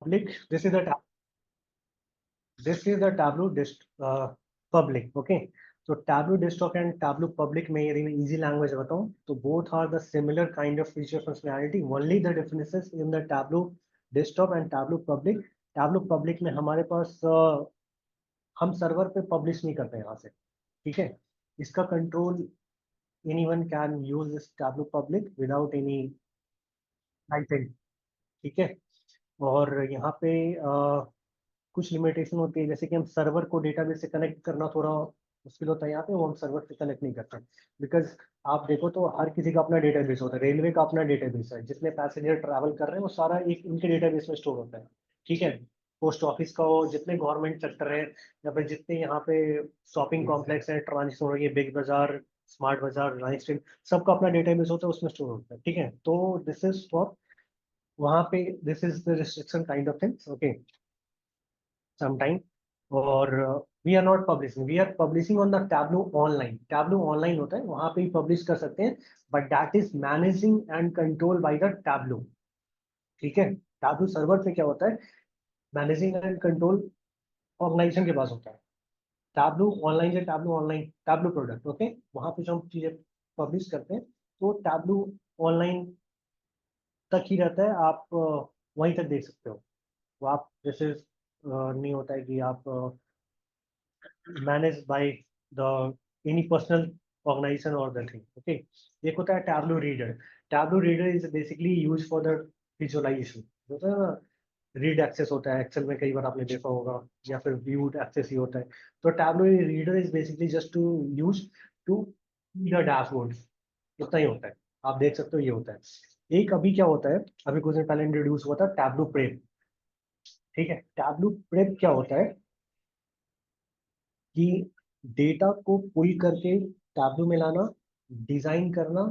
public. This is the Tableau public. Okay, so Tableau desktop and Tableau public में यदि मैं easy language बताऊं तो both are the similar kind of feature functionality. Only the differences in the Tableau desktop and Tableau public. Tableau public में हमारे पास हम server पे publish नहीं करते यहाँ से, ठीक है. इसका control anyone can use this Tableau public without any license, ठीक है. और यहाँ पे कुछ लिमिटेशन होती है, जैसे कि हम सर्वर को डेटाबेस से कनेक्ट करना थोड़ा मुश्किल होता है यहाँ पे, वो हम सर्वर से कनेक्ट नहीं करते बिकॉज आप देखो तो हर किसी का अपना डेटाबेस होता है. रेलवे का अपना डेटाबेस है, जितने पैसेंजर ट्रैवल कर रहे हैं वो सारा एक इनके डेटाबेस में स्टोर होता है, ठीक है. पोस्ट ऑफिस का हो, जितने गवर्नमेंट सेक्टर है या फिर जितने यहाँ पे शॉपिंग कॉम्प्लेक्स है, ट्रांजिशन हो रही है, बिग बाजार, स्मार्ट बाजार, राइस स्ट्रीम, सबका अपना डेटाबेस होता है, उसमें स्टोर होता है, ठीक है. तो दिस इज फॉर वहाँ पे this is the restriction kind of things. Okay, sometime. और we are not publishing, we are publishing on the Tableau online. Tableau online होता है, वहां पे ही पब्लिश कर सकते हैं, but that is managing and control by the Tableau, ठीक है. टैब्लू सर्वर पे क्या होता है, मैनेजिंग एंड कंट्रोल ऑर्गेनाइजेशन के पास होता है. टैब्लू ऑनलाइन से tableau online, tableau product, okay, वहां पे जो हम चीजें पब्लिश करते हैं तो टैब्लू ऑनलाइन तक ही रहता है, आप वहीं तक देख सकते हो. तो आप जैसे नहीं होता है कि आप managed by the any personal organization or the thing. Okay, एक होता है Tableau Reader. Tableau Reader is basically used for the visualization. होता है ना, रीड एक्सेस होता है एक्सेल में, कई बार आपने देखा होगा, या फिर व्यूड एक्सेस ही होता है. तो Tableau Reader is basically just to use to the dashboard. इतना ही होता है, आप देख सकते हो, ये होता है. एक अभी क्या होता है, अभी कुछ दिन पहले इंट्रोड्यूस हुआ था Tableau Prep, ठीक है. Tableau Prep क्या होता है कि डेटा को पुल करके टैब्लू में लाना, डिजाइन करना,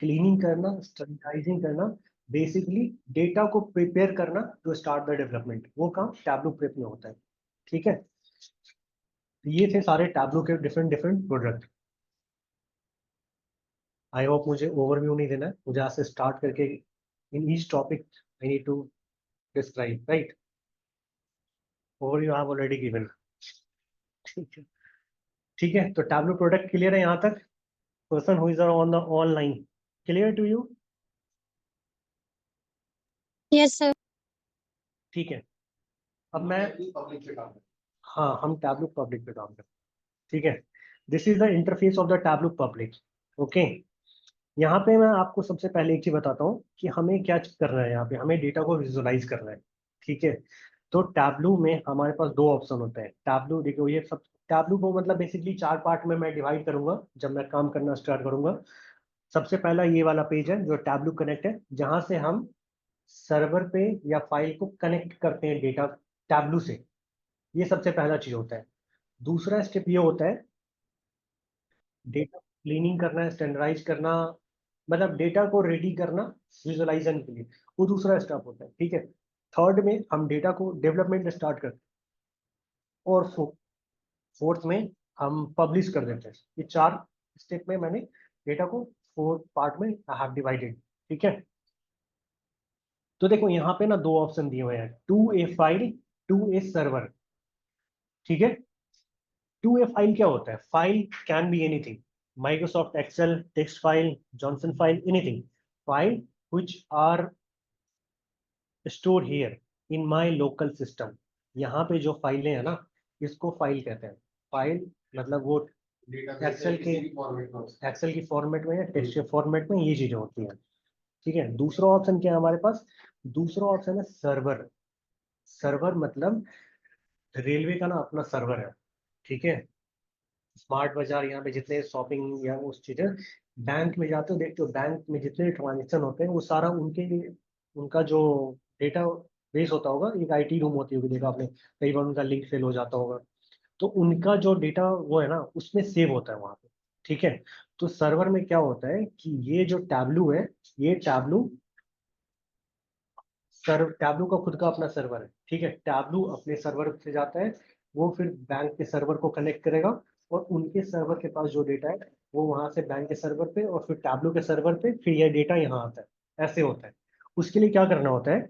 क्लीनिंग करना, स्टैंडर्डाइजिंग करना, बेसिकली डेटा को प्रिपेयर करना टू स्टार्ट द डेवलपमेंट, वो काम टैब्लू प्रेप में होता है, ठीक है. तो ये थे सारे टैब्लू के different different product. I hope मुझे ओवरव्यू नहीं देना है, मुझे आज से स्टार्ट करके in each topic I need to describe, right. Overview I have already given, ठीक है. ठीक है, तो टैब्लू प्रोडक्ट क्लियर है यहाँ तक. Person who is on the online, clear to you? Yes sir. ठीक है. अब मैं पब्लिक पे काम, हाँ, हम टैब्लू पब्लिक पे काम करते हैं, ठीक है. This is the interface of the tableau public. Okay, यहाँ पे मैं आपको सबसे पहले एक चीज बताता हूँ कि हमें क्या करना है. यहाँ पे हमें डेटा को विजुअलाइज करना है, ठीक है. तो टैब्लू में हमारे पास दो ऑप्शन होते हैं. टैब्लू देखो, ये सब टैब्लू को मतलब बेसिकली चार पार्ट में मैं डिवाइड करूंगा जब मैं काम करना स्टार्ट करूंगा. सबसे पहला ये वाला पेज है जो टैब्लू कनेक्ट है, जहां से हम सर्वर पे या फाइल को कनेक्ट करते हैं डेटा टैब्लू से. ये सबसे पहला चीज होता है. दूसरा स्टेप ये होता है डेटा क्लीनिंग करना, स्टैंडर्डाइज करना, मतलब डेटा को रेडी करना विजुअलाइजेशन के लिए, वो दूसरा स्टेप होता है, ठीक है. थर्ड में हम डेटा को डेवलपमेंट स्टार्ट करते हैं, और फोर्थ में हम पब्लिश कर देते हैं. ये चार स्टेप में मैंने डेटा को फोर पार्ट में आई हैव डिवाइडेड, ठीक है. तो देखो यहाँ पे ना दो ऑप्शन दिए हुए हैं, to a file, to a server, ठीक है. टू ए फाइल क्या होता है? File can be anything, Microsoft Excel, text file, JSON file, anything. File which are stored here in my local system. यहाँ पे जो फाइलें हैं ना, इसको फाइल कहते हैं. फाइल मतलब वो एक्सेल की फॉर्मेट में या टेक्स्ट के फॉर्मेट में ये चीजें होती हैं, ठीक है. दूसरा ऑप्शन क्या है हमारे पास? दूसरा ऑप्शन है सर्वर. सर्वर मतलब रेलवे का ना अपना सर्वर है, ठीक है. स्मार्ट बाजार, यहाँ पे जितने शॉपिंग या उस चीजें, बैंक में जाते हो देखते हो, बैंक में जितने ट्रांजेक्शन होते हैं वो सारा उनके, उनका जो डेटा बेस होता होगा, एक आईटी रूम होती होगी, देखा आपने, कई बार उनका लिंक फेल हो जाता होगा, तो उनका जो डेटा वो है ना उसमें सेव होता है वहां पे, ठीक है. तो सर्वर में क्या होता है कि ये जो टैब्लू है, ये टैब्लू टैब्लू का खुद का अपना सर्वर है, ठीक है. टैब्लू अपने सर्वर से जाता है, वो फिर बैंक के सर्वर को कनेक्ट करेगा, और उनके सर्वर के पास जो डेटा है वो वहां से बैंक के सर्वर पे, और फिर टैब्लू के सर्वर पे, फिर ये डेटा यहाँ आता है. ऐसे होता है. उसके लिए क्या करना होता है,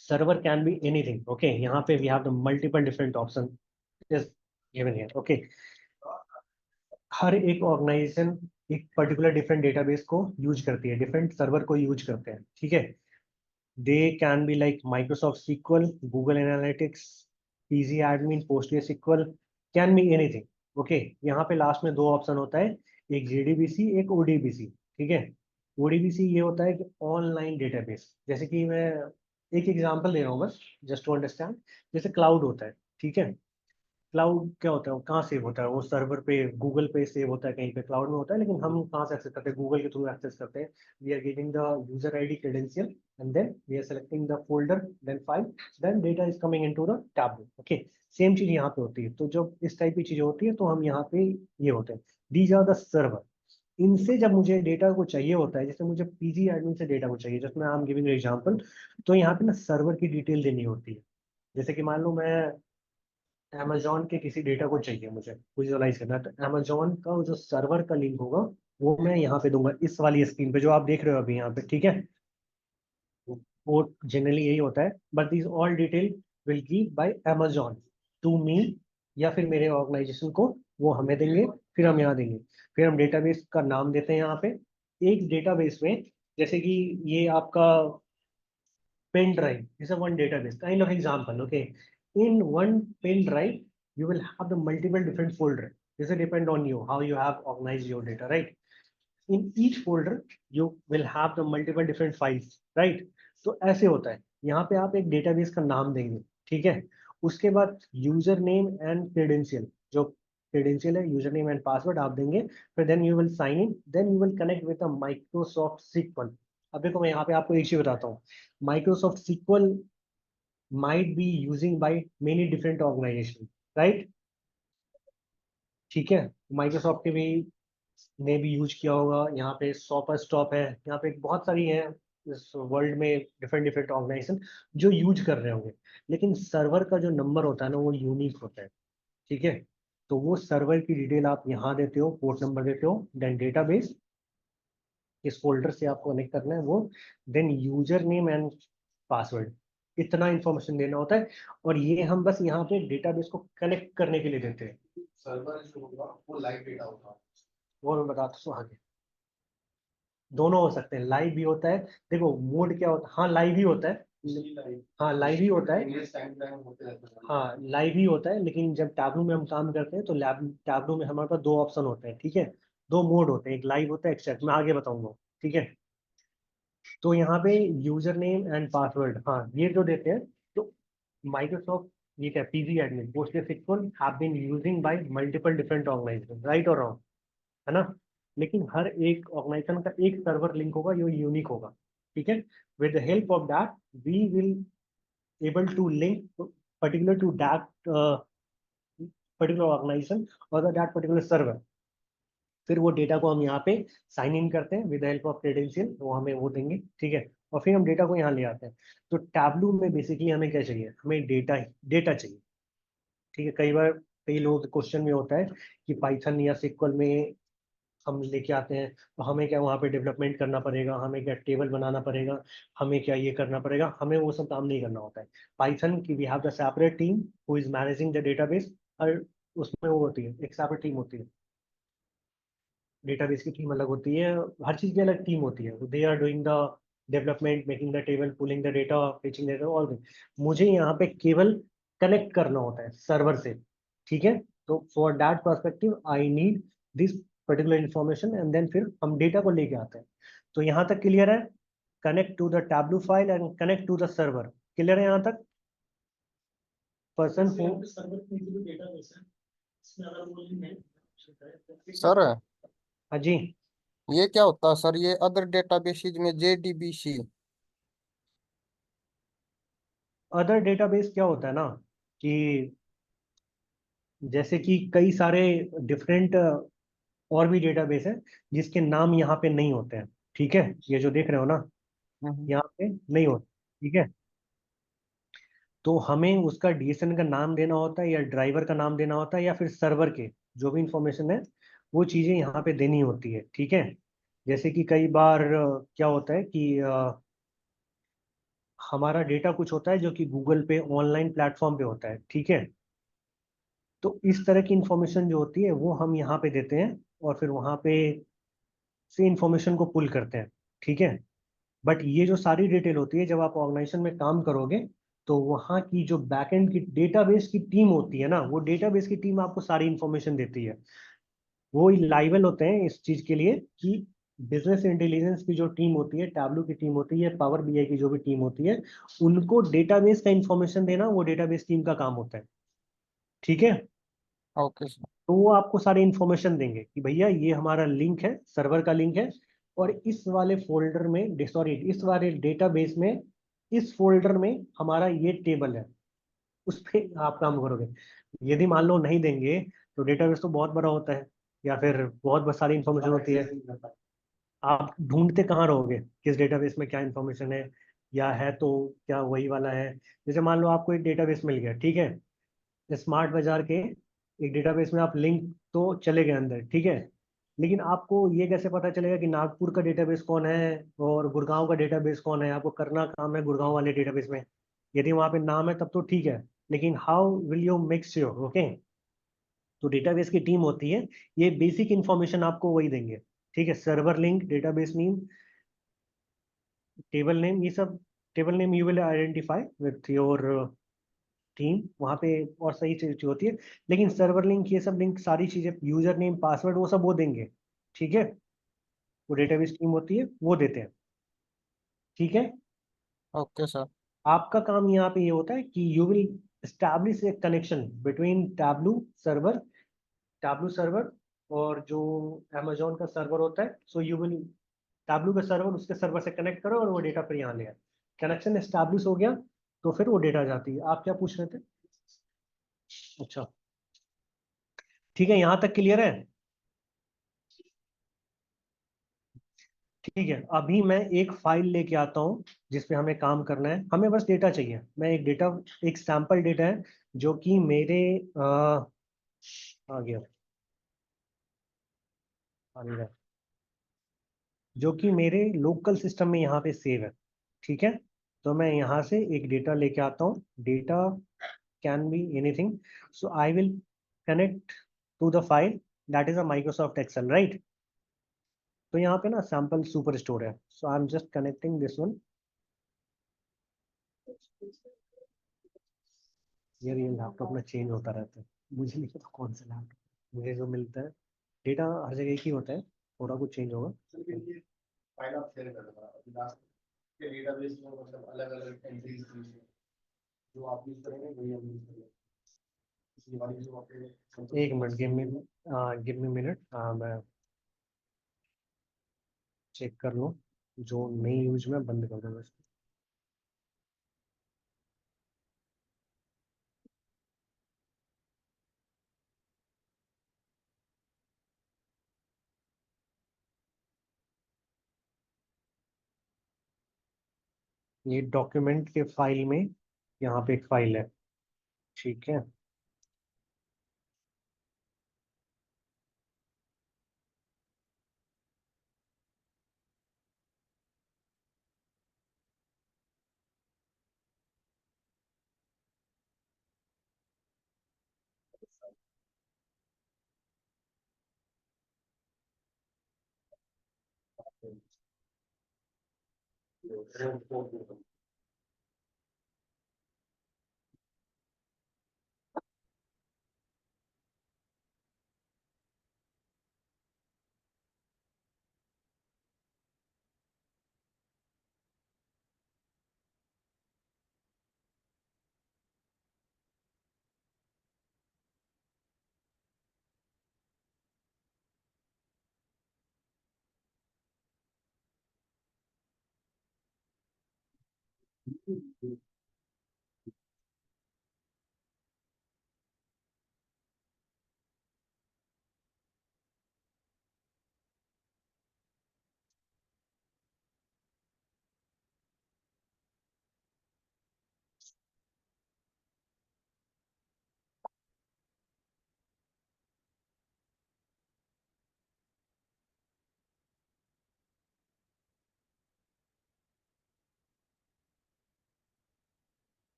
server can be anything, okay. यहाँ पे we have the multiple different option is given here, okay. हर एक ऑर्गेनाइजेशन एक पर्टिकुलर डिफरेंट डेटाबेस को यूज करती है, डिफरेंट सर्वर को यूज करते हैं, ठीक है। They can be like Microsoft SQL, Google Analytics, PG admin, Postgre SQL, can be anything, okay. यहाँ पे लास्ट में दो ऑप्शन होता है, एक जेडीबीसी, एक ओडीबीसी, ठीक है। ओडीबीसी ये होता है कि ऑनलाइन डेटाबेस, जैसे कि मैं एक एग्जांपल दे रहा हूँ बस, जस्ट टू अंडरस्टैंड। जैसे क्लाउड होता है, ठीक है। क्लाउड क्या होता है, वो कहाँ सेव होता है, वो सर्वर पे, गूगल पे सेव होता है, कहीं पे क्लाउड में होता है, लेकिन हम कहाँ से एक्सेस करते हैं, गूगल के थ्रू एक्सेस करते हैं। We are giving the user ID credential and then we are selecting the folder, then file, then data is coming into the tablet, okay. Same चीज यहाँ पे होती है। तो जब इस टाइप की चीजें होती है तो हम यहाँ पे ये होते हैं, दीज आर द सर्वर। इनसे जब मुझे डेटा को चाहिए होता है, जैसे मुझे पीजी एडमिन से डेटा को चाहिए, जिसमें आई एम गिविंग एग्जांपल, तो यहाँ पे ना सर्वर की डिटेल देनी होती है। जैसे कि मान लो मैं अमेजोन के किसी डेटा को चाहिए, मुझे विजुअलाइज करना है, तो अमेजोन का जो सर्वर का लिंक होगा वो मैं यहाँ पे दूंगा, इस वाली स्क्रीन पे जो आप देख रहे हो अभी यहाँ पे, ठीक है। वो जनरली यही होता है, but this all detail will give by Amazon to me, या फिर मेरे ऑर्गेनाइजेशन को, वो हमें देंगे, फिर हम यहाँ देंगे। फिर हम डेटाबेस का नाम देते हैं यहाँ पे। एक डेटाबेस में, जैसे कि ये आपका pen drive is a one database kind of example, okay. In one pen drive you will have the multiple different folder. This will depend on you how you have organized your data, right? In each folder you will have the multiple different files, right? तो ऐसे होता है, यहाँ पे आप एक database का नाम देंगे, ठीक है। उसके बाद यूजर नेम एंड क्रेडेंशियल, जो क्रेडेंशियल है, यूजर नेम एंड पासवर्ड आप देंगे। फिर then you will sign in, then you will connect with Microsoft SQL. अब देखो मैं यहाँ पे आपको एक चीज बताता हूँ, Microsoft SQL might be using by many different organization, right? ठीक है, माइक्रोसॉफ्ट के भी ने भी यूज किया होगा, यहाँ पे सॉपर स्टॉप है, यहाँ पे बहुत सारी है इस वर्ल्ड में, डिफरेंट डिफरेंट ऑर्गेनाइजेशन जो यूज कर रहे होंगे। लेकिन सर्वर का जो नंबर होता है ना, वो यूनिक होता है, ठीक है। तो वो सर्वर की डिटेल आप यहाँ देते हो, पोर्ट नंबर देते हो, देन डेटाबेस, इस फोल्डर से आपको कनेक्ट करना है वो, then user name and password, इतना इंफॉर्मेशन देना होता है। और ये हम बस यहाँ पे डेटाबेस को कनेक्ट करने के लिए देते हैं। सर्वर जो होगा वो लाइव डेटा होगा, वो मैं बताता हूँ आगे। दोनों हो सकते हैं, लाइव भी होता है। देखो मोड क्या होता है, हाँ लाइव ही होता है, हाँ लाइव ही होता है, हाँ लाइव ही होता है। लेकिन जब टैबलू में हम काम करते हैं तो लैब टैबलू में हमारे पास दो ऑप्शन होते हैं, ठीक है। दो मोड होते हैं, एक लाइव होता है, एक चैट, मैं आगे बताऊंगा, ठीक है। तो यहाँ पे यूजर नेम एंड पासवर्ड, हाँ ये जो देते हैं, तो माइक्रोसॉफ्ट, ये क्या, PG admin, Postgre SQL have been using by multiple different organisation, right और रॉन्ग, है ना। लेकिन हर एक ऑर्गेनाइजेशन का एक सर्वर लिंक होगा, जो यूनिक होगा, ठीक है। With the help of that we will able to link particular to that particular organization or that particular server। फिर वो डेटा को हम यहाँ पे साइन इन करते हैं विद हेल्प ऑफ क्रेडेंशियल, वो हमें वो देंगे, ठीक है। और फिर हम डेटा को यहाँ ले आते हैं। तो टैबलू में बेसिकली हमें क्या चाहिए, हमें डेटा, डेटा चाहिए, ठीक है। कई बार कई लोग क्वेश्चन में होता है कि पाइथन या सिक्वल में हम लेके आते हैं, तो हमें क्या वहाँ पे डेवलपमेंट करना पड़ेगा, हमें क्या टेबल बनाना पड़ेगा, हमें क्या ये करना पड़ेगा, हमें वो सब काम नहीं करना होता है। पाइथन की we have the separate team who is managing the database, और उसमें वो होती है, एक सेपरेट टीम होती है। डेटाबेस की टीम अलग होती है, हर चीज की अलग टीम होती है। They are doing the development, making the table, pulling the data, fetching data, all. मुझे यहाँ पे केवल कनेक्ट करना होता है सर्वर से, ठीक है। तो for that perspective I need this particular information, and then फिर हम डेटा को लेके आते हैं। तो यहाँ तक क्लियर है, connect to the Tableau file and connect to the server, clear है यहाँ तक। पर्सन हु, सर हाँ जी। ये क्या होता है सर, ये अदर डेटाबेसेस में जेडीबीसी? अदर डेटाबेस क्या होता है ना, कि जैसे कि कई सारे डिफरेंट और भी डेटाबेस है जिसके नाम यहाँ पे नहीं होते हैं, ठीक है। ये जो देख रहे हो ना, यहाँ पे नहीं होते, ठीक है। तो हमें उसका डीएसएन का नाम देना होता है, या ड्राइवर का नाम देना होता है, या फिर सर्वर के जो भी इंफॉर्मेशन है वो चीज़ें यहाँ पे देनी होती है, ठीक है। जैसे कि कई बार क्या होता है कि हमारा डेटा कुछ होता है जो कि गूगल पे ऑनलाइन प्लेटफॉर्म पे होता है, ठीक है। तो इस तरह की इंफॉर्मेशन जो होती है वो हम यहाँ पे देते हैं, और फिर वहाँ पे से इंफॉर्मेशन को पुल करते हैं, ठीक है। बट ये जो सारी डिटेल होती है, जब आप ऑर्गेनाइजेशन में काम करोगे, तो वहाँ की जो बैकएंड की डेटाबेस की टीम होती है ना, वो डेटाबेस की टीम आपको सारी इंफॉर्मेशन देती है। वो लाइबल होते हैं इस चीज के लिए कि बिजनेस इंटेलिजेंस की जो टीम होती है, टैबलू की टीम होती है, पावर बीआई की जो भी टीम होती है, उनको डेटाबेस का इंफॉर्मेशन देना वो डेटाबेस टीम का काम होता है, ठीक है। Okay sir. तो वो आपको सारी इंफॉर्मेशन देंगे कि भैया ये हमारा लिंक है, सर्वर का लिंक है, और इस वाले फोल्डर में, सॉरी, इस वाले डेटाबेस में, इस फोल्डर में हमारा ये टेबल है, उस पे आप काम करोगे। यदि मान लो नहीं देंगे, तो डेटाबेस तो बहुत बड़ा होता है, या फिर बहुत सारी इंफॉर्मेशन होती है, आप ढूंढते कहाँ रहोगे किस डेटाबेस में क्या इंफॉर्मेशन है, या है तो क्या वही वाला है। जैसे मान लो आपको एक डेटाबेस मिल गया, ठीक है, स्मार्ट बाजार के एक डेटाबेस में आप लिंक तो चले गए अंदर, ठीक है। लेकिन आपको ये कैसे पता चलेगा कि नागपुर का डेटाबेस कौन है और गुड़गांव का डेटाबेस कौन है? आपको करना काम है गुड़गांव वाले डेटाबेस में, यदि वहां पे नाम है तब तो ठीक है। लेकिन how will you make sure? Okay, तो डेटाबेस की टीम होती है, ये बेसिक इंफॉर्मेशन आपको वही देंगे, ठीक है। Server link, database name, table name, ये सब table name you will identify with your team वहाँ पे, और सही चीज होती है। लेकिन सर्वर लिंक, ये सब लिंक, सारी चीजें, यूजर नेम, पासवर्ड, वो सब वो देंगे, ठीक है। वो डेटाबेस टीम होती है, वो देते हैं, ठीक है। Okay sir. आपका काम यहाँ पे ये होता है कि you will establish A connection between tableau server और जो अमेजोन का सर्वर होता है। सो यू विल टैबलू का सर्वर उसके सर्वर से कनेक्ट करो और वो डेटा फिर यहाँ ले आए। कनेक्शन एस्टैब्लिश हो गया तो फिर वो डेटा जाती है। आप क्या पूछ रहे थे? अच्छा, ठीक है, यहाँ तक क्लियर है। ठीक है, अभी मैं एक फाइल लेके आता हूँ जिसपे हमें काम करना है। हमें बस डेटा चाहिए, मैं एक डेटा, एक सैंपल डेटा है जो कि मेरे आ गया, आ गया, जो कि मेरे लोकल सिस्टम में यहाँ पे सेव है, ठीक है। तो मैं यहाँ से एक डेटा लेके आता हूँ। Data can be anything, so I will connect to the file, that is a Microsoft Excel, right. तो यहाँ पे ना सैंपल सुपर स्टोर है, so I am just connecting this one. यार ये लैपटॉप में चेंज होता रहता है, मुझे नहीं पता कौन सा लैपटॉप मुझे जो मिलता है। डेटा हर जगह एक ही होता है, थोड़ा कुछ चेंज होगा। फाइल आप शेयर कर दो अभी लास्ट के डेटाबेस में मतलब अलग अलग एंट्रीज जो आप यूज करेंगे वही हम यूज करेंगे इसकी वाली जो आपके एक मिनट, गिव मी मिनट, मैं चेक कर लूँ, जो नहीं यूज में बंद कर दूंगा इसको। ये डॉक्यूमेंट के फाइल में यहाँ पे एक फाइल है, ठीक है।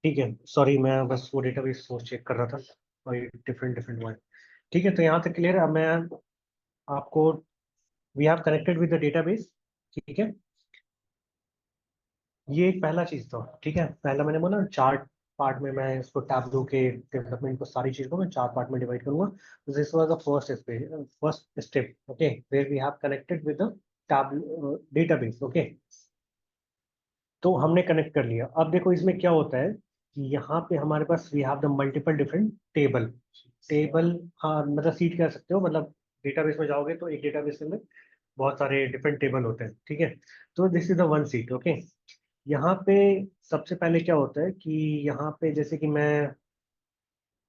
ठीक है, सॉरी मैं बस वो डेटाबेस सोर्स चेक कर रहा था और ये डिफरेंट डिफरेंट हुआ है। ठीक है, तो यहाँ तक क्लियर है। अब मैं आपको, we have connected with the database. ठीक है, ये एक पहला चीज था। ठीक है, पहला मैंने बोला चार पार्ट में, मैं इसको टैब्लू के डेवलपमेंट को सारी चीज को मैं चार पार्ट में डिवाइड करूंगा। This was the first step, okay, where we have connected with the Tableau database. Okay, तो हमने कनेक्ट कर लिया। अब देखो इसमें क्या होता है कि यहाँ पे हमारे पास we have the multiple different table. Table, हाँ मतलब सीट कह सकते हो, मतलब डेटाबेस में जाओगे तो एक डेटाबेस में बहुत सारे डिफरेंट टेबल होते हैं। ठीक है, तो this is the one seat. Okay, यहाँ पे सबसे पहले क्या होता है कि यहाँ पे जैसे कि मैं,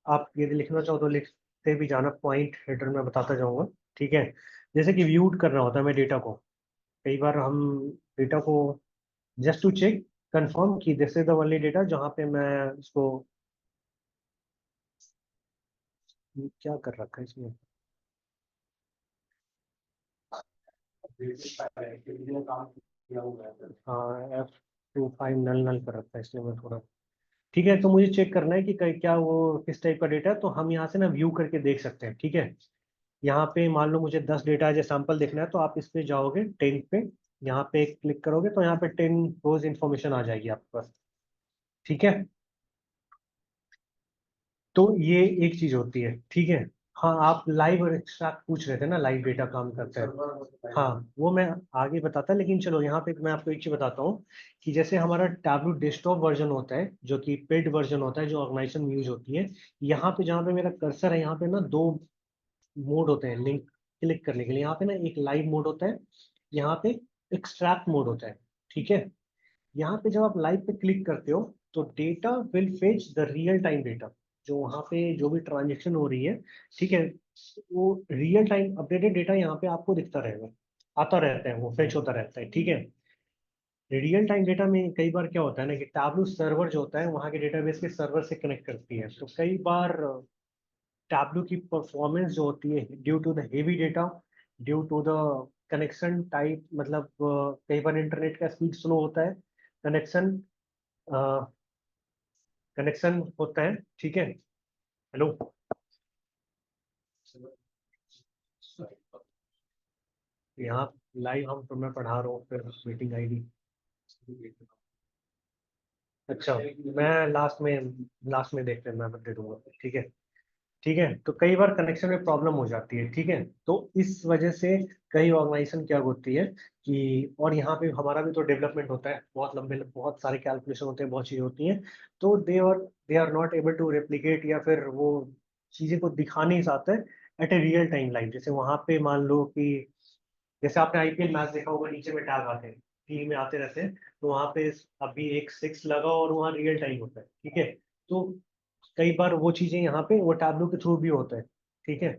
आप यदि लिखना चाहो तो लिखते भी जाना, पॉइंट हेडर में बताता जाऊंगा। ठीक है, जैसे कि व्यूड करना होता है मैं डेटा को, कई बार हम डेटा को जस्ट टू चेक कंफर्म कि this is the only data जहाँ पे मैं इसको, क्या कर रखा है इसमें, काम किया हुआ है। हाँ F25 नल नल कर रखा है इसलिए मैं थोड़ा। ठीक है, तो मुझे चेक करना है कि क्या वो किस टाइप का डेटा है, तो हम यहाँ से ना व्यू करके देख सकते हैं। ठीक है, यहाँ पे मान लो मुझे 10 डेटा एज सैंपल देखना है, तो आप इस पे जाओगे 10 पे, यहाँ पे क्लिक करोगे तो यहाँ पे 10 रोज इन्फॉर्मेशन आ जाएगी आपके पास। ठीक है, तो ये एक चीज होती है। ठीक है, हाँ आप लाइव और एक्सट्रैक्ट पूछ रहे थे ना, लाइव डेटा काम करता है। हाँ वो मैं आगे बताता, लेकिन चलो यहाँ पे मैं आपको एक चीज बताता हूँ कि जैसे हमारा टैबलू डेस्कटॉप वर्जन होता है जो कि पेड वर्जन होता है, जो ऑर्गेनाइजेशन में यूज होती है, यहाँ पे जहाँ पे मेरा कर्सर है, यहाँ पे ना दो मोड होते हैं लिंक क्लिक करने के लिए। यहाँ पे ना एक लाइव मोड होता है, यहाँ पे एक्सट्रैक्ट मोड होता है। ठीक है, यहाँ पे जब आप लाइव पे क्लिक करते हो तो data will fetch the real time data, जो वहाँ पे जो भी ट्रांजेक्शन हो रही है। ठीक है, वो रियल टाइम अपडेटेड डेटा यहाँ पे आपको दिखता रहेगा, आता रहता है, वो फेच होता रहता है। ठीक है, रियल टाइम डेटा में कई बार क्या होता है ना कि टैबलू सर्वर जो होता है वहाँ के डेटाबेस के सर्वर से कनेक्ट करती है, तो कई बार टैबलू की परफॉर्मेंस जो होती है due to the heavy data, due to the connection type, मतलब कई बार इंटरनेट का स्पीड स्लो होता है, कनेक्शन कनेक्शन होता है। ठीक है, हेलो, यहाँ लाइव हम, तो मैं पढ़ा रहा हूँ फिर मीटिंग आईडी। अच्छा, मैं लास्ट में देखते हैं, मैं दे दूंगा। ठीक है, ठीक है, तो कई बार कनेक्शन में प्रॉब्लम हो जाती है। ठीक है, तो इस वजह से कई ऑर्गेनाइजेशन क्या होती है कि, और यहाँ पे हमारा भी तो डेवलपमेंट होता है, बहुत लंबे बहुत सारे कैलकुलेशन होते हैं, बहुत चीज़ें होती हैं, तो they are not able to replicate, या फिर वो चीज़ें को दिखा नहीं चाहते at a real time live. जैसे वहाँ पे मान लो कि जैसे आपने आईपीएल मैच देखा होगा, नीचे में टैग आते हैं, टीवी में आते रहते हैं, तो वहाँ पे अभी एक सिक्स लगा और वहाँ रियल टाइम होता है। ठीक है, तो कई बार वो चीजें यहाँ पे वो टैबलू के थ्रू भी होता है। ठीक है,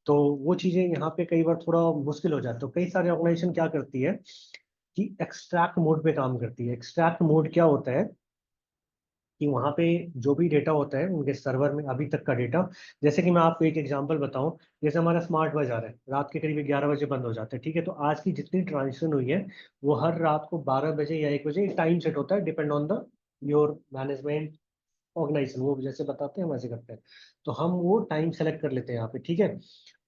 तो वो चीजें यहाँ पे कई बार थोड़ा मुश्किल हो जाता है, तो कई सारे ऑर्गेनाइजेशन क्या करती है कि एक्सट्रैक्ट मोड पे काम करती है। एक्सट्रैक्ट मोड क्या होता है कि वहाँ पे जो भी डेटा होता है उनके सर्वर में अभी तक का डेटा, जैसे कि मैं आपको एक एग्जांपल बताऊं, जैसे हमारा स्मार्ट बाजार है, रात के करीब 11 बजे बंद हो जाता है। ठीक है, तो आज की जितनी ट्रांजेक्शन हुई है वो हर रात को 12 बजे या 1 बजे टाइम सेट होता है, depend on the your management organisation, वो जैसे बताते हैं वैसे करते हैं, तो हम वो टाइम सेलेक्ट कर लेते हैं यहाँ पे। ठीक है,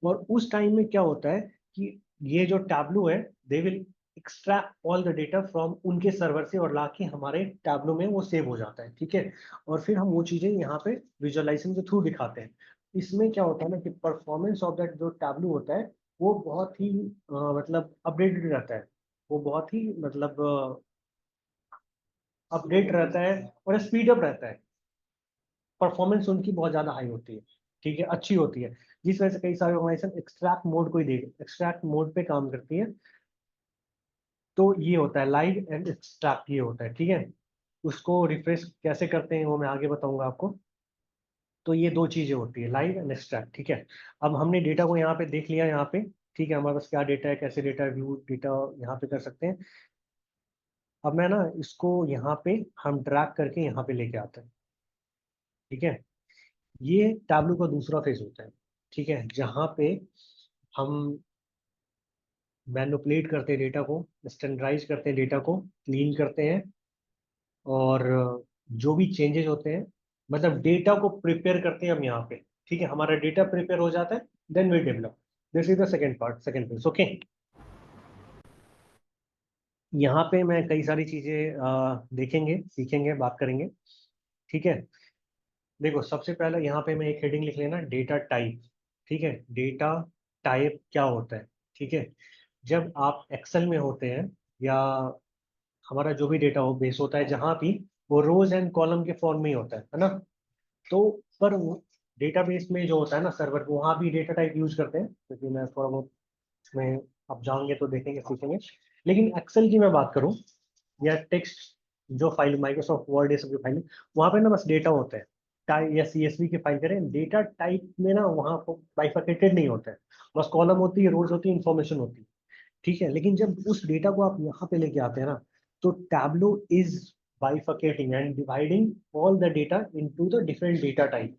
और उस टाइम में क्या होता है कि ये जो टैबलू है, they will extract all the data from उनके सर्वर से और लाके हमारे टैबलू में वो सेव हो जाता है। ठीक है, और फिर हम वो चीजें यहाँ पे विजुअलाइजेशन के थ्रू दिखाते हैं। इसमें क्या होता है ना कि परफॉर्मेंस ऑफ दैट जो टैबलू होता है वो बहुत ही मतलब अपडेटेड रहता है, वो बहुत ही मतलब अपडेट रहता है और स्पीड अप रहता है, परफॉर्मेंस उनकी बहुत ज्यादा हाई होती है, ठीक है, अच्छी होती है, जिस वजह से कई सारी ऑर्गेनाइजेशन एक्सट्रैक्ट मोड को ही एक्सट्रैक्ट मोड पे काम करती है। तो ये होता है लाइव एंड एक्सट्रैक्ट, ये होता है, ठीक है। उसको रिफ्रेश कैसे करते हैं वो मैं आगे बताऊंगा आपको। तो ये दो चीजें होती है, लाइव एंड एक्सट्रैक्ट, ठीक है। अब हमने डेटा को यहाँ पे देख लिया, यहाँ पे ठीक है, हमारे पास क्या डेटा है, कैसे डेटा व्यू डेटा यहाँ पे कर सकते हैं। अब मैं ना इसको यहाँ पे हम ड्रैग करके यहाँ पे लेके आते हैं, ठीक है। ये टैब्लू का दूसरा फेज होता है, ठीक है, जहाँ पे हम मैनिपुलेट करते हैं डेटा को, स्टैंडर्डाइज करते हैं डेटा को, क्लीन करते हैं, और जो भी चेंजेस होते हैं, मतलब डेटा को प्रिपेयर करते हैं हम यहाँ पे, ठीक है। हमारा डेटा प्रिपेयर हो जाता है, then we develop. This is the second part, second phase, okay. यहाँ पे मैं कई सारी चीजें देखेंगे, सीखेंगे, बात करेंगे, ठीक है। देखो सबसे पहले यहाँ पे मैं एक हेडिंग लिख लेना, डेटा टाइप, ठीक है। डेटा टाइप क्या होता है, ठीक है। जब आप एक्सेल में होते हैं या हमारा जो भी डेटा हो बेस होता है जहाँ भी, वो रोज एंड कॉलम के फॉर्म में ही होता है ना। तो पर वो डेटाबेस में जो होता है ना सर्वर, वहाँ भी डेटा टाइप यूज करते हैं, क्योंकि मैं थोड़ा बहुत में आप जाओगे तो देखेंगे, सीखेंगे। लेकिन एक्सेल की मैं बात करूँ या टेक्स्ट जो फाइल माइक्रोसॉफ्ट वर्ड ये सब जो फाइल, वहाँ पे ना बस डेटा होता है। टाइप या सीएसवी की फाइल करें, डेटा टाइप में ना वहाँ बाइफर्केटेड नहीं होता है, बस कॉलम होती है, रोज होती है, इंफॉर्मेशन होती है, ठीक है। लेकिन जब उस डेटा को आप यहाँ पे लेके आते हैं ना, तो tableau is bifurcating and dividing all the data into the different data type,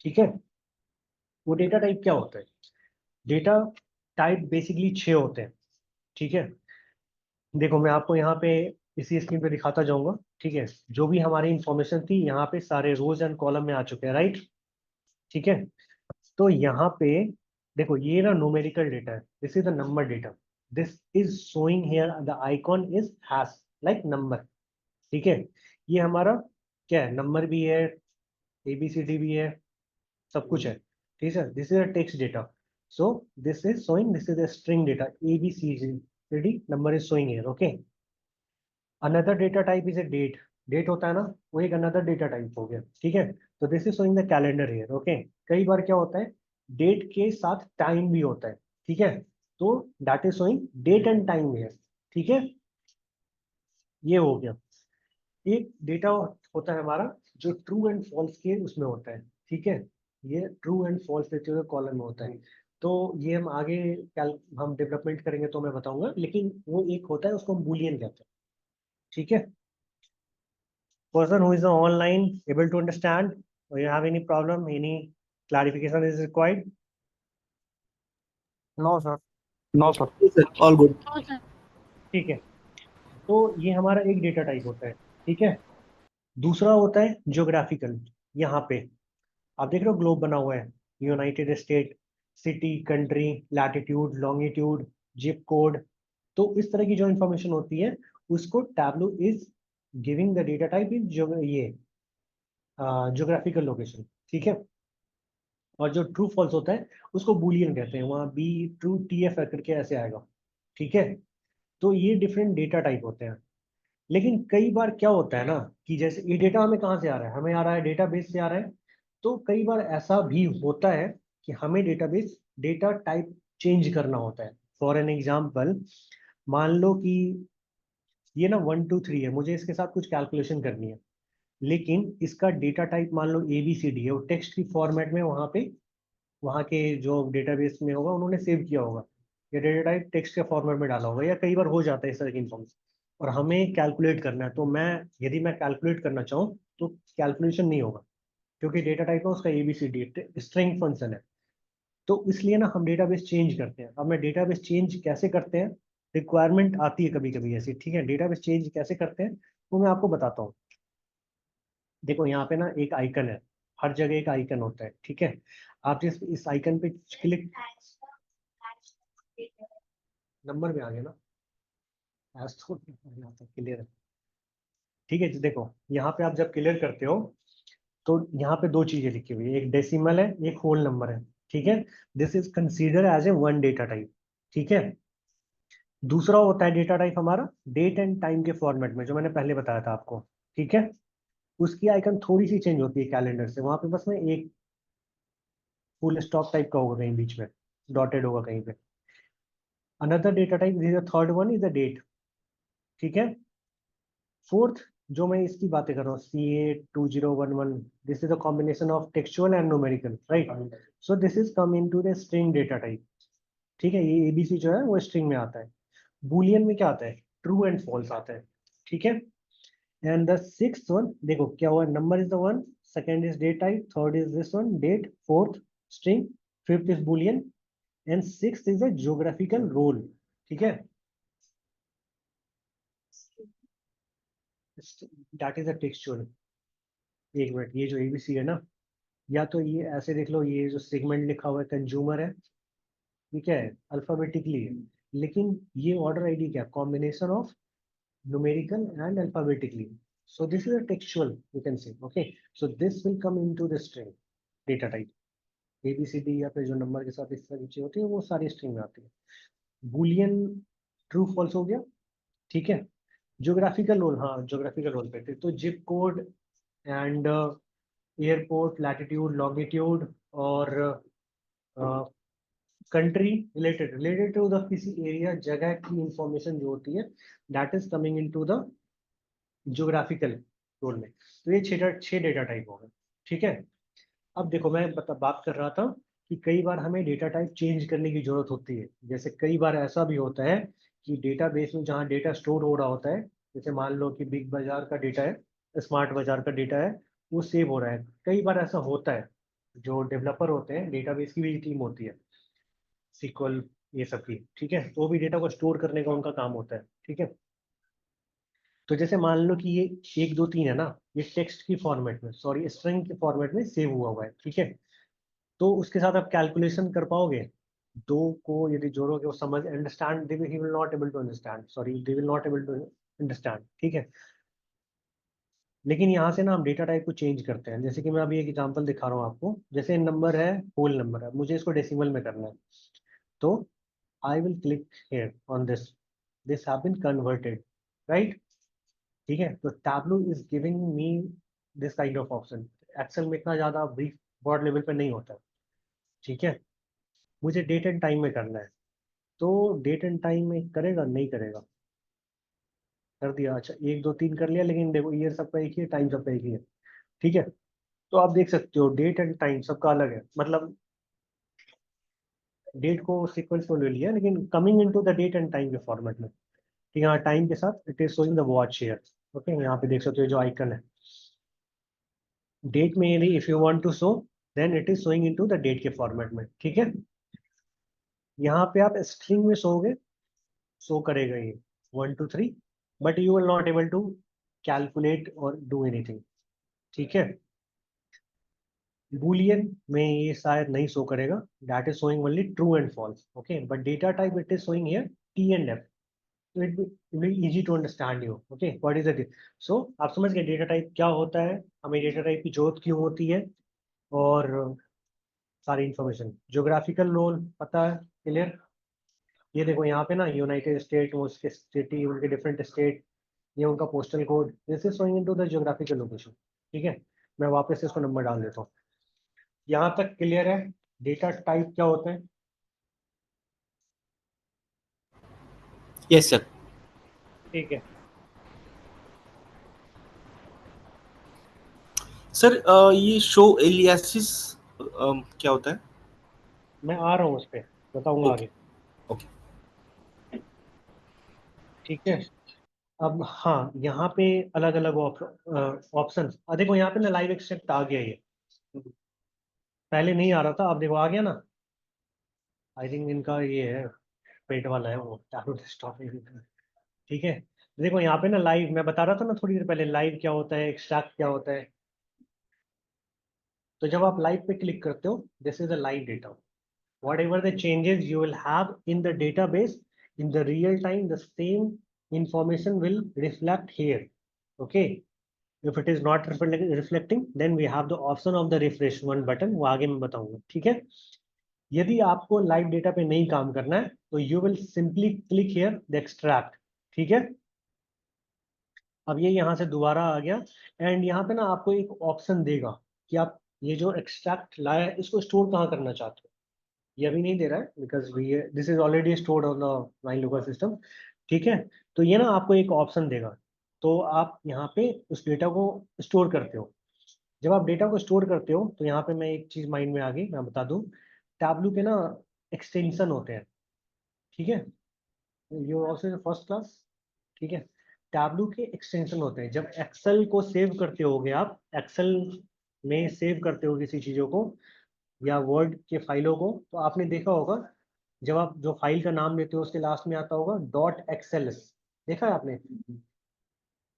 ठीक है। वो डेटा टाइप क्या होता है, डेटा टाइप बेसिकली 6 होते हैं, ठीक है। देखो मैं आपको यहाँ पे इसी स्क्रीन पे दिखाता जाऊंगा, ठीक है। जो भी हमारी इंफॉर्मेशन थी यहाँ पे सारे रोज एंड कॉलम में आ चुके हैं, राइट, ठीक है। तो यहाँ पे देखो ये ना न्यूमेरिकल डेटा है, this is the number data, this is showing here the icon is hash like number, ठीक है। ये हमारा क्या है, नंबर भी है, ABCD भी है, सब कुछ है, ठीक है। This is a text data, so this is showing, this is a string data, ABCD number is showing here, okay. Another data type is a date, date होता है ना, वो एक अनदर डेटा टाइप हो गया, ठीक है। तो this is showing the calendar here, okay. कई बार क्या होता है, डेट के साथ टाइम भी होता है, ठीक है। तो that is showing date and time here, ठीक है। ये हो गया एक डेटा होता है हमारा जो ट्रू एंड फॉल्स के उसमें होता है, ठीक है। ये ट्रू एंड फॉल्स देते हुए कॉलम में होता है। तो ये हम आगे हम डेवलपमेंट करेंगे तो मैं बताऊंगा, लेकिन वो एक होता है उसको हम बूलियन कहते हैं, ठीक है। Person who is online able to understand, or you have any problem, any clarification is required? No sir. No, sir. All good. ठीक है। तो ये हमारा एक डेटा टाइप होता है, ठीक है। दूसरा होता है ज्योग्राफिकल, यहाँ पे आप देख रहे हो ग्लोब बना हुआ है, United state, city, country, latitude, longitude, zip code. तो इस तरह की जो इंफॉर्मेशन होती है उसको tableau is giving the data type is ये ज्योग्राफिकल लोकेशन, ठीक है। और जो ट्रू फॉल्स होता है उसको बूलियन कहते हैं, वहाँ बी ट्रू TF करके ऐसे आएगा, ठीक है। तो ये डिफरेंट डेटा टाइप होते हैं। लेकिन कई बार क्या होता है ना कि जैसे ये डेटा हमें कहाँ से आ रहा है, हमें आ रहा है डेटाबेस से आ रहा है। तो कई बार ऐसा भी होता है कि हमें डेटाबेस डेटा टाइप चेंज करना होता है। फॉर एन एग्जाम्पल, मान लो कि ये ना 1 2 3 है, मुझे इसके साथ कुछ कैलकुलेशन करनी है, लेकिन इसका डेटा टाइप मान लो ABCD है, वो टेक्स्ट की फॉर्मेट में वहाँ पे वहाँ के जो डेटाबेस में होगा उन्होंने सेव किया होगा, या डेटा टाइप टेक्स्ट के फॉर्मेट में डाला होगा, या कई बार हो जाता है इस तरह की इन्फॉर्मेशन, और हमें कैलकुलेट करना है। तो मैं यदि मैं कैलकुलेट करना चाहूँ तो कैलकुलेशन नहीं होगा, क्योंकि डेटा टाइप है उसका ABCD स्ट्रिंग फंक्शन है। तो इसलिए ना हम डेटाबेस चेंज करते हैं। अब मैं डेटाबेस चेंज कैसे करते हैं, रिक्वायरमेंट आती है कभी कभी ऐसी, ठीक है। डेटाबेस चेंज कैसे करते हैं वो मैं आपको बताता हूँ। देखो यहाँ पे ना एक आइकन है, हर जगह एक आइकन होता है, ठीक है। आप जिस इस आइकन पे क्लिक, नंबर में आ गया ना, आज तो क्लियर है, ठीक है। देखो यहाँ पे आप जब क्लियर करते हो तो यहाँ पे दो चीजें लिखी हुई है, एक डेसिमल है, एक होल नंबर है, ठीक है। This is consider as a one data type, ठीक है। दूसरा होता है डेटा टाइप हमारा डेट एंड टाइम के फॉर्मेट में, जो मैंने पहले बताया था आपको, ठीक है, उसकी आइकन थोड़ी सी चेंज होती है कैलेंडर से, वहां पे बस में एक फुल स्टॉप टाइप का होगा कहीं बीच में, डॉटेड होगा कहीं पे। Another data type is the third one is the date, ठीक है। फोर्थ जो मैं इसकी बातें कर रहा हूँ, CA2011, this is a combination of textual and numerical, right. So this is come into the string data type, ठीक है। ये ABC जो है वो स्ट्रिंग में आता है। बूलियन में क्या आता है, ट्रू एंड फॉल्स आता है, ठीक है। एंड द सिक्स्थ वन देखो क्या हुआ, number is the one, second is date type, third is this one date, fourth string, fifth is boolean, and sixth is the geographical role, ठीक है। That is a textual. एक minute, ये जो ABC है ना, या तो ये ऐसे देख लो, ये जो सेगमेंट लिखा हुआ है कंज्यूमर है, ये क्या है, अल्फाबेटिकली है, लेकिन ये ऑर्डर ID क्या, combination of numerical and alphabetically. So this is a textual, you can say, okay. So this will come into the string data type, ABCD या फिर जो नंबर के साथ इस तरह की चीजें होती है वो सारी स्ट्रिंग में आती है। बूलियन ट्रू फॉल्स हो गया, ठीक है। ज्योग्राफिकल रोल, हाँ ज्योग्राफिकल रोल पे थे, तो zip code and airport, latitude, longitude और country related related to the किसी एरिया, जगह की इंफॉर्मेशन जो होती है, that is coming into the geographical role में। तो ये छह डेटा टाइप हो गए, ठीक है। अब देखो मैं बात कर रहा था कि कई बार हमें डेटा टाइप चेंज करने की जरूरत होती है। जैसे कई बार ऐसा भी होता है कि डेटाबेस में जहाँ डेटा स्टोर हो रहा होता है, जैसे मान लो कि बिग बाजार का डेटा है, स्मार्ट बाजार का डेटा है, वो सेव हो रहा है। कई बार ऐसा होता है, जो डेवलपर होते हैं, डेटाबेस की भी टीम होती है, SQL ये सब की, ठीक है, तो वो भी डेटा को स्टोर करने का उनका काम होता है, ठीक है। तो जैसे मान लो कि ये 1 2 3 है ना, ये टेक्स्ट की फॉर्मेट में, सॉरी स्ट्रिंग के फॉर्मेट में सेव हुआ है, ठीक है। तो उसके साथ आप कैलकुलेशन कर पाओगे, दो को यदि जोड़ोगे वो समझ understand, they he will not able to understand, sorry they will not able to understand, ठीक है। लेकिन यहाँ से ना हम डेटा टाइप को चेंज करते हैं। जैसे कि मैं अभी एक एग्जांपल दिखा रहा हूँ आपको, जैसे नंबर है, होल नंबर है, मुझे इसको डेसिमल में करना है, तो I will click here on this, this have been converted, right, ठीक है। तो Tableau is giving me this kind of option. Excel में इतना ज्यादा ब्रीफ बॉर्ड लेवल पे नहीं होता, ठीक है। मुझे डेट एंड टाइम में करना है, तो डेट एंड टाइम में करेगा नहीं करेगा, कर दिया, अच्छा 1 2 3 कर लिया, लेकिन देखो ईयर सबका एक ही है, टाइम सबका एक ही है, ठीक है। तो आप देख सकते हो डेट एंड टाइम सबका अलग है, मतलब डेट को सीक्वेंस में ले लिया, लेकिन coming into the date and time के फॉर्मेट में, ठीक है। यहाँ टाइम के साथ it is showing the watch share, okay. यहाँ पे देख सकते हो जो आइकन है, डेट में यदि if you want to show, then it is showing into the date के फॉर्मेट में, ठीक है। यहाँ पे आप स्ट्रिंग में शोगे, शो करेगा ये 1 2 3, but you will not able to calculate और डू एनीथिंग, ठीक है। बूलियन में ये शायद नहीं शो करेगा, that is showing only true and false, okay. But data type it is showing here T and F, so it will be easy to understand you, okay, what is it। so आप समझ गए data type क्या होता है, हमें data type की जरूरत क्यों होती है, और सारी इंफॉर्मेशन। ज्योग्राफिकल रोल पता है, क्लियर। ये देखो यहाँ पे ना यूनाइटेड स्टेट, उसके सिटी, उनके डिफरेंट स्टेट, ये उनका postal code, this is showing into the geographical location, ठीक है। मैं वापस से इसको नंबर डाल देता हूँ। यहाँ तक क्लियर है डेटा टाइप क्या होते हैं, Yes, sir. ठीक है। सर ये शो एलियासिस क्या होता है? मैं आ रहा हूँ उस पर, बताऊंगा ओके आगे, ओके ठीक है। अब हाँ, यहाँ पे अलग अलग ऑप्शन, देखो यहाँ पे ना लाइव एक्सट्रैक्ट आ गया, ये पहले नहीं आ रहा था, अब देखो आ गया ना। आई थिंक इनका ये है, पेट वाला है वो टैबू डेस्कटॉप, ठीक है। देखो यहाँ पे ना लाइव, मैं बता रहा था ना थोड़ी देर पहले, लाइव क्या होता है, एक्सट्रैक्ट क्या होता है। तो जब आप लाइव पे क्लिक करते हो, this is a live data, whatever the changes you will have in the database in the real time, the same information will reflect here, okay। if it is not reflecting, then we have the option of the refresh one button, वो आगे मैं बताऊंगा, ठीक है। यदि आपको live data पे नहीं काम करना है, तो you will simply click here the extract, ठीक है। अब ये यहाँ से दोबारा आ गया, एंड यहाँ पे ना आपको एक ऑप्शन देगा कि आप ये जो एक्सट्रैक्ट लाया है इसको स्टोर कहाँ करना चाहते हो। ये अभी नहीं दे रहा है because we this is already stored on the mine local system. ठीक है, तो ये ना आपको एक ऑप्शन देगा, तो आप यहाँ पे उस डेटा को स्टोर करते हो। जब आप डेटा को स्टोर करते हो तो यहाँ पे मैं एक चीज माइंड में आ गई, मैं बता दूं, टैबलू के ना एक्सटेंशन होते हैं। ठीक है, यू आल्सो फर्स्ट क्लास। ठीक है, टैबलू के एक्सटेंशन होते हैं। जब एक्सेल को सेव करते होगे, आप एक्सेल में सेव करते हो किसी चीजों को या वर्ड के फाइलों को, तो आपने देखा होगा जब आप जो फाइल का नाम लेते हो उसके लास्ट में आता होगा डॉट एक्सएलएस। देखा है आपने?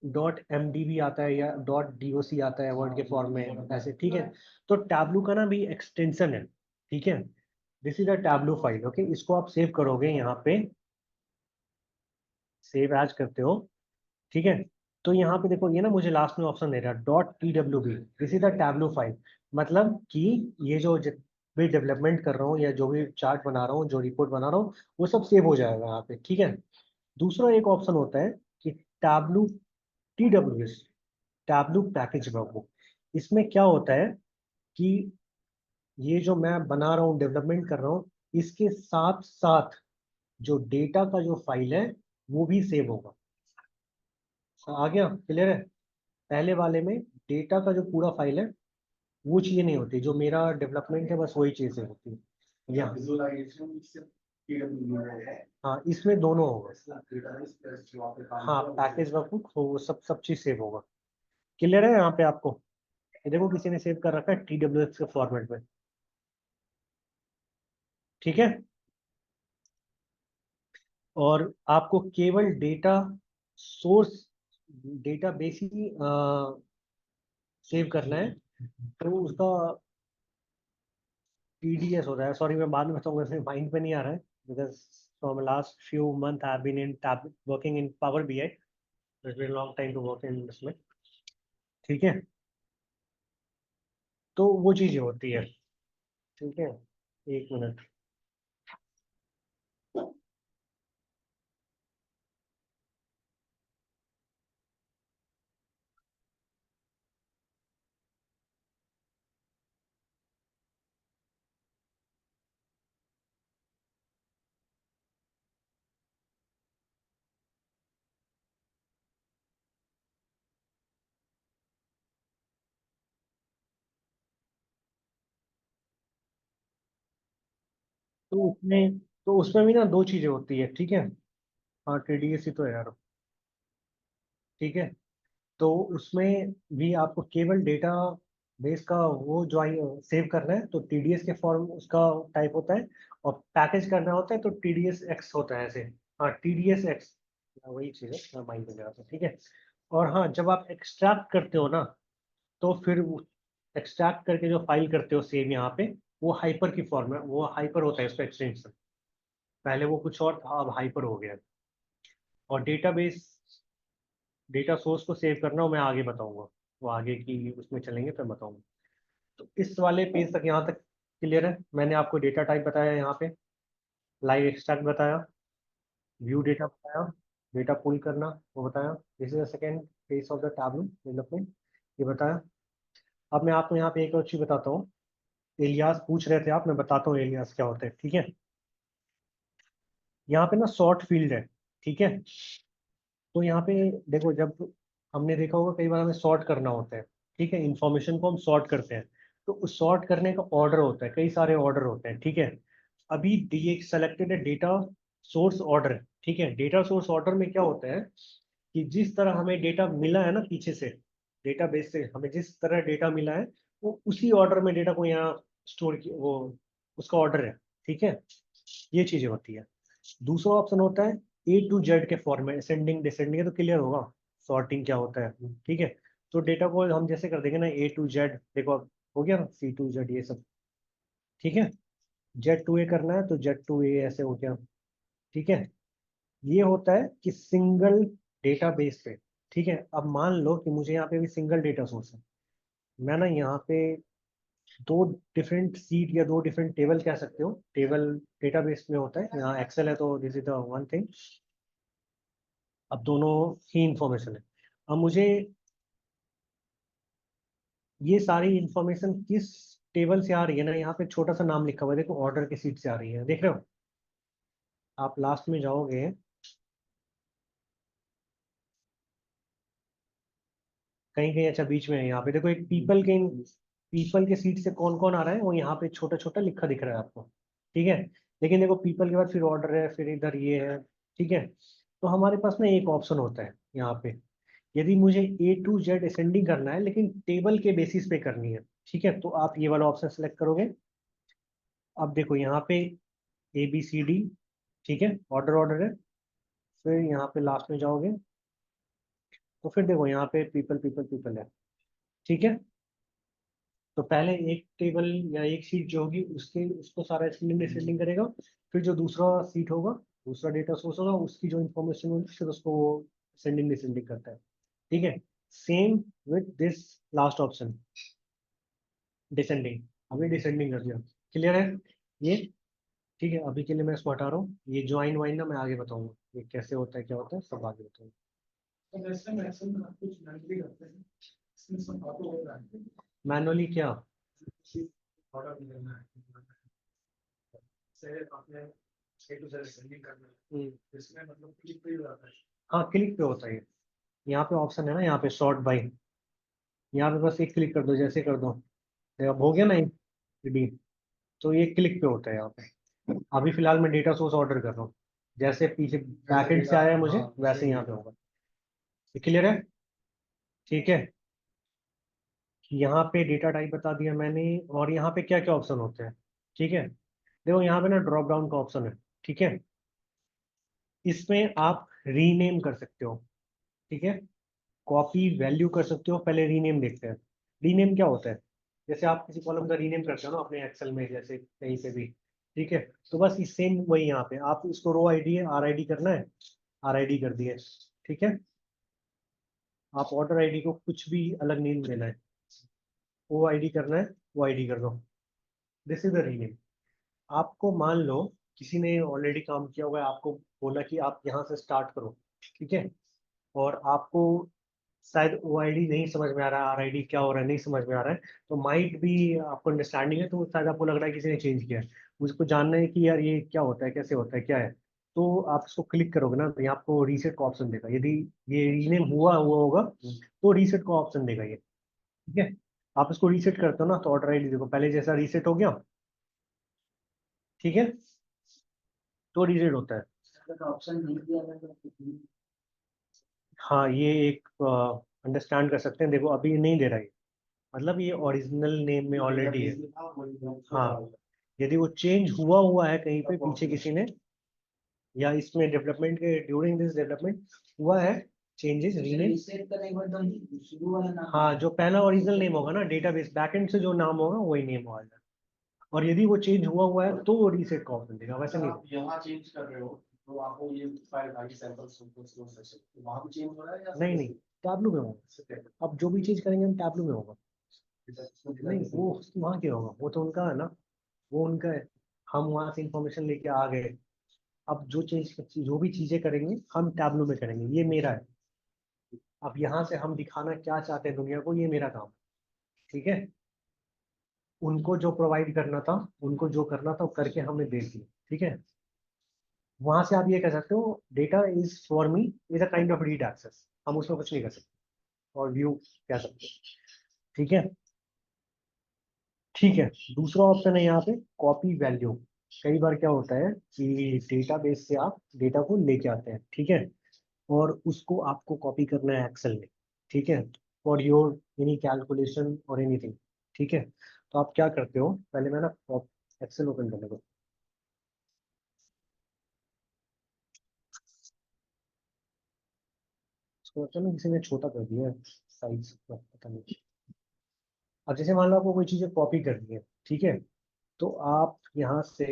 डॉट एमडीबी आता है या डॉट डीओसी आता है वर्ड के फॉर्म में ऐसे। ठीक है, तो टैबलू का ना भी एक्सटेंशन है। ठीक है, this is a tableau file. Okay, इसको आप सेव करोगे यहाँ पे, सेव एज करते हो। ठीक है, तो यहाँ पे देखो ये ना मुझे लास्ट में ऑप्शन दे रहा है dot T W B, this is the Tableau file. मतलब कि ये जो भी डेवलपमेंट कर रहा हूँ या जो भी चार्ट बना रहा हूँ, जो रिपोर्ट बना रहा हूँ, वो सब सेव हो जाएगा यहाँ पे। ठीक है, दूसरा एक ऑप्शन होता है कि tableau T W S, tableau package workbook. इसमें क्या होता है कि ये जो मैं बना रहा हूँ, डेवलपमेंट कर रहा हूँ, इसके साथ साथ जो डेटा का जो फाइल है वो भी सेव होगा। आ गया? क्लियर है? पहले वाले में डेटा का जो पूरा फाइल है वो चीजें नहीं होती, जो मेरा डेवलपमेंट है बस वही चीजें होती है यहाँ। विजुअलाइजेशन PWA है। हाँ, इसमें दोनों होगा। डेटाबेस प्लस जो आपके काम हाँ, किया, वो पैकेज वर्कबुक वो सब चीज सेव होगा। क्लियर है यहाँ पे आपको? ये देखो किसी ने सेव कर रखा है TWX के फॉर्मेट में। ठीक है, और आपको केवल डेटा सोर्स, डेटा बेस ही सेव करना है, तो उसका TDS होता है। सॉरी, मैं बाद में बताऊंगा, इसमें माइंड पे नहीं आ रहा है because from last few month I have been in working in power BI। It's been long time to work in इसमें। ठीक है, तो वो चीजें होती है। ठीक है, एक मिनट। तो उसमें भी ना दो चीजें होती है। ठीक है, हाँ TDS ही तो है यार। ठीक है, तो उसमें भी आपको केवल डेटा बेस का वो जो सेव करना है तो TDS के फॉर्म उसका टाइप होता है, और पैकेज करना होता है तो TDS X होता है ऐसे। हाँ, TDS X वही चीज़ है, मैं माइंड में ले रहा था। ठीक है, और हाँ, जब आप एक्सट्रैक्ट करते हो ना, तो फिर एक्सट्रैक्ट करके जो फाइल करते हो सेव यहाँ पे, वो हाइपर की फॉर्म है, वो हाइपर होता है उसका एक्सटेंशन। पहले वो कुछ और था, अब हाइपर हो गया। और डेटाबेस, डेटा सोर्स को सेव करना वो मैं आगे बताऊंगा, वो आगे की उसमें चलेंगे फिर बताऊंगा। तो इस वाले पेज तक यहाँ तक क्लियर है? मैंने आपको डेटा टाइप बताया यहाँ पे, लाइव एक्सट्रैक्ट बताया, व्यू डेटा बताया, डेटा पुल करना वो बताया, this is the second phase of the Tableau development, ये बताया। अब मैं आपको यहाँ पे एक और चीज बताता हूँ। एलियास पूछ रहे थे आप, मैं बताता हूँ एलियास क्या होता है। ठीक है, यहाँ पे ना सॉर्ट फील्ड है। ठीक है, तो यहाँ पे देखो, जब हमने देखा होगा कई बार हमें सॉर्ट करना होता है। ठीक है, इंफॉर्मेशन को हम सॉर्ट करते हैं, तो उस सॉर्ट करने का ऑर्डर होता है, कई सारे ऑर्डर होते हैं। ठीक है, अभी डी सेलेक्टेड है डेटा सोर्स ऑर्डर। ठीक है, डेटा सोर्स ऑर्डर में क्या होता है कि जिस तरह हमें डेटा मिला है ना पीछे से, डेटा बेस से हमें जिस तरह डेटा मिला है, वो उसी ऑर्डर में डेटा को यहाँ स्टोर की वो उसका ऑर्डर है। ठीक है, ये चीजें होती है। दूसरा ऑप्शन होता है A to Z के फॉर्मेट, असेंडिंग डिसेंडिंग है तो क्लियर होगा सॉर्टिंग क्या होता है। ठीक है, तो डेटा को हम जैसे कर देंगे ना A to Z, देखो अब हो गया ना, C to Z ये सब। ठीक है, Z to A करना है तो Z to A ऐसे हो गया। ठीक है, ये होता है कि सिंगल डेटा बेस पे। ठीक है, अब मान लो कि मुझे यहाँ पे भी सिंगल डेटा सोर्स है, मैं ना यहाँ पे दो डिफरेंट सीट या दो डिफरेंट टेबल कह सकते हो, टेबल डेटाबेस में होता है, यहाँ एक्सेल है तो this is the one thing. अब दोनों ही इंफॉर्मेशन है। अब मुझे ये सारी इंफॉर्मेशन किस टेबल से आ रही है ना, यहाँ पे छोटा सा नाम लिखा हुआ है, देखो ऑर्डर की सीट से आ रही है, देख रहे हो? आप लास्ट में जाओगे, कहीं कहीं, अच्छा बीच में है, यहाँ पे देखो एक पीपल के सीट से कौन कौन आ रहा है, वो यहाँ पे छोटा छोटा लिखा दिख रहा है आपको, ठीक है। लेकिन देखो पीपल के बाद फिर ऑर्डर है, फिर इधर ये है, ठीक है। तो हमारे पास ना एक ऑप्शन होता है यहाँ पे, यदि मुझे A to Z असेंडिंग करना है लेकिन टेबल के बेसिस पे करनी है, ठीक है, तो आप ये वाला ऑप्शन सेलेक्ट करोगे। अब देखो यहाँ पे ABCD, ठीक है, ऑर्डर ऑर्डर है। फिर यहाँ पे लास्ट में जाओगे तो फिर देखो यहाँ पे पीपल पीपल पीपल है, ठीक है। तो पहले एक टेबल या एक सीट जो होगी उसके उसको सारा असेंडिंग डिसेंडिंग करेगा, फिर जो दूसरा सीट होगा, दूसरा डेटा सोर्स होगा, उसकी जो इन्फॉर्मेशन होगी फिर उसको असेंडिंग डिसेंडिंग करता है, ठीक है। Same with this last option, descending, अभी डिसेंडिंग कर दिया, क्लियर है ये? ठीक है, अभी के लिए मैं इसको हटा रहा हूँ, ये ज्वाइन वाइन ना मैं आगे बताऊंगा ये कैसे होता है, क्या होता है, सब आगे बताऊंगा। तो जैसे मैं एक्सेल में कुछ मैनुअली करते हैं, इसमें सब ऑटो हो रहा है, मैनुअली क्या? ऑर्डर भी करना है, से आपने A to Z सेंडिंग करना है, इसमें मतलब क्लिक पे ही हो जाता है। हाँ क्लिक पे होता है ये। यहाँ पे ऑप्शन है ना, यहाँ पे सॉर्ट बाय, यहाँ पे बस एक क्लिक कर दो, जैसे कर दो, देखो अब हो गया ना डी। तो ये क्लिक पे होता है यहाँ पे। अभी फिलहाल मैं डेटा सोर्स ऑर्डर कर रहा हूँ, जैसे पीछे बैकएंड से आया है मुझे वैसे ही यहाँ पे होगा, ये क्लियर है? ठीक है, यहाँ पे डेटा टाइप बता दिया मैंने, और यहाँ पे क्या क्या ऑप्शन होते हैं, ठीक है। देखो यहाँ पे ना ड्रॉप डाउन का ऑप्शन है, ठीक है। इसमें आप रीनेम कर सकते हो, ठीक है। कॉपी वैल्यू कर सकते हो, पहले रीनेम देखते हैं। रीनेम क्या होता है? जैसे आप किसी कॉलम का रीनेम करते हो ना अपने एक्सेल में, जैसे कहीं पे भी, ठीक है। तो बस इस सेम वही यहाँ पे आप इसको रो आईडी है, RID करना है, RID कर दिए, ठीक है। आप ऑर्डर आईडी को कुछ भी अलग नेम देना है, OID करना है, OID कर दो, दिस इज द रीनेम। आपको मान लो किसी ने ऑलरेडी काम किया हुआ है, आपको बोला कि आप यहाँ से स्टार्ट करो, ठीक है। और आपको शायद OID नहीं समझ में आ रहा है, RID क्या हो रहा है नहीं समझ में आ रहा है, तो माइट भी आपको अंडरस्टैंडिंग है, तो शायद आपको लग रहा है किसी ने चेंज किया है, मुझको जानना है कि यार ये क्या होता है, कैसे होता है, क्या है। तो आप इसको क्लिक करोगे ना, तो यहाँ आपको रीसेट का ऑप्शन देगा, यदि ये रीनेम हुआ हुआ होगा तो रीसेट का ऑप्शन देगा ये, ठीक है। आप इसको रीसेट करते हो ना, तो ऑर्डर आईडी देखो पहले जैसा रीसेट हो गया, ठीक है, तो रीसेट होता है। ऑप्शन नहीं दिया जाएगा। हाँ ये एक अंडरस्टैंड कर सकते हैं, देखो अभी ये नहीं दे रहा है, मतलब ये ओरिजिनल नेम में ऑलरेडी है। हाँ, यदि वो चेंज हुआ हुआ है कहीं पे पीछे किसी ने, या इसमें डेवलपमेंट के ड्यूरिंग दिस डेवलपमेंट हुआ है चेंजेस, रीनेम, रीसेट करने के बाद तो शुरू वाला नाम, हाँ जो पहला ओरिजिनल नेम होगा ना डेटाबेस बैकएंड से जो नाम होगा वही नेम होगा, और यदि वो चेंज हुआ हुआ है तो वो रीसेट का ऑप्शन देगा, वैसे नहीं। आप यहाँ चेंज कर रहे हो तो आपको ये फाइल आगे सैंपल सेक्शन वहाँ भी चेंज हो रहा है या नहीं नहीं, टैबलू में होगा, अब जो भी चीज करेंगे हम टैबलू में होगा, नहीं वो वहाँ क्या होगा, वो तो उनका है ना, वो उनका है, हम वहाँ से इंफॉर्मेशन लेके आ गए। अब जो भी चीजें करेंगे हम टैबलू में करेंगे, ये मेरा है। अब यहाँ से हम दिखाना क्या चाहते हैं दुनिया को, ये मेरा काम, ठीक है। उनको जो प्रोवाइड करना था, उनको जो करना था वो करके हमने दे दिया, ठीक है। वहां से आप ये कह सकते हो data is for me is a kind of read access, हम उसमें कुछ नहीं कर सकते, और व्यू कह सकते हैं, ठीक है। ठीक है, दूसरा ऑप्शन है यहाँ पे कॉपी वैल्यू। कई बार क्या होता है कि डेटाबेस से आप डेटा को लेके आते हैं, ठीक है, और उसको आपको कॉपी करना है एक्सेल में, ठीक है, फॉर योर एनी कैलकुलेशन और एनीथिंग, ठीक है। तो आप क्या करते हो, पहले मैं ना एक्सेल ओपन करने को, इसको लगता है ना किसी ने छोटा कर दिया साइज, पता नहीं। अब जैसे मान लो आपको कोई चीज़ें कॉपी करनी है, ठीक है, तो आप यहाँ से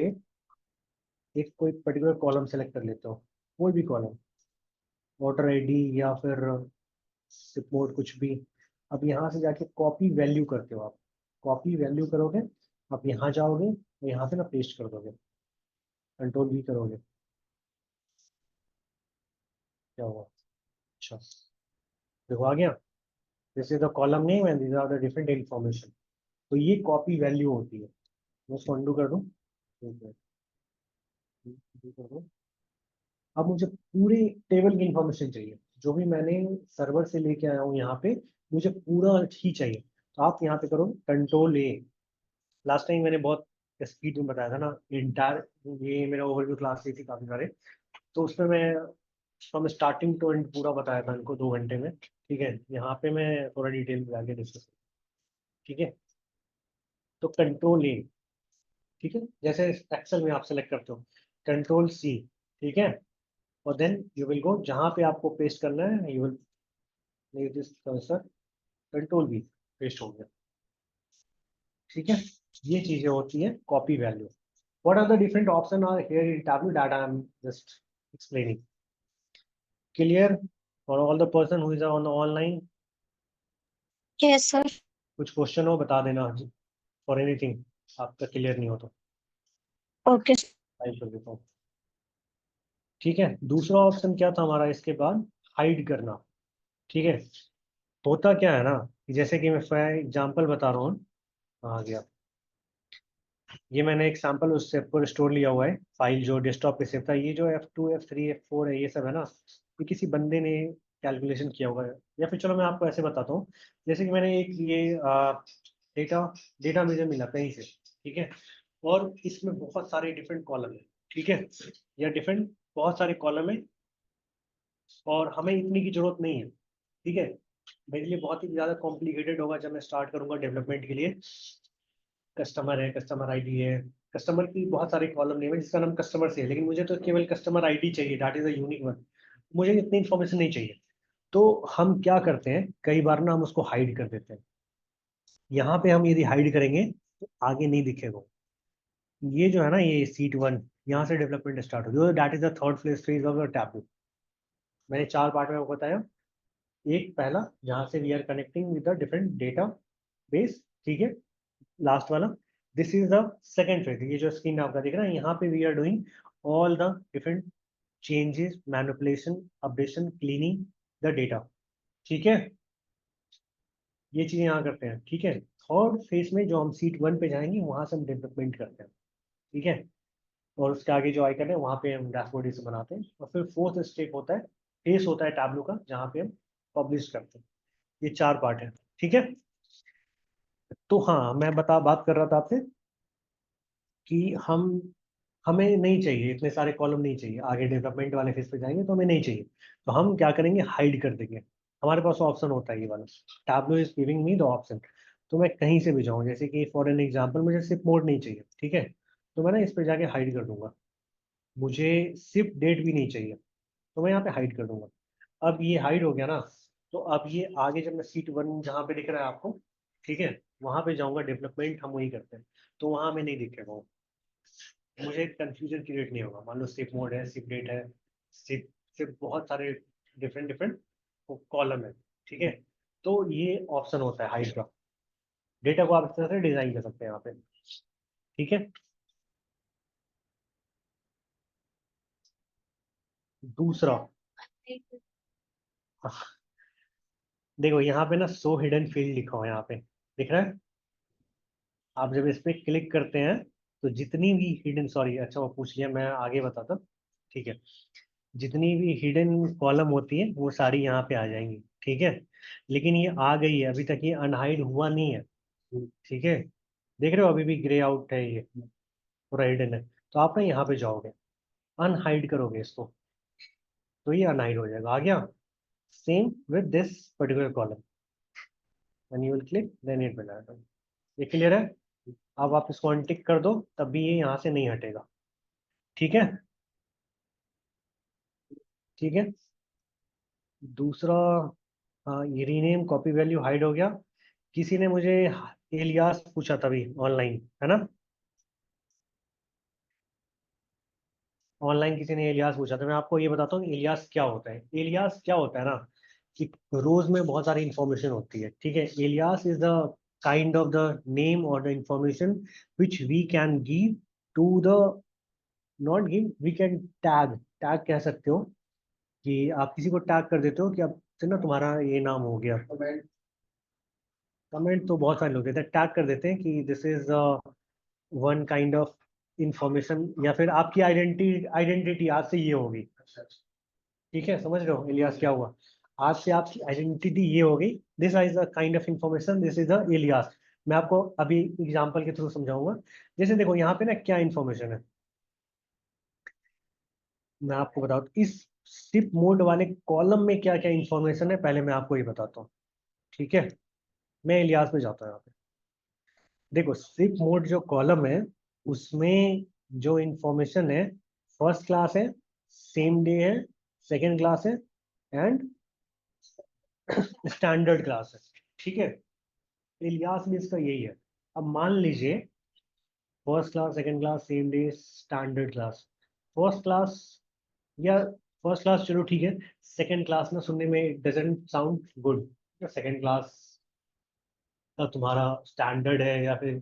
एक कोई पर्टिकुलर कॉलम सेलेक्ट कर लेते हो, कोई भी कॉलम, वोटर आईडी या फिर रिपोर्ट कुछ भी। अब यहाँ से जाके कॉपी वैल्यू करते हो आप, कॉपी वैल्यू करोगे, आप यहाँ जाओगे और यहाँ से ना पेस्ट कर दोगे, कंट्रोल V करोगे, क्या होगा, अच्छा देखो आ गया, this is the column name and these are the different information. तो ये कॉपी वैल्यू होती है। मैं उसको अनडू कर दूं, undo कर दूं। अब मुझे पूरे टेबल की इंफॉर्मेशन चाहिए, जो भी मैंने सर्वर से लेके आया हूँ यहाँ पे, मुझे पूरा ही चाहिए। तो आप यहाँ पे करो कंट्रोल ए। लास्ट टाइम मैंने बहुत स्पीड में बताया था ना, इंटायर ये मेरा ओवरव्यू क्लास ली थी काफी सारे, तो उसमें मैं फ्रॉम स्टार्टिंग टू एंड पूरा बताया था इनको 2 घंटे में। ठीक है, यहाँ पे मैं थोड़ा डिटेल में आगे डिस्कस। ठीक है, तो कंट्रोल ए। ठीक है, जैसे एक्सेल में आप सेलेक्ट करते हो कंट्रोल सी। ठीक है, और देन यू विल गो जहाँ पे आपको पेस्ट करना है, you will make this cursor, control we, paste हो गया। ठीक है, ये चीजें होती है copy value. What are the different options are here in Tableau that I am just explaining? Clear for all the person who is on the online? Yes, sir. कुछ question हो बता देना, फॉर एनीथिंग आपका clear नहीं हो तो Okay. आई कर देता हूँ। ठीक है, दूसरा ऑप्शन क्या था हमारा इसके बाद, हाइड करना। ठीक है, होता क्या है ना, कि जैसे कि मैं फॉर एग्जांपल बता रहा हूँ, आ गया, ये मैंने एक सैंपल उस सेव पर स्टोर लिया हुआ है, फाइल जो डेस्कटॉप पे सेव था। ये जो F2 F3 F4 है, ये सब है ना, ये किसी बंदे ने कैलकुलेशन किया हुआ है। या फिर चलो मैं आपको ऐसे बताता हूँ, जैसे कि मैंने एक ये डेटा डेटा मुझे मिला कहीं से। ठीक है, और इसमें बहुत सारे डिफरेंट कॉलम है। ठीक है, या डिफरेंट बहुत सारे कॉलम है, और हमें इतनी की जरूरत नहीं है। ठीक है, मेरे लिए बहुत ही ज़्यादा कॉम्प्लिकेटेड होगा जब मैं स्टार्ट करूंगा डेवलपमेंट के लिए। कस्टमर है, कस्टमर आईडी है, कस्टमर की बहुत सारे कॉलम नेम है जिसका नाम कस्टमर से है, लेकिन मुझे तो केवल कस्टमर आईडी चाहिए, that is a unique one. मुझे इतनी इन्फॉर्मेशन नहीं चाहिए। तो हम क्या करते हैं, कई बार ना हम उसको हाइड कर देते हैं। यहाँ पे हम यदि हाइड करेंगे तो आगे नहीं दिखेगा। ये जो है ना, ये सीट 1, यहाँ से डेवलपमेंट स्टार्ट होगी, that is the third phase of the tableau. मैंने 4 पार्ट में आपको बताया। एक पहला, जहाँ से we are connecting with the different database. ठीक है, लास्ट वाला, this is the second phase. ये जो स्क्रीन आपका दिख रहा है, यहाँ पे we are doing all the different changes, manipulation, updation, cleaning the data. ठीक है, ये चीजें यहाँ करते हैं। ठीक है, थर्ड फेज में जो हम सीट 1 पे जाएंगे, वहां से हम डेवलपमेंट करते हैं। ठीक है, और उसके आगे जो आइकन है वहाँ पे हम डैशबोर्ड से बनाते हैं। और फिर फोर्थ स्टेप होता है, फेस होता है टैबलू का, जहाँ पे हम पब्लिश करते हैं। ये 4 पार्ट है। ठीक है, तो हाँ, मैं बात कर रहा था आपसे कि हमें नहीं चाहिए इतने सारे कॉलम, नहीं चाहिए। आगे डेवलपमेंट वाले फेज पे जाएंगे तो हमें नहीं चाहिए, तो हम क्या करेंगे, हाइड कर देंगे। हमारे पास ऑप्शन होता है ये वाला, Tableau is giving me the option. तो मैं कहीं से भी जाऊँ, जैसे कि फॉर एन एग्जाम्पल मुझे सिर्फ मोड नहीं चाहिए। ठीक है, तो मैं ना इस पे जाके हाइड कर दूंगा। मुझे सिर्फ डेट भी नहीं चाहिए, तो मैं यहाँ पे हाइड कर दूंगा। अब ये हाइड हो गया ना, तो अब ये आगे जब मैं सीट 1 जहाँ पे दिख रहा है आपको, ठीक है, वहां पे जाऊंगा, डेवलपमेंट हम वही करते हैं, तो वहां हमें नहीं दिखेगा वो। मुझे कंफ्यूजन क्रिएट नहीं होगा। मान लो सिप मोड है, सिप डेट है, सिप सिप बहुत सारे डिफरेंट डिफरेंट कॉलम है। ठीक है, तो ये ऑप्शन होता है हाइड का। डेटा को आप इस तरह से डिजाइन कर सकते हैं यहाँ पे। ठीक है, दूसरा, देखो यहाँ पे ना शो हिडन फील्ड लिखा हुआ है, यहाँ पे दिख रहा है। आप जब इस पे क्लिक करते हैं, तो जितनी भी हिडन, सॉरी अच्छा वो पूछ लिया, मैं आगे बताता। ठीक है, जितनी भी हिडन कॉलम होती है वो सारी यहाँ पे आ जाएंगी। ठीक है, लेकिन ये आ गई है, अभी तक ये अनहाइड हुआ नहीं है। ठीक है, देख रहे हो अभी भी ग्रे आउट है, ये पूरा हिडन है। तो आप ना यहाँ पे जाओगे, अनहाइड करोगे इसको, तो ये अनहाइड हो जाएगा। आ गया, same with this particular column, and you will click, then it will happen. ये क्लियर है? अब आप इसको अनटिक कर दो, तब भी ये यहाँ से नहीं हटेगा। ठीक है, ठीक है, दूसरा, हाँ, ये रीनेम कॉपी वैल्यू हाइड हो गया। किसी ने मुझे एलियास पूछा था अभी ऑनलाइन, है ना, ऑनलाइन किसी ने एलियास पूछा था। मैं आपको ये बताता हूँ एलियास क्या होता है। एलियास क्या होता है ना, कि रोज में बहुत सारी इंफॉर्मेशन होती है। ठीक है, alias is the kind of the name और the information which we can give to the, not give, we can tag, tag कह सकते हो, कि आप किसी को टैग कर देते हो कि अब तो ना तुम्हारा ये नाम हो गया। कमेंट कमेंट तो बहुत सारे लोग देते हैं, टैग कर देते हैं कि this is one kind of information, या फिर आपकी आइडेंटिटी आज से ये होगी। अच्छा अच्छा ठीक है, समझ रहे हो इलियास क्या हुआ? आज से आपकी आइडेंटिटी ये हो गई, this is a kind of information, this is अ इलियास। मैं आपको अभी एग्जांपल के थ्रू समझाऊंगा। जैसे देखो यहाँ पे ना क्या इंफॉर्मेशन है, मैं आपको बताऊँ इस सिप मोड वाले कॉलम में क्या क्या इंफॉर्मेशन है, पहले मैं आपको ये बताता हूँ। ठीक है, मैं इलियास में जाता हूँ यहाँ पे। देखो सिप मोड जो कॉलम है उसमें जो इंफॉर्मेशन है, फर्स्ट क्लास है, सेम डे है, सेकेंड क्लास है, एंड स्टैंडर्ड क्लास है। ठीक है, इलियास में इसका यही है। अब मान लीजिए first class, second class, same day, standard class. First class या फर्स्ट क्लास चलो ठीक है, सेकंड क्लास ना सुनने में doesn't sound good. Second class का तुम्हारा स्टैंडर्ड है, या फिर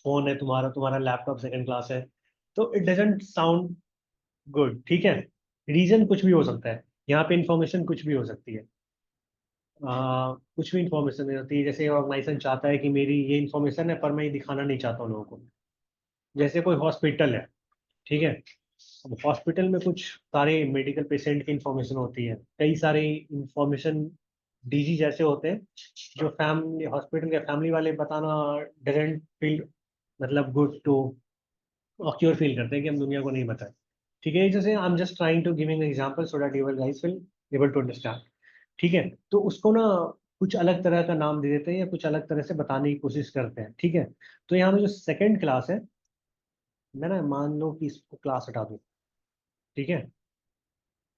फोन है तुम्हारा, तुम्हारा लैपटॉप सेकंड क्लास है, तो इट डजंट साउंड गुड। ठीक है, रीजन कुछ भी हो सकता है, यहाँ पे इंफॉर्मेशन कुछ भी हो सकती है। कुछ भी इंफॉर्मेशन नहीं होती है, जैसे ऑर्गेनाइजेशन चाहता है कि मेरी ये इंफॉर्मेशन है पर मैं ये दिखाना नहीं चाहता हूँ लोगों को। जैसे कोई हॉस्पिटल है, ठीक है, अब हॉस्पिटल में कुछ सारे मेडिकल पेशेंट की इंफॉर्मेशन होती है, कई सारे इंफॉर्मेशन डीजी जैसे होते हैं, जो फैमिली हॉस्पिटल के फैमिली वाले बताना डजेंट फील मतलब गुड टू ऑक्योर फील करते हैं कि हम दुनिया को नहीं बताए। ठीक है, जैसे I am just trying to giving example so that you guys will able to understand. ठीक है, तो उसको ना कुछ अलग तरह का नाम दे देते हैं या कुछ अलग तरह से बताने की कोशिश करते हैं। ठीक है, तो यहाँ में जो सेकंड क्लास है, मैं ना मान लो कि इसको क्लास हटा दूँ। ठीक है,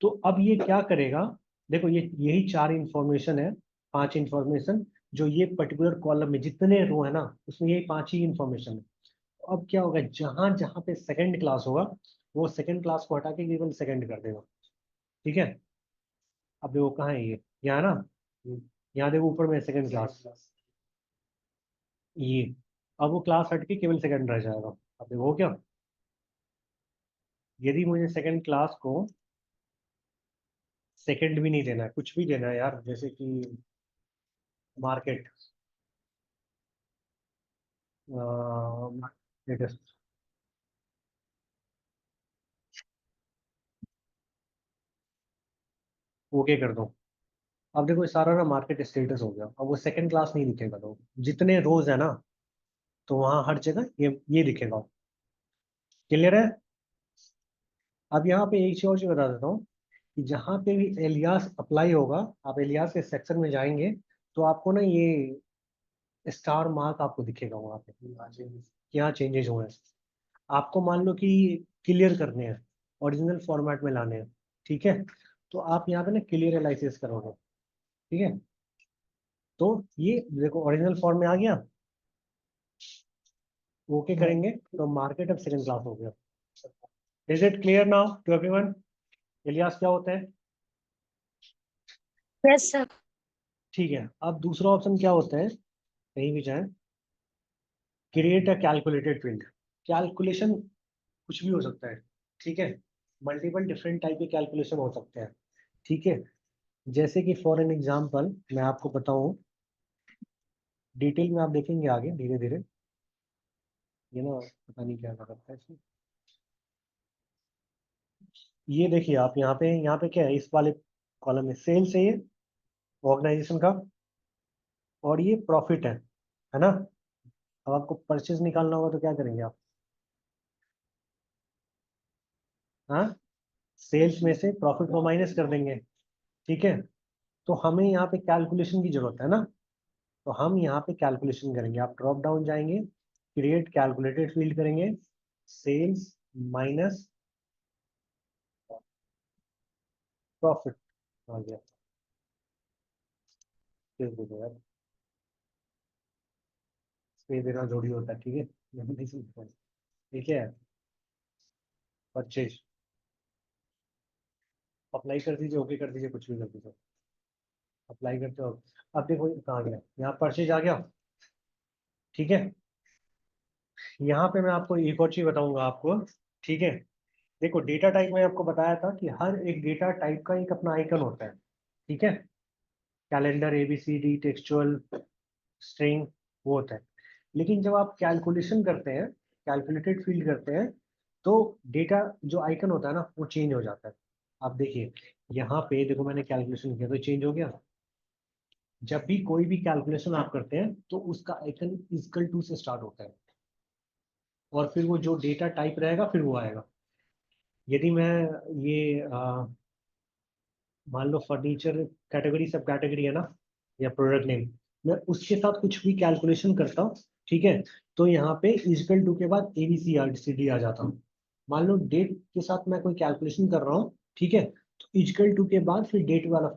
तो अब ये क्या करेगा, देखो ये यही चार इंफॉर्मेशन है, पांच इंफॉर्मेशन जो ये पर्टिकुलर कॉलम में जितने रो है ना उसमें यही पांच ही इंफॉर्मेशन है। तो अब क्या होगा, जहां जहां पे सेकंड क्लास होगा वो सेकंड क्लास को हटा के केवल सेकंड कर देगा। ठीक है, अब देखो कहाँ है ये, यहाँ ना, यहाँ देखो ऊपर में सेकंड क्लास, ये अब वो क्लास हट के केवल सेकंड रह जाएगा। अब देखो क्या, यदि मुझे सेकंड क्लास को सेकंड भी नहीं देना है, कुछ भी देना है यार, जैसे कि मार्केट, लेटेस्ट, ओके कर दो। अब देखो ये सारा ना मार्केट स्टेटस हो गया, अब वो सेकंड क्लास नहीं दिखेगा, तो जितने रोज है ना तो वहाँ हर जगह ये दिखेगा। क्लियर है? अब यहाँ पे एक चीज और चीज बता देता हूँ कि जहाँ पे भी एलियास अप्लाई होगा, आप एलियास के सेक्शन में जाएंगे तो आपको ना ये स्टार मार्क आपको दिखेगा वहाँ पे कि यहाँ चेंजेस हुए हैं। आपको मान लो कि क्लियर करने हैं, ओरिजिनल फॉर्मेट में लाने हैं। ठीक है, तो आप यहाँ पे ना क्लियर एनालिसिस करोगे। ठीक है, तो ये देखो ओरिजिनल फॉर्म में आ गया, ओके करेंगे तो मार्केट अब सेकंड क्लास हो गया। Is it clear now to everyone? Ilyas क्या होता है? Yes sir. ठीक है, अब दूसरा ऑप्शन क्या होता है, कहीं भी जाए, create a calculated field. Calculation कुछ भी हो सकता है। ठीक है, मल्टीपल डिफरेंट टाइप के कैलकुलेशन हो सकते हैं। ठीक है, जैसे कि फॉर एन एग्जांपल मैं आपको बताऊं, डिटेल में आप देखेंगे आगे धीरे धीरे, ये ना पता नहीं क्या करता है इसमें। ये देखिए आप यहाँ पे क्या है, इस वाले कॉलम में सेल्स है ये ऑर्गेनाइजेशन का, और ये प्रॉफिट है ना। अब आपको परचेज निकालना होगा तो क्या करेंगे आप? हाँ, सेल्स में से प्रॉफिट को माइनस कर देंगे। ठीक है, तो हमें यहाँ पे कैलकुलेशन की जरूरत है ना, तो हम यहाँ पे कैलकुलेशन करेंगे। आप ड्रॉप डाउन जाएंगे, क्रिएट कैलकुलेटेड फील्ड करेंगे, सेल्स माइनस प्रॉफिट आ गया। स्पेस दे दो यार, स्पेस देना जरूरी होता है। ठीक है, मैं नहीं समझता। ठीक है, परचेज अप्लाई कर दीजिए, ओके कर दीजिए, कुछ भी कर दीजिए, अप्लाई करते हो। अब देखो ये कहाँ गया, यहाँ परचेज आ गया। ठीक है, यहाँ पे मैं आपको एक और चीज बताऊंगा आपको। ठीक है, देखो डेटा टाइप में आपको बताया था कि हर एक डेटा टाइप का एक अपना आइकन होता है। ठीक है, कैलेंडर ABCD टेक्सचुअल स्ट्रिंग वो होता है। लेकिन जब आप कैलकुलेशन करते हैं, कैलकुलेटेड फील्ड करते हैं, तो डेटा जो आइकन होता है ना वो चेंज हो जाता है। आप देखिए यहाँ पे देखो मैंने कैलकुलेशन किया तो चेंज हो गया। जब भी कोई भी कैलकुलेशन आप करते हैं तो उसका आइकन इक्वल टू से स्टार्ट होता है और फिर वो जो डेटा टाइप रहेगा फिर वो आएगा। यदि मैं ये मान लो फर्नीचर कैटेगरी सब कैटेगरी है ना या प्रोडक्ट नेम, मैं उसके साथ कुछ भी कैलकुलेशन करता हूँ, ठीक है, तो यहाँ पे इक्वल टू के बाद ABCD आ जाता हूँ। मान लो डेट के साथ मैं कोई कैलकुलेशन कर रहा हूँ, ठीक है, तो इक्वल टू के बाद फिर डेट वाला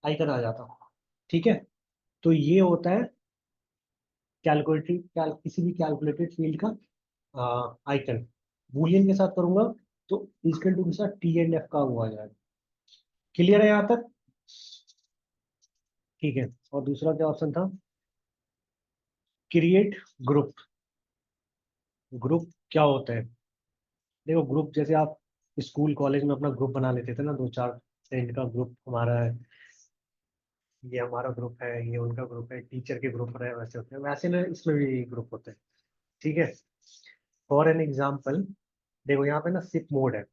आइकन आ जाता हूँ, ठीक है। तो ये होता है किसी भी कैलकुलेटेड फील्ड का आइकन। बूलियन के साथ करूंगा तो इक्वल टू के साथ T&F का वो आ जाएगा। क्लियर है यहाँ तक? ठीक है। और दूसरा क्या ऑप्शन था? Create group. ग्रुप क्या होता है? देखो ग्रुप जैसे आप स्कूल कॉलेज में अपना ग्रुप बना लेते थे ना, 2-4 फ्रेंड का ग्रुप हमारा है, ये हमारा ग्रुप है, ये उनका ग्रुप है, टीचर के ग्रुप रहे वैसे होते हैं, वैसे ना इसमें भी ग्रुप होते हैं, ठीक है। फॉर एन एग्जाम्पल देखो यहाँ पे ना सिप मोड है।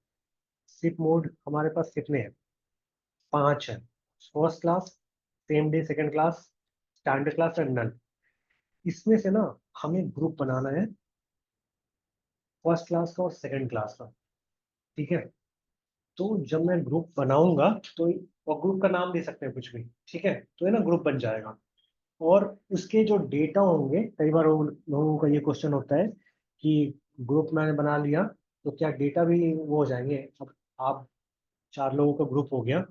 सिप मोड हमारे पास कितने हैं? 5 है। First class, same day second class, standard class and none. इसमें से ना हमें ग्रुप बनाना है फर्स्ट क्लास का और सेकंड क्लास का, ठीक है। तो जब मैं ग्रुप बनाऊंगा तो और ग्रुप का नाम दे सकते हैं कुछ भी, ठीक है, तो ये ना ग्रुप बन जाएगा। और उसके जो डेटा होंगे, कई बार उन लोगों का ये क्वेश्चन होता है कि ग्रुप मैंने बना लिया तो क्या डेटा भी वो हो जाएंगे? अब आप 4 लोगों का ग्रुप हो गया,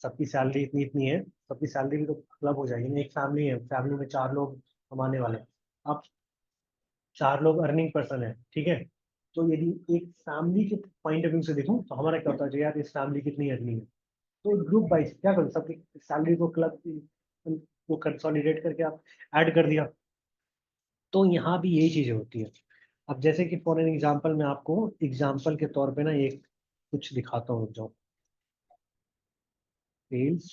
सबकी सैलरी इतनी इतनी है, सबकी सैलरी भी तो क्लब हो जाएगी ना। एक फैमिली है, फैमिली में 4 लोग कमाने वाले हैं। अब 4 लोग अर्निंग पर्सन है, ठीक है। तो यदि एक फैमिली के पॉइंट ऑफ व्यू से देखूं तो हमारा क्या होता है यार, इस फैमिली कितनी अर्निंग है, तो ग्रुप वाइज क्या करो, सबकी सैलरी को क्लब वो कंसोलिडेट करके आप ऐड कर दिया। तो यहाँ भी यही चीजें होती है। अब जैसे कि फॉर एन एग्जांपल मैं आपको एग्जांपल के तौर पे ना एक कुछ दिखाता हूँ, जो सेल्स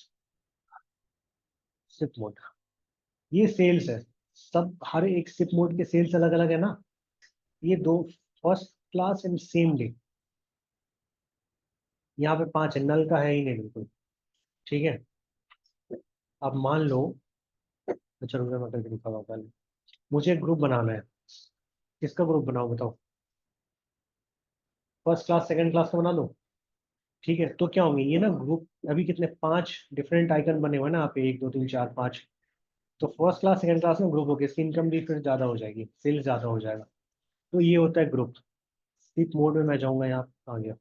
सिप मोड, ये सेल्स है। सब हर एक सिप मोड के सेल्स अलग अलग है ना। ये दो first class and same day, यहाँ पे 5 है, नल का है ही नहीं बिल्कुल, ठीक है। अब मान लो, अच्छा रुपये मैं करके दिखा पहले, मुझे एक ग्रुप बनाना है। किसका ग्रुप बनाओ बताओ? फर्स्ट क्लास सेकंड क्लास का बना दो, ठीक है। तो क्या होंगे ये ना ग्रुप, अभी कितने 5 डिफरेंट आइकन बने हुए हैं ना, आप 1 2 3 4 5। तो फर्स्ट क्लास सेकंड क्लास में ग्रुप हो गया, इसकी इनकम भी फिर ज़्यादा हो जाएगी, सेल्स ज़्यादा हो जाएगा। तो ये होता है ग्रुप। सिप मोड में मैं जाऊँगा, यहाँ आ गया,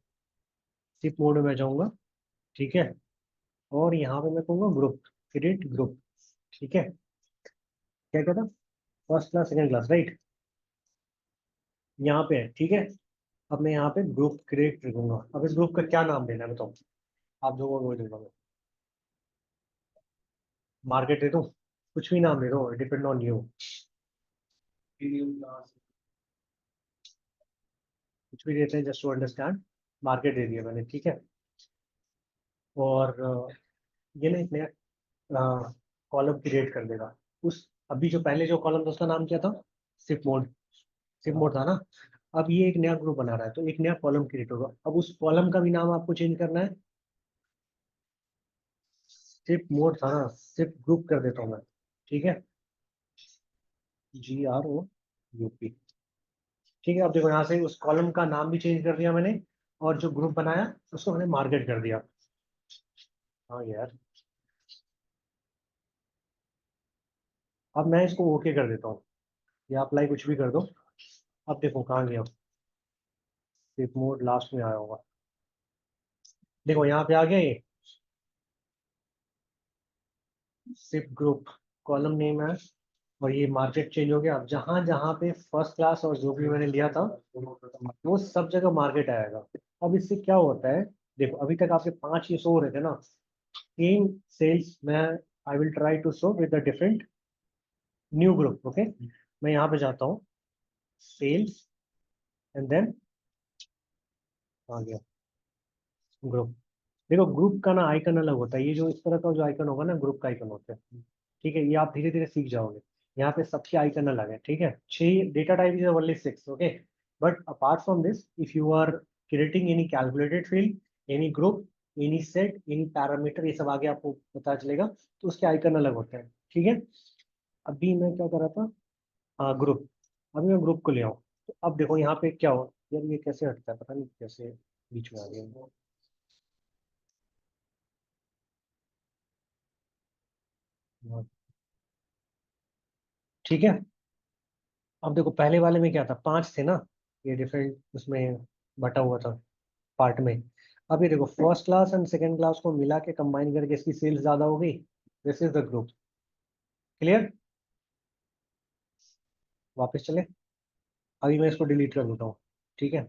सिप मोड में मैं जाऊँगा, ठीक है। और यहाँ पे मैं कहूँगा ग्रुप, क्रिएट ग्रुप, ठीक है। क्या कहता? First class second class, right, यहाँ पे है, ठीक है। अब मैं यहाँ पे ग्रुप क्रिएट लिखूंगा। अब इस ग्रुप का क्या नाम देना है बताओ? आप जो वो दूंगा मैं, मार्केट दे दूँ, कुछ भी नाम दे दो, डिपेंड ऑन यू, कुछ भी देते हैं जस्ट टू अंडरस्टैंड। मार्केट दे दिया मैंने, ठीक है। और ये ना एक नया कॉलम क्रिएट कर देगा। उस अभी जो पहले जो कॉलम था उसका नाम क्या था? सिप मोड, सिप मोड था ना। अब ये एक नया ग्रुप बना रहा है तो एक नया कॉलम क्रिएट होगा। अब उस कॉलम का भी नाम आपको चेंज करना है। सिप मोड था ना, सिप ग्रुप कर देता हूँ मैं, ठीक है, GROUP, ठीक है। अब देखो यहाँ से उस कॉलम का नाम भी चेंज कर दिया मैंने, और जो ग्रुप बनाया उसको मैंने मार्केट कर दिया। हाँ यार, अब मैं इसको ओके कर देता हूँ, या अप्लाई कुछ भी कर दो। अब देखो कहाँ गया, सिप मोड लास्ट में आया होगा, देखो यहाँ पे आ गया ये सिप ग्रुप, कॉलम नेम है, और ये मार्केट चेंज हो गया। अब जहाँ जहाँ पे फर्स्ट क्लास और जो भी मैंने लिया था वो सब जगह मार्केट आएगा। अब इससे क्या होता है, देखो अभी तक आपके 5 ये शो हो रहे थे ना, सेम सेल्स मैं I will try to show with the different new group, okay. मैं यहाँ पे जाता हूँ, सेल्स एंड देन आ गया ग्रुप, देखो ग्रुप का ना आइकन अलग होता है, ये जो इस तरह का जो आइकन होगा ना ग्रुप का आइकन होता है, ठीक है, ये आप धीरे धीरे सीख जाओगे। यहाँ पे सबके आइकन अलग है, ठीक है। 6 data type is only 6, okay. But apart from this, if you are creating any calculated field, any group, any set, any parameter, ये सब आगे आपको पता चलेगा, तो उसके आइकन अलग होते हैं, ठीक है। अभी मैं क्या कर रहा था, हाँ ग्रुप। अभी मैं ग्रुप को ले आऊँ, तो अब देखो यहाँ पे क्या हो, यार ये कैसे हटता है, पता नहीं कैसे बीच में आ गया। ठीक है। अब देखो पहले वाले में क्या था, 5 थे ना, ये डिफरेंट उसमें बटा हुआ था पार्ट में। अब ये देखो first class and second class को मिला के कंबाइन करके इसकी सेल्स ज्यादा हो गई, this is the group. Clear. वापस चले, अभी मैं इसको डिलीट कर देता हूँ, ठीक है।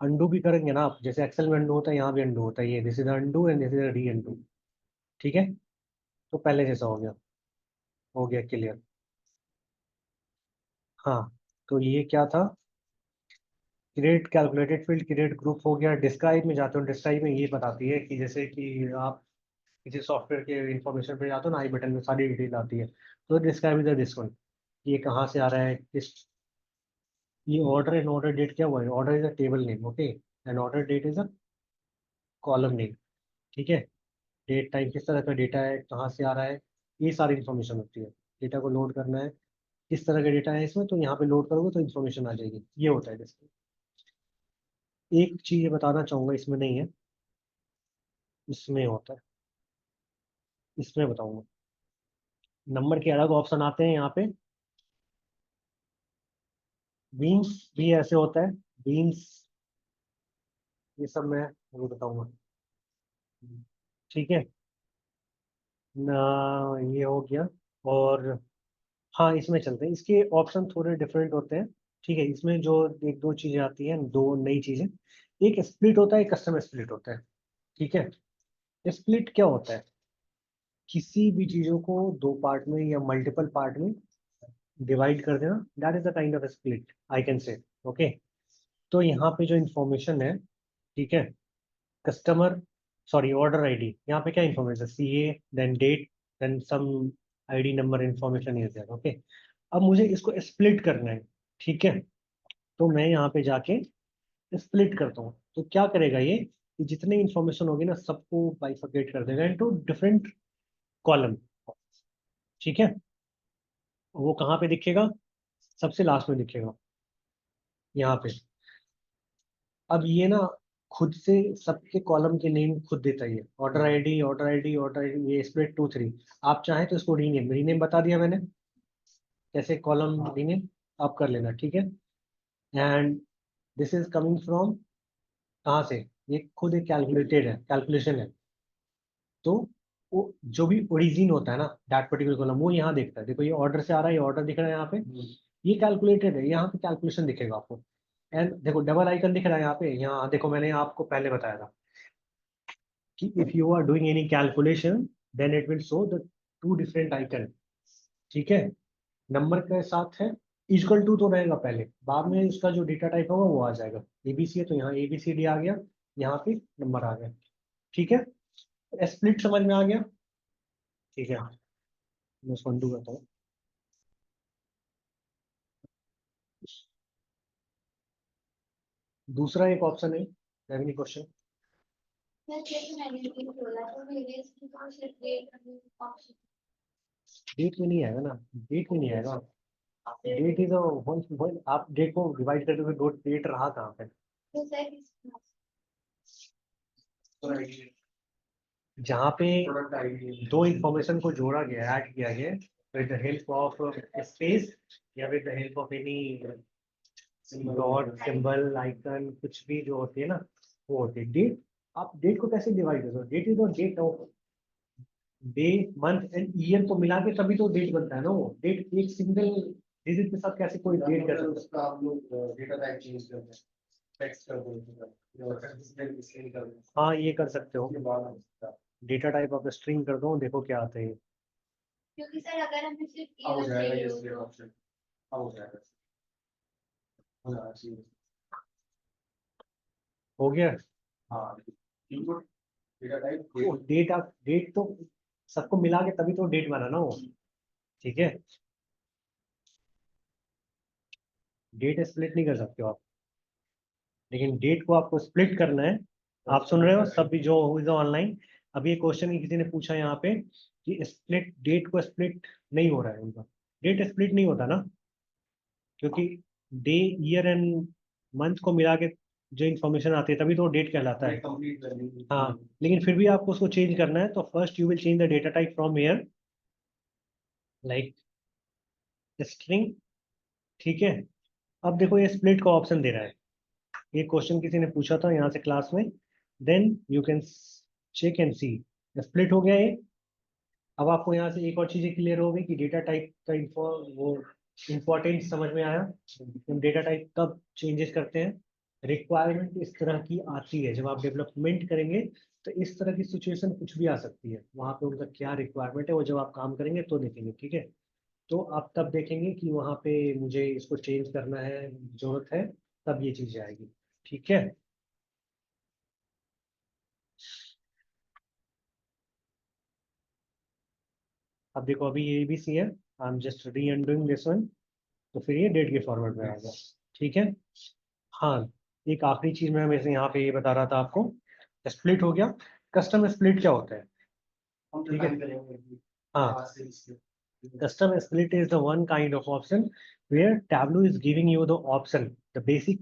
अंडू भी करेंगे ना आप, जैसे एक्सेल में अंडू होता है, यहाँ भी अंडू होता है, ये this is undo and this is री अंडू, ठीक है। तो पहले जैसा हो गया क्लियर। हाँ, तो ये क्या था, create calculated field, create group हो गया। डिस्क्राइब में जाते हो, डिस्क्राइब में ये बताती है कि जैसे कि आप किसी सॉफ्टवेयर के इंफॉर्मेशन पे जाते हो ना, आई बटन में सारी डिटेल आती है, तो डिस्क्राइब इज दिस वन, ये कहाँ से आ रहा है, किस, ये ऑर्डर एंड ऑर्डर डेट क्या हुआ है, order is a table name, okay, and order date is a column name, ठीक है। डेट टाइम किस तरह का डेटा है, कहाँ से आ रहा है, ये सारी इन्फॉर्मेशन होती है। डेटा को लोड करना है, किस तरह का डेटा है इसमें, तो यहाँ पे लोड करोगे तो इन्फॉर्मेशन आ जाएगी, ये होता है डिस्क्राइब। एक चीज बताना चाहूंगा, इसमें नहीं है, इसमें होता है, इसमें बताऊंगा। नंबर के अलग ऑप्शन आते हैं यहाँ पे, बीन्स भी ऐसे होता है, बीन्स, ये सब मैं अभी बताऊंगा, ठीक है ना। ये हो गया। और हाँ, इसमें चलते हैं, इसके ऑप्शन थोड़े डिफरेंट होते हैं, ठीक है। इसमें जो एक दो चीजें आती हैं, दो नई चीजें, एक स्प्लिट होता है, एक कस्टम स्प्लिट होता है, ठीक है। स्प्लिट क्या होता है, किसी भी चीजों को दो पार्ट में या मल्टीपल पार्ट में डिवाइड कर देना, that is the kind of split, I can say, okay. तो यहाँ पे जो इंफॉर्मेशन है, ठीक है, कस्टमर, सॉरी ऑर्डर आईडी, यहाँ पे क्या information, CA, then date, then some ID number information is there, okay. अब मुझे इसको स्प्लिट करना है, ठीक है। तो मैं यहाँ पे जाके स्प्लिट करता हूँ, तो क्या करेगा ये, कि जितने इंफॉर्मेशन होगी ना सबको बाइफरकेट कर देगा इनटू डिफरेंट कॉलम, ठीक है। वो कहाँ पे दिखेगा, सबसे लास्ट में दिखेगा, यहाँ पे। अब ये ना खुद से सबके कॉलम के नेम खुद देता ही है, order ID, order ID, order ID, ये स्प्लिट 2 3। आप चाहें तो इसको रीनेम, रीनेम बता दिया मैंने, कैसे कॉलम रीनेम आप कर लेना, ठीक है। And this is coming from, कहाँ से, ये खुद एक कैलकुलेटेड है, कैलकुलेशन है। तो वो जो भी ओरिजिन होता है ना दैट पर्टिकुलर कॉलम, वो यहाँ देखता है, देखो ये ऑर्डर से आ रहा है, ये ऑर्डर दिख रहा है यहाँ पे, ये कैलकुलेटेड है, यहाँ पे कैलकुलेशन दिखेगा आपको। एंड देखो डबल आइकन दिख रहा है यहाँ पे, यहाँ देखो मैंने आपको पहले बताया था कि if you are doing any calculation then it will show the 2 different icon, ठीक है। नंबर के साथ है, इक्वल टू तो रहेगा पहले, बाद में इसका जो डेटा टाइप होगा वो आ जाएगा। एबीसी है तो यहाँ एबीसीडी आ गया, यहाँ पे नंबर आ गया, ठीक है। स्प्लिट समझ में आ गया, ठीक है। मैं इसको undo करता हूँ। दूसरा एक ऑप्शन है, रेवेन्यू क्वेश्चन, डेट में नहीं आएगा ना, डेट में नहीं आएगा, डेट इज आप डेट को डिवाइड करते हुए डेट रहा कहाँ पे, जहाँ पे प्रोडक्ट आईडी दो इंफॉर्मेशन को जोड़ा गया, ऐड किया गया with the help of space या with the help of any dot, symbol, icon, कुछ भी जो होती है ना, वो होती है डेट। आप डेट को कैसे डिवाइड कर दो, डेट इज और date of day, month and year को मिला के तभी तो डेट बनता है ना, वो डेट एक सिंगल डिजिट के साथ कैसे कोई डेट कर सकता है। उसका आप लोग डेटा टाइप चेंज करते हैं, टेक्स्ट कर दो, हाँ ये कर सकते हो, उसके बाद डेटा टाइप ऑफ स्ट्रिंग कर दो, देखो क्या आता है ये। क्योंकि सर अगर हमें सिर्फ अब हो ईयर जाएगा चाहिए ये हो सेव तो ऑप्शन, अब हो जाएगा, हो जाना चाहिए। हो गया। हाँ इनपुट डेटा टाइप डेट तो सबको मिला के तभी तो डेट बना ना वो। ठीक है, डेट स्प्लिट नहीं कर सकते हो आप, लेकिन डेट को आपको स्प्लिट करना है। आप सुन रहे हो सब भी जो इज ऑनलाइन। अभी एक क्वेश्चन किसी ने पूछा यहाँ पे कि स्प्लिट, डेट को स्प्लिट नहीं हो रहा है उनका। डेट स्प्लिट नहीं होता ना, क्योंकि डे, ईयर एंड मंथ को मिला के जो इन्फॉर्मेशन आती है तभी तो डेट कहलाता है। Complete value. हाँ, लेकिन फिर भी आपको उसको चेंज करना है, तो first you will change the data type from year, like string. ठीक है, अब देखो ये स्प्लिट का ऑप्शन दे रहा है। ये क्वेश्चन किसी ने पूछा था यहाँ से क्लास में। Then you can check and see, split हो गया ये। अब आपको यहाँ से एक और चीजें क्लियर हो गई कि डेटा टाइप का इन्फो वो इम्पोर्टेंस समझ में आया। हम डेटा टाइप कब चेंजेस करते हैं, रिक्वायरमेंट इस तरह की आती है जब आप डेवलपमेंट करेंगे, तो इस तरह की सिचुएशन कुछ भी आ सकती है। वहाँ पे उनका क्या रिक्वायरमेंट है वो जब आप काम करेंगे तो देखेंगे। ठीक है, तो आप तब देखेंगे कि वहाँ पे मुझे इसको चेंज करना है, जरूरत है, तब ये चीज़ आएगी। ठीक है, अब देखो अभी ये भी सी है, आई एम जस्ट री अनडूइंग दिस वन, तो फिर ये डेट के फॉर्मेट में आ गया। ठीक है, हाँ, एक आखिरी चीज मैं वैसे यहाँ पे ये बता रहा था आपको, स्प्लिट हो गया। कस्टम स्प्लिट क्या होता है? हम ठीक है, डिफाइन करेंगे कि हाँ, कहाँ से इसके custom split is the one kind of option where Tableau is giving you the option, the basic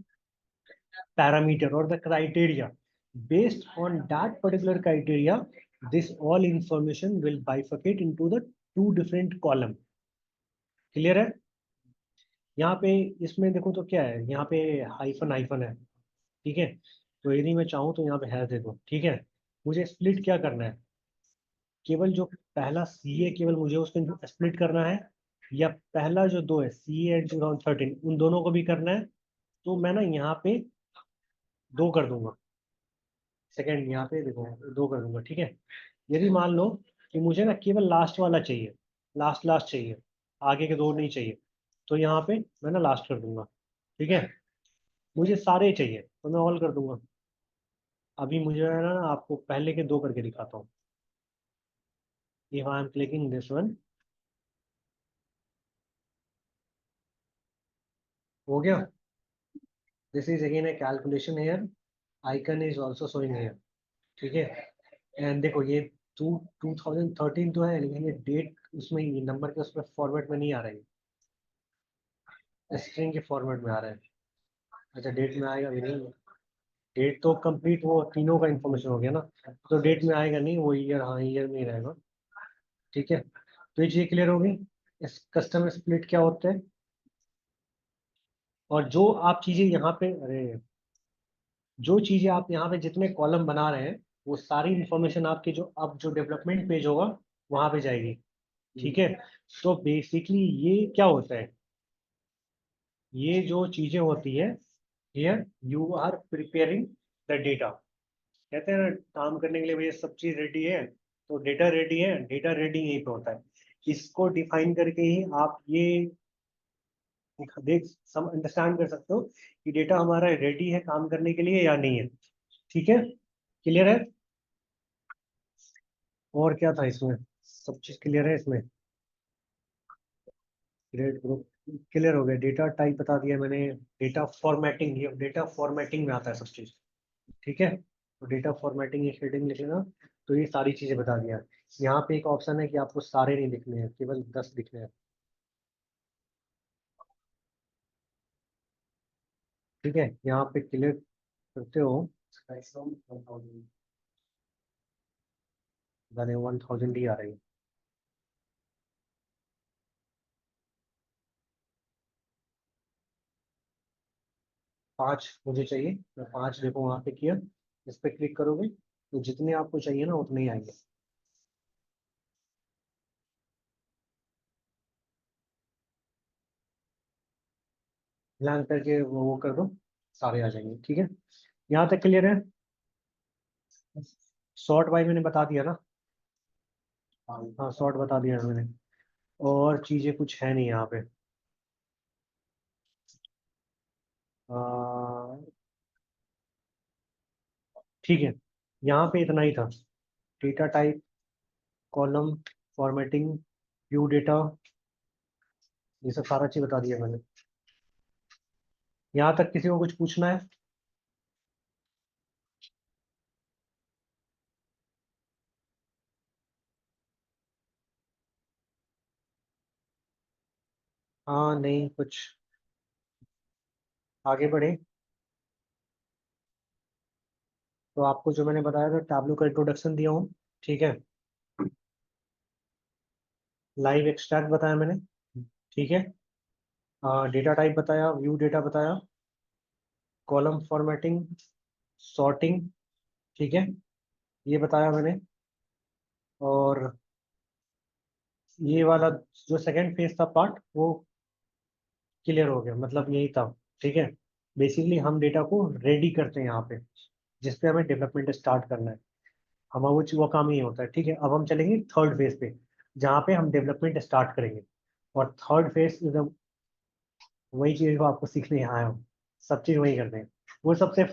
parameter or the criteria. Based on that particular criteria, this all information will bifurcate into the two different column. Clear है? यहाँ पे इसमें देखो तो क्या है, यहाँ पे हाइफन हाइफन है। ठीक है, तो यदि मैं चाहूँ तो यहाँ पे है दे दो। ठीक है, मुझे स्प्लिट क्या करना है, केवल जो पहला सी है केवल मुझे उसको स्प्लिट करना है, या पहला जो दो है सी एंड 2013 उन दोनों को भी करना है, तो मैं ना यहाँ पे दो कर दूंगा। सेकंड यहाँ पे देखो दो कर दूंगा। ठीक है, यदि मान लो कि मुझे ना केवल लास्ट वाला चाहिए, लास्ट लास्ट चाहिए, आगे के दो नहीं चाहिए, तो यहाँ पे मैं ना लास्ट कर दूंगा। ठीक है, मुझे सारे चाहिए तो मैं ऑल कर दूंगा। अभी मुझे है ना आपको पहले के दो करके दिखाता हूँ। If I am clicking this one, हो गया। This is again a calculation here, icon is also showing here. ठीक है, एंड देखो ये 2013 तो है, लेकिन ये डेट उसमें नंबर के उसमें फॉर्मेट में नहीं आ रहा है, स्ट्रिंग के फॉर्मेट में आ रहा है। अच्छा, डेट में आएगा भी नहीं, डेट तो कंप्लीट वो तीनों का इंफॉर्मेशन हो गया ना, तो डेट में आएगा नहीं वो, ईयर, हाँ ईयर में ही रहेगा। ठीक है, तो ये चीज़ क्लियर होगी। इस कस्टम स्प्लिट क्या होता है, और जो आप चीज़ें यहाँ पे, अरे जो चीज़ें आप यहाँ पे जितने कॉलम बना रहे हैं वो सारी इंफॉर्मेशन आपके जो अब जो डेवलपमेंट पेज होगा वहाँ पे जाएगी। ठीक है, तो बेसिकली ये क्या होता है, ये जो चीजें होती है, here you are preparing the data. कहते हैं ना काम करने के लिए भैया सब चीज रेडी है, तो डेटा रेडी है, डेटा रेडी यहीं पे होता है। इसको डिफाइन करके ही आप ये देख सम अंडरस्टैंड कर सकते हो कि डेटा हमारा रेडी है काम करने के लिए या नहीं है। ठीक है, क्लियर है? और क्या था इसमें, सब चीज क्लियर है इसमें। ग्रेट ग्रुप क्लियर हो गया, डेटा टाइप बता दिया मैंने, डेटा फॉर्मेटिंग, ये डेटा फॉर्मेटिंग में आता है सब चीज। ठीक है, तो डेटा फॉर्मेटिंग एक हेडिंग लिख लेना, तो ये सारी चीजें बता दिया। यहाँ पे एक ऑप्शन है कि आपको सारे नहीं लिखने हैं, केवल 10 लिखने हैं। ठीक है, यहाँ पे क्लियर करते हो, मैक्सिमम 1000। 1000 ही आ रही है। पाँच मुझे चाहिए, मैं पाँच देखो वहाँ पे किया, इस पे क्लिक करोगे तो जितने आपको चाहिए ना उतने ही आएंगे। ब्लैंक करके वो कर दो, सारे आ जाएंगे। ठीक है, यहाँ तक क्लियर है? सॉर्ट बाय मैंने बता दिया ना, हाँ सॉर्ट बता दिया है मैंने, और चीजें कुछ है नहीं यहाँ पे। ठीक है, यहाँ पे इतना ही था, data type, column formatting, view data, ये सब सारा चीज बता दिया मैंने। यहाँ तक किसी को कुछ पूछना है? हाँ नहीं कुछ, आगे बढ़े। तो आपको जो मैंने बताया था, टैब्लू का इंट्रोडक्शन दिया हूँ, ठीक है, लाइव एक्सट्रैक्ट बताया मैंने, ठीक है, डेटा टाइप बताया, व्यू डेटा बताया, कॉलम फॉर्मेटिंग, सॉर्टिंग, ठीक है, ये बताया मैंने। और ये वाला जो सेकंड फेज था पार्ट, वो क्लियर हो गया, मतलब यही था, ठीक है। बेसिकली हम डेटा को रेडी करते हैं यहाँ पे, जिसपे हमें डेवलपमेंट स्टार्ट करना है, हमारा वो काम ही होता है, ठीक है। अब हम चलेंगे थर्ड फेज पे, जहाँ पे हम डेवलपमेंट स्टार्ट करेंगे। और थर्ड फेज एकदम वही चीज़ को आपको सीखने यहाँ आया हूँ, सब चीज़ वही करते हैं। वो सबसे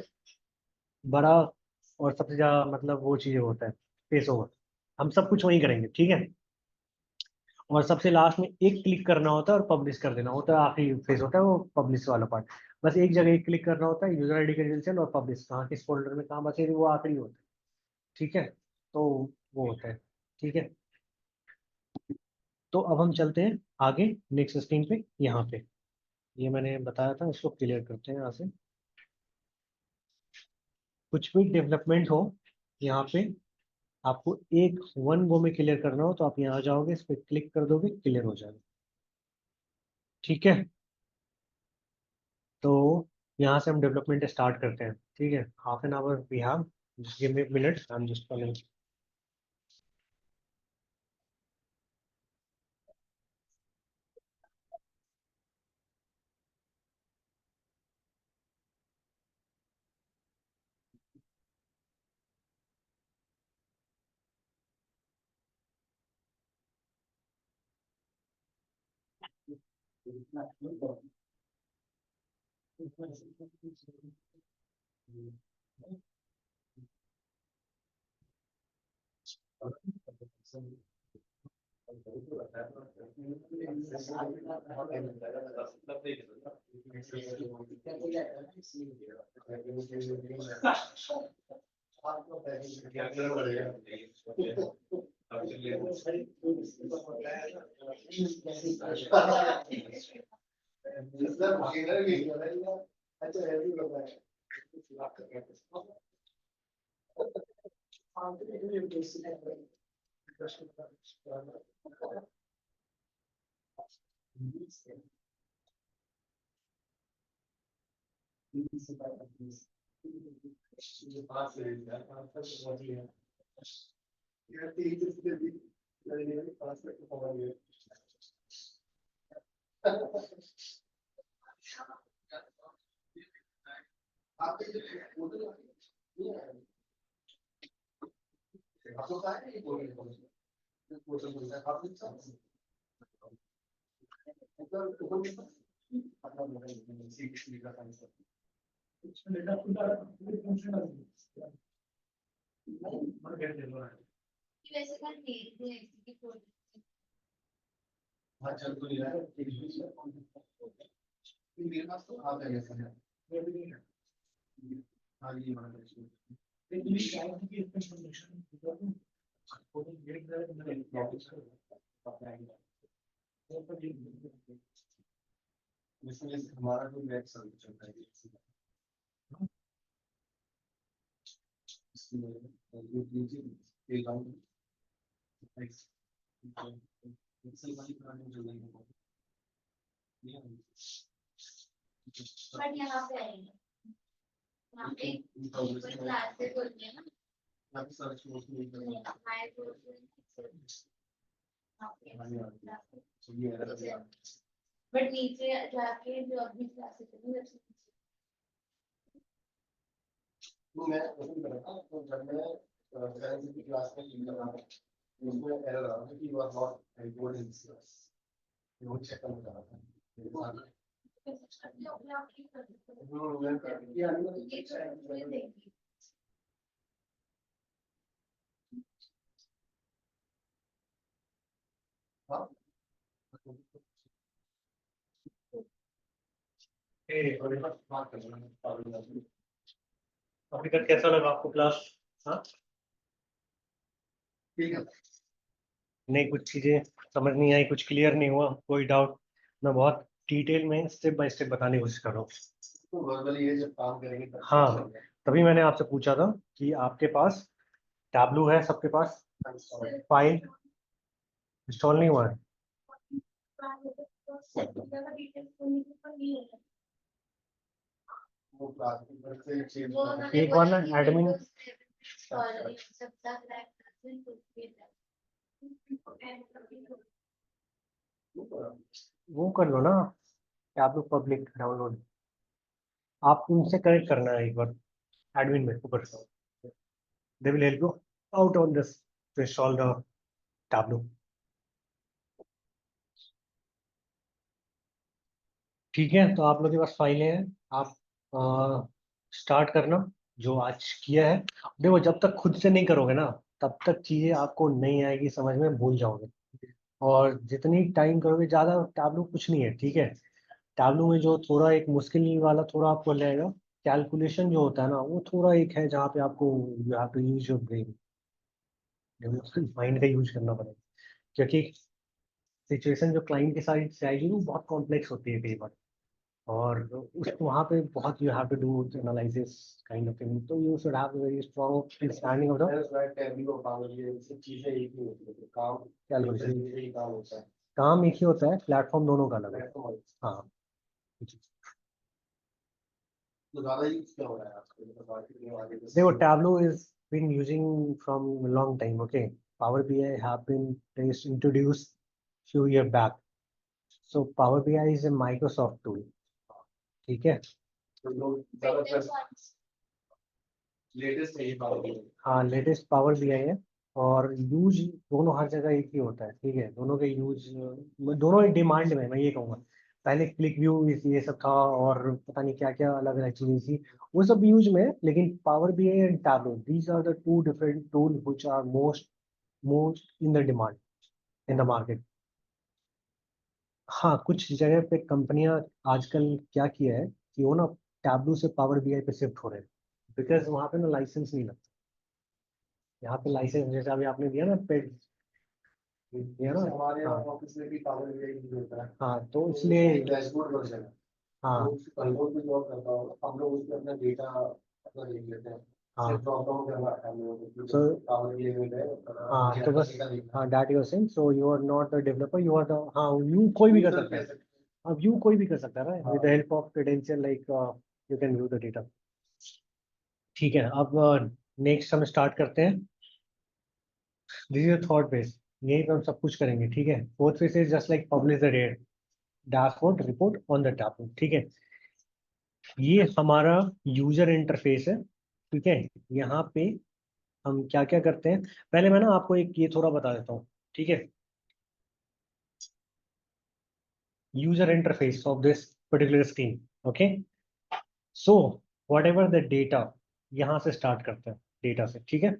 बड़ा और सबसे ज़्यादा मतलब वो चीज़ होता है फेस ओवर, हम सब कुछ वही करेंगे, ठीक है। और सबसे लास्ट में एक क्लिक करना होता है और पब्लिश कर देना होता है, आखिरी फेज होता है वो पब्लिश वाला पार्ट। बस एक जगह एक क्लिक करना होता है, यूजर आईडी क्रेडेंशियल और पब्लिश, कहाँ किस फोल्डर में कहाँ बचेगी वो आखिरी होता है, ठीक है। तो वो होता है, ठीक है। तो अब हम चलते हैं आगे नेक्स्ट स्क्रीन पे, यहाँ पे ये मैंने बताया था, इसको क्लियर करते हैं यहाँ से। कुछ भी डेवलपमेंट हो यहाँ पे, आपको एक वन गो में क्लियर करना हो तो आप यहाँ जाओगे, इस पर क्लिक कर दोगे, क्लियर हो जाएगा, ठीक है। तो यहाँ से हम डेवलपमेंट स्टार्ट करते हैं, ठीक है। Half an hour we have, just give me minute, I am just coming. वैसे कर नहीं हाँ चल तो नहीं रहा है, मेरे पास तो आ गया ऐसा है। हाँ ये वाला इसमें हमारा जो नेक्स्ट सर्विस चलता है इसमें जो नीचे एक हम एक्सेल वाली पुरानी जो नहीं है बट यहाँ पे आएंगे, यहाँ पे कोई क्लास से बोलते हैं ना, सर्च हमारे कोर्स बट नीचे जाके जो अभी क्लासेस है तो मैं उसमें कर रहा था, तो जब मैं करेंसी की क्लास में लिख रहा था उसमें एरर आ रहा था कि you are not encode in this class, वो चेक करना चाह रहा था। हाँ बात कर रहे हैं। अभी तक कैसा लगा आपको क्लास? हाँ, ठीक है। नहीं कुछ चीजें समझ नहीं आई, कुछ क्लियर नहीं हुआ, कोई डाउट? मैं बहुत डिटेल में स्टेप बाय स्टेप बताने की कोशिश कर रहा हूँ। तो वर्बली ये जब काम करेंगे तब हाँ, समझ आएगा। तभी मैंने आपसे पूछा था कि आपके पास टैब्लू है, सबके पास फाइल इंस्टॉल नहीं हुआ है? वो क्लास से चेंज वो उन्होंने एक बार बोला ना कि admin- Windows 11 जब तक रैक करते कुछ भी वो कर लो ना, टैब्लू पब्लिक डाउनलोड। आप उनसे कनेक्ट करना है एक बार एडमिन में ऊपर, they will help you out on this to install the Tableau. ठीक है, तो आप लोगों के पास फाइलें हैं, आप स्टार्ट करना जो आज किया है। देखो, जब तक खुद से नहीं करोगे ना, तब तक चीज़ें आपको नहीं आएगी समझ में, भूल जाओगे। और जितनी टाइम करोगे ज़्यादा, टैब्लू कुछ नहीं है, ठीक है। टैब्लू में जो थोड़ा एक मुश्किल वाला थोड़ा आपको लगेगा, कैलकुलेशन जो होता है ना, वो थोड़ा एक है जहाँ पे आपको you have to use your brain, mind का यूज करना पड़ेगा। क्योंकि सिचुएशन जो क्लाइंट के साइड से आएगी वो बहुत कॉम्प्लेक्स होती है कई बार, और उस वहाँ पे बहुत you have to do analysis kind of thing, तो you should have very strong understanding of the सब चीजें एक ही होती है, काम कैलकुलेशन। यही काम होता है। काम एक ही होता है, प्लेटफॉर्म दोनों का अलग है। हाँ, तो ज्यादा यूज क्या हो रहा है आजकल, मतलब बाकी के आगे देखो, Tableau is been using from long time, okay. Power BI have been introduced few year back. So Power BI is a Microsoft tool, ठीक है। तो लोग ज्यादातर लेटेस्ट है ये काम है। हाँ, लेटेस्ट पावर BI है, और यूज दोनों हर जगह एक ही होता है, ठीक है। दोनों के यूज, दोनों ही डिमांड में, मैं ये कहूँगा। पहले क्लिक व्यू ये सब था, और पता नहीं क्या क्या अलग अलग चीजें थी, वो सब यूज में है। लेकिन power BI and Tableau, these are the two different tool which are most in the demand in the market. हाँ, कुछ जगह पे कंपनियां आजकल क्या किया है कि वो ना टैब्लू से पावर BI पे शिफ्ट हो रहे हैं, बिकॉज वहाँ पे ना लाइसेंस नहीं लगता। यहाँ पे लाइसेंस जैसे अभी आपने दिया ना, पेड दिया ना। जैसे हमारे हाँ ऑफिस में भी पावर BI यूज होता है। हाँ, तो तो इसलिए डैशबोर्ड वर्जन है। हाँ तो कंट्रोल भी जॉब करता होगा, हम लोग उसमें अपना डेटा अपना देख लेते हैं। हाँ सिर्फ ड्रॉप डाउन करना है हम लोगों को, So- पावर BI में है। हाँ, तो बस, डेटा देखना हाँ, that you are saying, so you are not the developer, you are the, हाँ, यू कोई भी कर सकता है। अब यू कोई भी कर सकता है ना, with the help of credential, like you can view the data. ठीक है, अब नेक्स्ट हम स्टार्ट करते हैं। दिस इज थॉट बेस, यही पे हम सब कुछ करेंगे, ठीक है। Fourth phase is just like publish the dashboard report on the tab, ठीक है। ये हमारा यूजर इंटरफेस है, ठीक है। यहाँ पे हम क्या क्या करते हैं, पहले मैं ना आपको एक ये थोड़ा बता देता हूँ, ठीक है। User interface of this particular screen, okay. So what ever the data, यहाँ से स्टार्ट करते हैं डेटा से, ठीक है।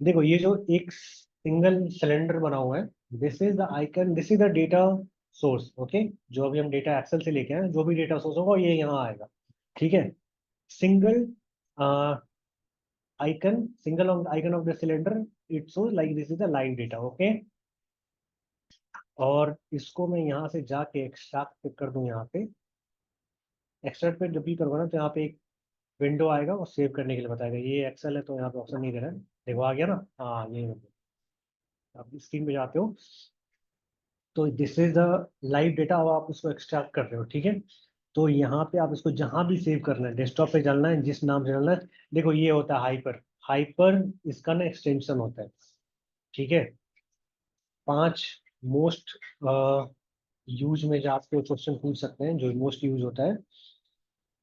देखो, ये जो एक सिंगल सिलेंडर बना हुआ है, this is the icon, this is the data source, okay. जो अभी हम डेटा एक्सेल से लेके आए, जो भी डेटा सोर्स होगा ये यहाँ आएगा, ठीक है। Single single icon of the cylinder, it shows like this is the live data, okay। और इसको मैं यहाँ से जाके एक्सट्रैक्ट कर दूं, यहाँ पे एक्सट्रैक्ट पे जब भी करूँगा ना, तो यहाँ पे एक विंडो आएगा, वो सेव करने के लिए बताएगा। ये एक्सेल है तो यहाँ पे ऑप्शन नहीं दे रहा है, देखो आ गया ना, हाँ ये आप स्क्रीन पे जाते हो, तो this is the live data. अब आप उसको एक्सट्रैक्ट कर रहे हो, ठीक है। तो यहाँ पे आप इसको जहाँ भी सेव करना है, डेस्कटॉप पे चलना है, जिस नाम से चलना है, देखो ये होता है हाइपर। हाइपर इसका ना एक्सटेंशन होता है, ठीक है। 5 मोस्ट यूज में जो आपको क्वेश्चन पूछ सकते हैं, जो मोस्ट यूज होता है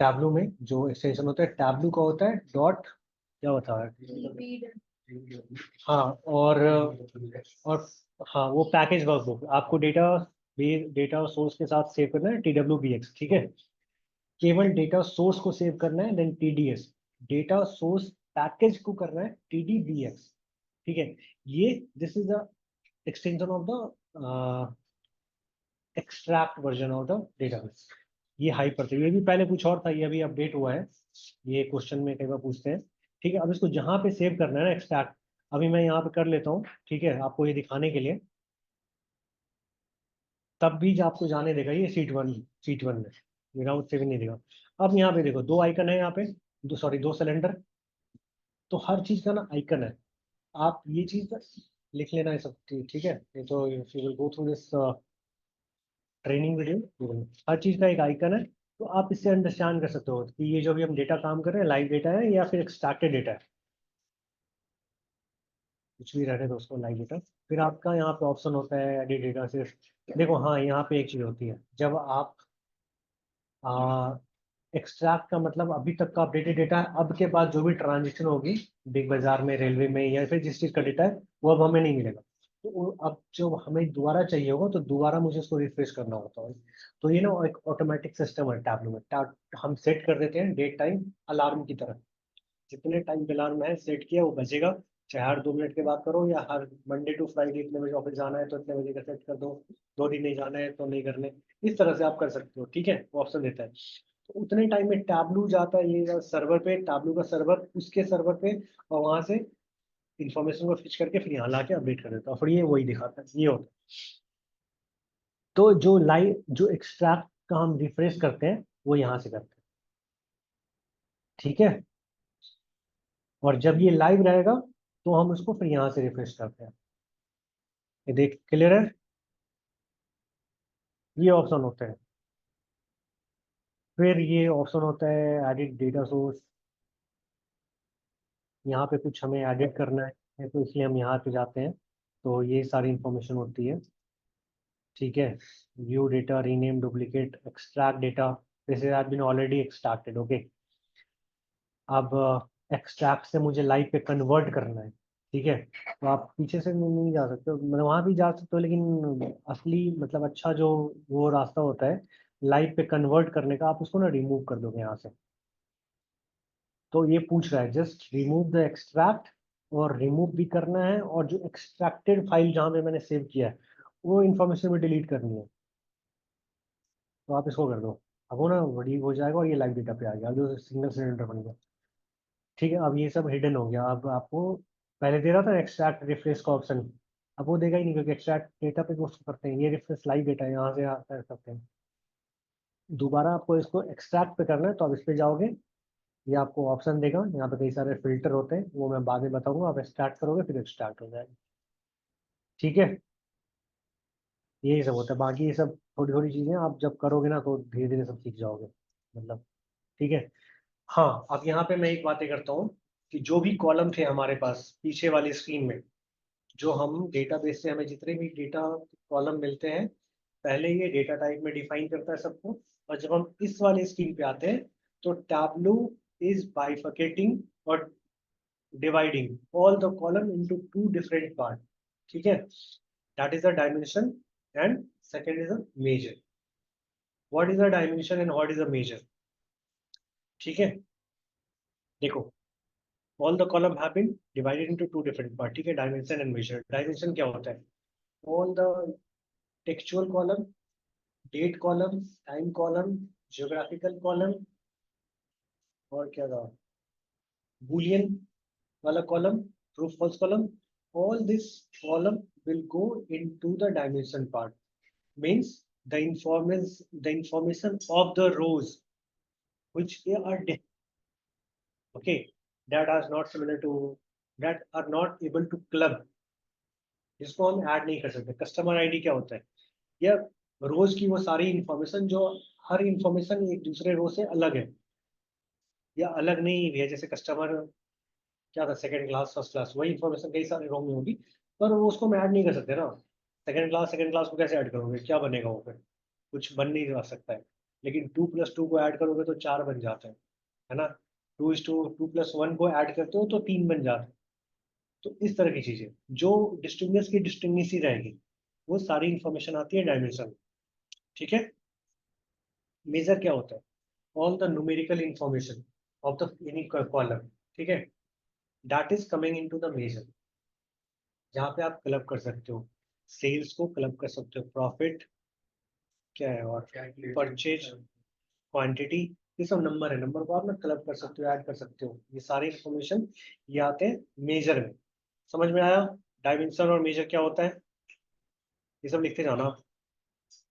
टैब्लू में, जो एक्सटेंशन होता है टैब्लू का, होता है डॉट, क्या होता है, हाँ, और हाँ, वो पैकेज वर्कबुक आपको डेटा सोर्स के साथ सेव करना है, TWBX, ठीक है। केवल डेटा सोर्स को सेव करना है, then TDS, data source package को करना है TDBX, ठीक है। ये this is the extension of the extract version of the database. ये हाइपर था, ये भी पहले कुछ और था, ये अभी अपडेट हुआ है, ये क्वेश्चन में कई बार पूछते हैं। ठीक है, अब इसको जहाँ पे सेव करना है ना एक्सट्रैक्ट, अभी मैं यहाँ पे कर लेता हूँ, ठीक है, आपको ये दिखाने के लिए, तब भी जो आपको जाने देगा ये सीट वन में, विदाउट सेविंग नहीं देगा। अब यहाँ पे देखो 2 आइकन है, यहाँ पे दो सिलेंडर, तो हर चीज का ना आइकन है, आप ये चीज लिख लेना है सब, ठीक है, ये तो you will go through this training video, हर चीज का एक आइकन है, तो आप इससे अंडरस्टैंड कर सकते हो कि ये जो भी हम डेटा काम कर रहे हैं लाइव डेटा है या फिर एक्सट्रैक्टेड डेटा है, कुछ भी रहे तो उसको लाइव डेटा। फिर आपका यहाँ पे ऑप्शन होता है एडिट डेटा से, देखो हाँ यहाँ पे एक चीज होती है, जब आप एक्सट्रैक्ट का मतलब अभी तक का अपडेटेड डेटा है, अब के बाद जो भी ट्रांजेक्शन होगी बिग बाजार में, रेलवे में, या फिर जिस चीज का डेटा है वो अब हमें नहीं मिलेगा, तो अब जो हमें दोबारा चाहिए होगा तो दोबारा मुझे उसको रिफ्रेश करना होता है। तो ये ना एक ऑटोमेटिक सिस्टम है टैबलो में, हम सेट कर देते हैं डेट टाइम अलार्म की तरह, जितने टाइम पे अलार्म है सेट किया वो बजेगा, चाहे हर 2 मिनट के बाद करो या हर मंडे टू फ्राइडे इतने बजे ऑफिस जाना है तो इतने बजे का सेट कर दो, 2 दिन नहीं जाना है तो नहीं करने, इस तरह से आप कर सकते हो, ठीक है, वो ऑप्शन देता है। तो उतने टाइम में टैबलू जाता है ये सर्वर पे, टैबलू का सर्वर उसके सर्वर पे, और वहां से इंफॉर्मेशन को फिच करके फिर यहाँ लाके अपडेट कर देता है, फिर ये वही दिखाता है, ये होता है। तो जो लाइव जो एक्सट्रैक्ट का हम रिफ्रेश करते हैं वो यहाँ से करते हैं, ठीक है, और जब ये लाइव रहेगा तो हम उसको फिर यहाँ से रिफ्रेश करते हैं। ये देख क्लियर है, ये ऑप्शन होता है। फिर ये ऑप्शन होता है एडिट डेटा सोर्स, यहाँ पे कुछ हमें एडिट करना है तो इसलिए हम यहाँ पे जाते हैं, तो ये सारी इंफॉर्मेशन होती है, ठीक है, view data, rename, duplicate, extract data, this has been already extracted, okay. अब एक्सट्रैक्ट से मुझे लाइव पे कन्वर्ट करना है, ठीक है, तो आप पीछे से नहीं जा सकते, मतलब वहाँ भी जा सकते हो, लेकिन असली मतलब अच्छा जो वो रास्ता होता है लाइव पे कन्वर्ट करने का, आप उसको ना रिमूव कर दोगे यहाँ से। तो ये पूछ रहा है जस्ट रिमूव द एक्सट्रैक्ट, और रिमूव भी करना है, और जो एक्सट्रैक्टेड फाइल जहाँ पे मैंने सेव किया है वो इन्फॉर्मेशन भी डिलीट करनी है, तो आप इसको कर दो, अब वो ना बड़ी हो जाएगा और ये लाइव डेटा पे आ गया, जो सिंगल सिलेंडर बन गया, ठीक है। अब ये सब हिडन हो गया, अब आपको पहले दे रहा था एक्सट्रैक्ट रिफ्रेश का ऑप्शन, अब वो देगा ही नहीं, क्योंकि एक्सट्रैक्ट डेटा पे पोस्ट करते हैं, ये रिफ्रेश लाइव डेटा है, यहाँ से कर सकते हैं। दोबारा आपको इसको एक्सट्रैक्ट पे करना है तो आप इस पे जाओगे, ये आपको ऑप्शन देगा, यहाँ पे कई सारे फिल्टर होते हैं, वो मैं बाद में बताऊंगा, आप एक्सट्रैक्ट करोगे फिर एक्सट्रैक्ट हो जाएगा, ठीक है, यही सब होता है। बाकी ये सब थोड़ी थोड़ी चीजें आप जब करोगे ना तो धीरे धीरे सब सीख जाओगे, मतलब, ठीक है। हाँ, अब यहाँ पे मैं एक बातें करता हूँ कि जो भी कॉलम थे हमारे पास पीछे वाली स्क्रीन में, जो हम डेटाबेस से हमें जितने भी डेटा कॉलम मिलते हैं, पहले ये डेटा टाइप में डिफाइन करता है सबको, और जब हम इस वाले स्क्रीन पे आते हैं तो टैबलू इज बाइफर्केटिंग और dividing all the column into 2 different part, ठीक है, that is the dimension and second is a measure. What is the dimension and what is a measure, ठीक है, देखो all the column have been divided into 2 different parts, ठीक है, dimension and major. Dimension क्या होता है, all the textual column, date column, time column, geographical column, और क्या था, बूलियन वाला column, true false column, all this column will go into the dimension part, means the information of the rows which are okay, that are not similar to, that are not able to club, जिसको हम add नहीं कर सकते। Customer ID क्या होता है, या रोज की वो सारी इंफॉर्मेशन जो हर इंफॉर्मेशन एक दूसरे रो से अलग है, या अलग नहीं भी है, जैसे कस्टमर क्या था, सेकंड क्लास फर्स्ट क्लास, वही इंफॉर्मेशन कई सारे रो में होगी, पर वो उसको हम ऐड नहीं कर सकते ना। सेकंड क्लास को कैसे ऐड करोगे, क्या बनेगा वो, फिर कुछ बन नहीं जा सकता है। लेकिन 2+2 को ऐड करोगे तो 4 बन जाते हैं, है ना, 2+1 को ऐड करते हो तो 3 बन जाते हैं। तो इस तरह की चीजें जो डिस्टिंग्विश की डिस्टिंग्विश ही रहेगी, वो सारी इंफॉर्मेशन आती है डायमेंशन, ठीक है। मेजर क्या होता है, all the numerical information of the any column, ठीक है, that is coming into the measure, जहाँ पे आप क्लब कर सकते हो। सेल्स को क्लब कर सकते हो, प्रॉफिट क्या है और परचेज क्वांटिटी, ये सब नंबर है, नंबर को आप ना क्लब कर सकते हो, ऐड कर सकते हो, ये सारे इंफॉर्मेशन ये आते हैं मेजर में। समझ में आया डायमेंशन और मेजर क्या होता है? ये सब लिखते जाना आप,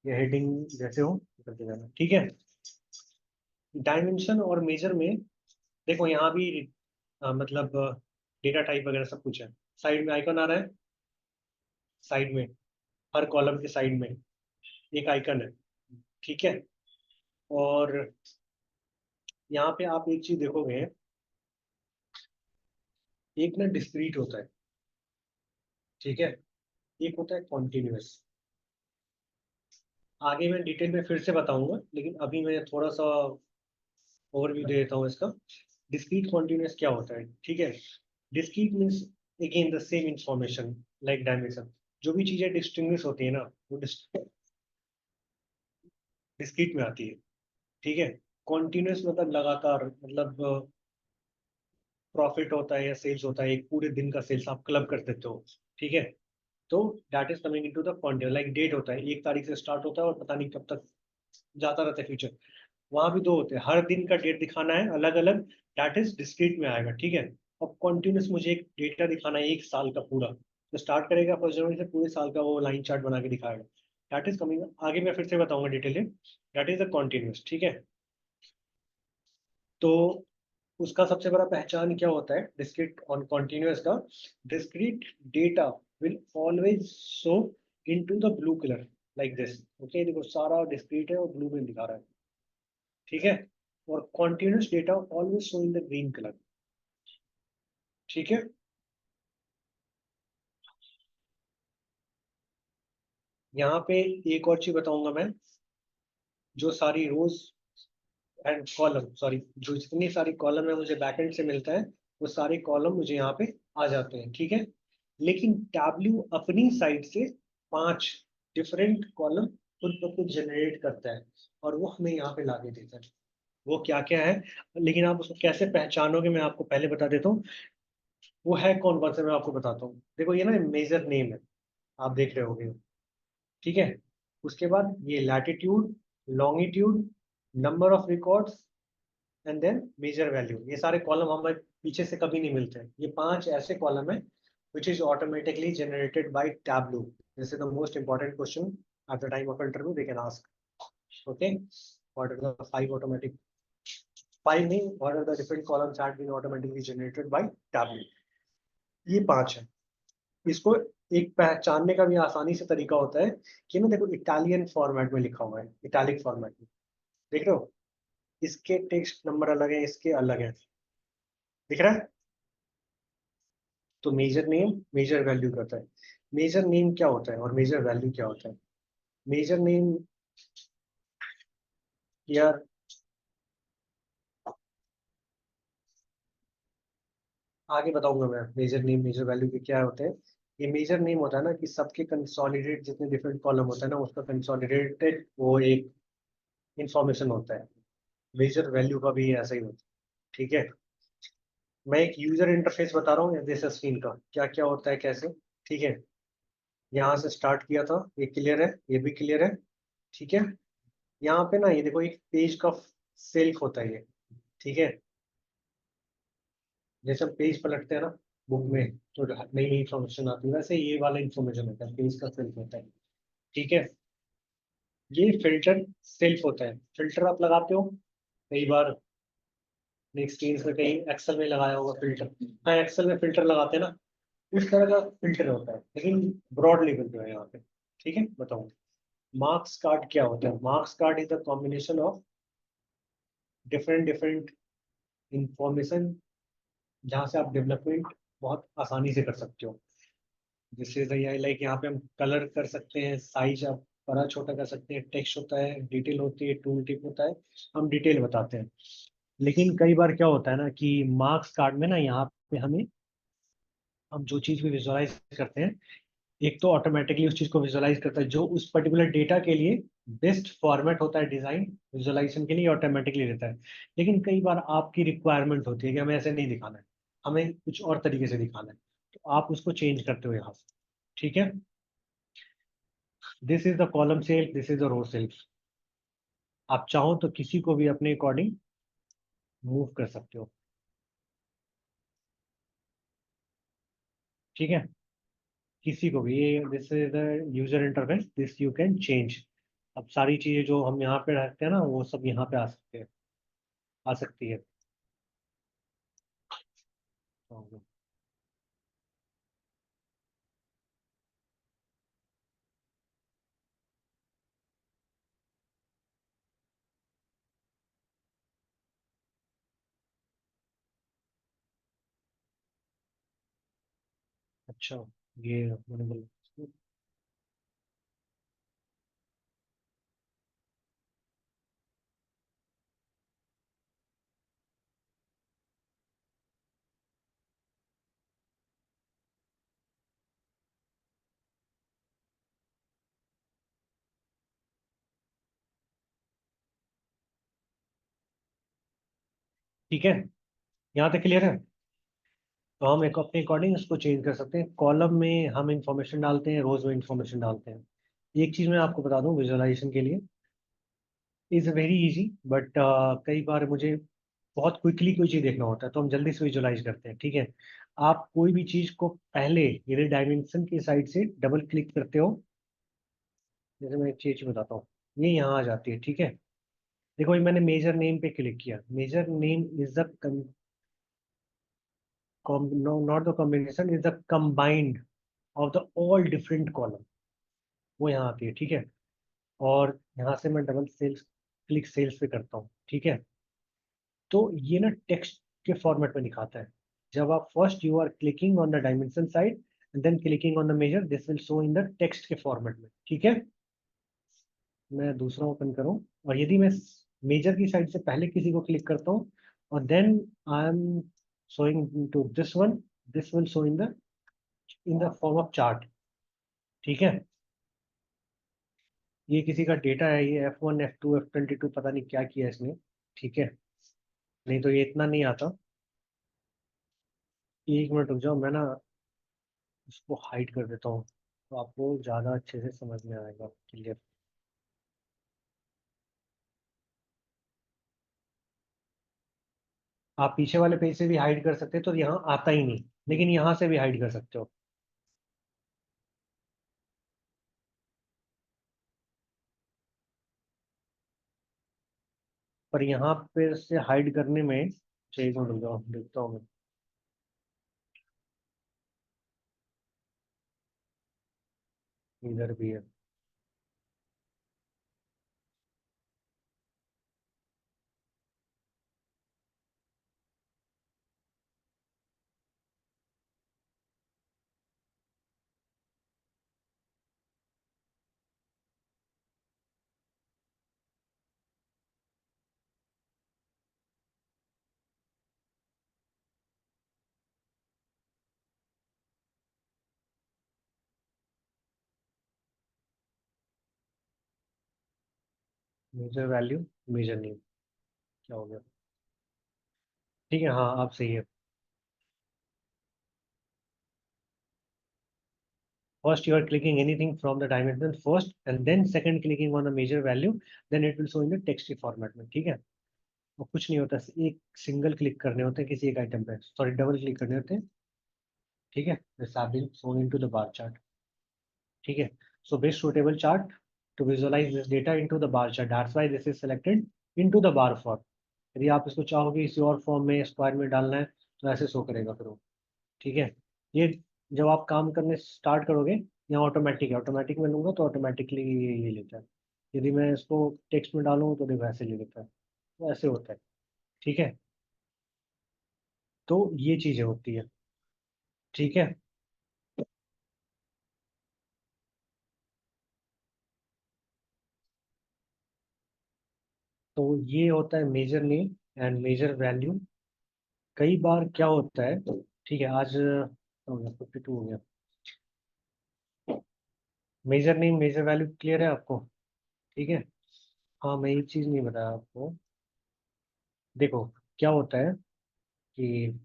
ये हेडिंग जैसे हो करते जाना, ठीक है। डायमेंशन और मेजर में देखो यहाँ भी मतलब डेटा टाइप वगैरह सब कुछ है। साइड में आइकन आ रहा है, साइड में हर कॉलम के साइड में एक आइकन है, ठीक है। और यहाँ पे आप एक चीज देखोगे, एक ना डिस्क्रीट होता है, ठीक है, एक होता है कॉन्टिन्यूस। आगे मैं डिटेल में फिर से बताऊंगा, लेकिन अभी मैं थोड़ा सा ओवरव्यू दे देता हूँ इसका। डिस्क्रीट कॉन्टिन्यूस क्या होता है, ठीक है। Discrete means again the same information like dimension, जो भी चीजें डिस्टिंग्विश होती है ना वो डिस्क्रीट में आती है, ठीक है। कॉन्टिन्यूस मतलब लगातार, मतलब प्रॉफिट होता है या सेल्स होता है, एक पूरे दिन का सेल्स आप क्लब कर देते हो, ठीक है। तो that is coming into the continuous, like date होता है, 1 तारीख से स्टार्ट होता है और पता नहीं कब तक जाता रहता है फ्यूचर। वहां भी 2 होते हैं, हर दिन का डेट दिखाना है अलग अलग, दैट इज डिस्क्रीट में आएगा, ठीक है। अब कॉन्टिन्यूस मुझे एक डेटा दिखाना है 1 साल का पूरा, तो स्टार्ट करेगा 1 जनवरी से, पूरे साल का वो लाइन चार्ट बना के दिखाएगा, दैट इज कमिंग। आगे मैं फिर से बताऊंगा डिटेल में, दैट इज द कॉन्टिन्यूस, ठीक है। तो उसका सबसे बड़ा पहचान क्या होता है डिस्क्रीट और कॉन्टिन्यूस का? Discrete data will always show into the blue colour like this, okay. देखो सारा डिस्क्रीट है और ब्लू में दिखा रहा है, ठीक है। और continuous data always show in the green colour, ठीक है। यहाँ पे एक और चीज बताऊंगा मैं, जो सारी रोज एंड कॉलम, सॉरी, जो जितनी सारी कॉलम है मुझे बैकएंड से मिलता है, वो सारे कॉलम मुझे यहाँ पे आ जाते हैं, ठीक है। लेकिन टैब्ल्यू अपनी साइड से 5 डिफरेंट कॉलम खुद ब खुद जनरेट करता है और वो हमें यहाँ पे लाके देता है। वो क्या क्या है, लेकिन आप उसको कैसे पहचानोगे मैं आपको पहले बता देता हूँ। वो है कौन कौन से, मैं आपको बताता हूँ। देखो ये ना मेजर नेम है, आप देख रहे होगे, ठीक है। उसके बाद ये latitude, longitude, number of records and then measure value, ये सारे कॉलम हमें पीछे से कभी नहीं मिलते हैं। ये 5 ऐसे कॉलम है which is automatically generated by Tableau. This is the most important question at the time of interview they can ask. Okay, what are the 5 automatic, 5 नहीं, what are the different columns that been automatically generated by Tableau? ये 5 है। इसको एक पहचानने का भी आसानी से तरीका होता है कि ना देखो इटालियन फॉर्मेट में लिखा हुआ है, इटालिक फॉर्मेट में, देख रहे हो, इसके टेक्स्ट नंबर अलग है, इसके अलग है, दिख रहा है। तो मेजर नेम मेजर वैल्यू करता है। मेजर नेम क्या होता है और मेजर वैल्यू क्या होता है? मेजर नेम यार आगे बताऊंगा मैं, मेजर नेम मेजर वैल्यू के क्या होते हैं। ये मेजर नेम होता है ना कि सबके कंसोलिडेट जितने डिफरेंट कॉलम होता है ना, उसका कंसोलिडेटेड वो एक इंफॉर्मेशन होता है। मेजर वैल्यू का भी ऐसा ही होता है, ठीक है। मैं एक यूजर इंटरफेस बता रहा हूँ जैसे स्क्रीन का क्या क्या होता है कैसे, ठीक है। यहाँ से स्टार्ट किया था, ये क्लियर है, ये भी क्लियर है, ठीक है। यहाँ पे ना ये देखो एक पेज का सेल्फ होता है ये, ठीक है। जैसे हम पेज पलटते हैं ना बुक में तो नई नई इंफॉर्मेशन आती है, वैसे ये वाला इंफॉर्मेशन होता है, पेज का सेल्फ होता है, ठीक है। ये फिल्टर सेल्फ होता है, फिल्टर आप लगाते हो कई बार, एक्सपीरियंस में कहीं एक्सेल में लगाया होगा फिल्टर, हाँ एक्सेल में फिल्टर लगाते हैं ना, उस तरह का फिल्टर होता है, लेकिन ब्रॉड लेवल पे है यहाँ पे, ठीक है। बताओ मार्क्स कार्ड क्या होता है? Marks card is the combination of different different information, जहाँ से आप डेवलपमेंट बहुत आसानी से कर सकते हो। जैसे लाइक यहाँ पे हम कलर कर सकते हैं, साइज आप बड़ा छोटा कर सकते हैं, टेक्स्ट होता है, डिटेल होती है, टूल टिप होता है, हम डिटेल बताते हैं। लेकिन कई बार क्या होता है ना कि मार्क्स कार्ड में ना यहाँ पे हमें, हम जो चीज़ भी विजुअलाइज करते हैं, एक तो ऑटोमेटिकली उस चीज़ को विजुअलाइज करता है जो उस पर्टिकुलर डेटा के लिए बेस्ट फॉर्मेट होता है, डिजाइन विजुअलाइजेशन के लिए ऑटोमेटिकली रहता है। लेकिन कई बार आपकी रिक्वायरमेंट होती है कि हमें ऐसे नहीं दिखाना है, हमें कुछ और तरीके से दिखाना है, तो आप उसको चेंज करते हो यहाँ से, ठीक है। This is the column sales, this is the row sales. आप चाहो तो किसी को भी अपने अकॉर्डिंग मूव कर सकते हो, ठीक है, किसी को भी। ये this is the user interface, this you can change. अब सारी चीजें जो हम यहाँ पे रखते हैं ना, वो सब यहाँ पे आ सकते हैं, आ सकती है। अच्छा, ये मैंने बोला। ठीक है, यहाँ तक क्लियर है। तो हम एक अपने अकॉर्डिंग इसको चेंज कर सकते हैं। कॉलम में हम इंफॉर्मेशन डालते हैं, रोज में इंफॉर्मेशन डालते हैं। एक चीज़ मैं आपको बता दूं विजुअलाइजेशन के लिए, इज़ वेरी इजी, बट कई बार मुझे बहुत क्विकली कोई चीज़ देखना होता है, तो हम जल्दी से विजुअलाइज करते हैं, ठीक है। आप कोई भी चीज़ को पहले यदि डायमेंशन की साइड से डबल क्लिक करते हो, जैसे मैं एक चीज़ बताता हूँ, ये यहाँ आ जाती है, ठीक है। देखो, ये मैंने मेजर नेम पे क्लिक किया, measure name is the not the combination, is the combined of the all different column, वो यहाँ आती है, ठीक है। और यहाँ से मैं डबल सेल्स क्लिक सेल्स पे करता हूँ, ठीक है। तो ये ना टेक्स्ट के फॉर्मेट में दिखाता है। जब आप first you are clicking on the dimension side and then clicking on the measure, this will show in the text के फॉर्मेट में, ठीक है। मैं दूसरा ओपन करूँ, और यदि मैं मेजर की साइड से पहले किसी को क्लिक करता हूँ और then I am showing to this one, this will show in the form of chart, ठीक है। ये किसी का डेटा है, ये F1 F2 F22 पता नहीं क्या किया है इसने, ठीक है। नहीं तो ये इतना नहीं आता। एक मिनट रुक जाओ, मैं ना इसको हाइड कर देता हूँ, तो आपको ज़्यादा अच्छे से समझ में आएगा, क्लियर। आप पीछे वाले पेज से भी हाइड कर सकते हो, तो यहाँ आता ही नहीं, लेकिन यहाँ से भी हाइड कर सकते हो। पर यहाँ पे से हाइड करने में, चाहिए, एक मिनट रुक जाओ, देखता हूँ मैं। इधर भी है। मेजर वैल्यू, मेजर नेम, क्या हो गया? ठीक है, हाँ, आप सही है। First, you are clicking anything from the dimension first, and then second clicking on the measure value, then it will show in the text format में, ठीक है। और कुछ नहीं होता, एक सिंगल क्लिक करने होते हैं किसी एक आइटम पे, सॉरी डबल क्लिक करने होते हैं, ठीक है। This have been shown into the bar chart, ठीक है। So best suitable chart to visualize this data into the bar chart, that's why this is selected into the bar form। यदि आप इसको चाहोगे इसी और फॉर्म में स्क्वायर में डालना है, तो ऐसे शो करेगा फिर वो, ठीक है। ये जब आप काम करने स्टार्ट करोगे, यहाँ ऑटोमेटिक है, ऑटोमेटिक में लूंगा तो ऑटोमेटिकली ये लेता है। यदि मैं इसको टेक्स्ट में डालूँ तो देखो ऐसे ले लेता है, तो ऐसे होता है, ठीक है। तो ये चीज़ें होती है, ठीक है। तो ये होता है measure name and measure value. कई बार क्या होता है, ठीक है, आज हो गया 52 हो गया। Measure name measure value clear है आपको, ठीक है। हाँ, मैं एक चीज़ नहीं बताया आपको। देखो, क्या होता है कि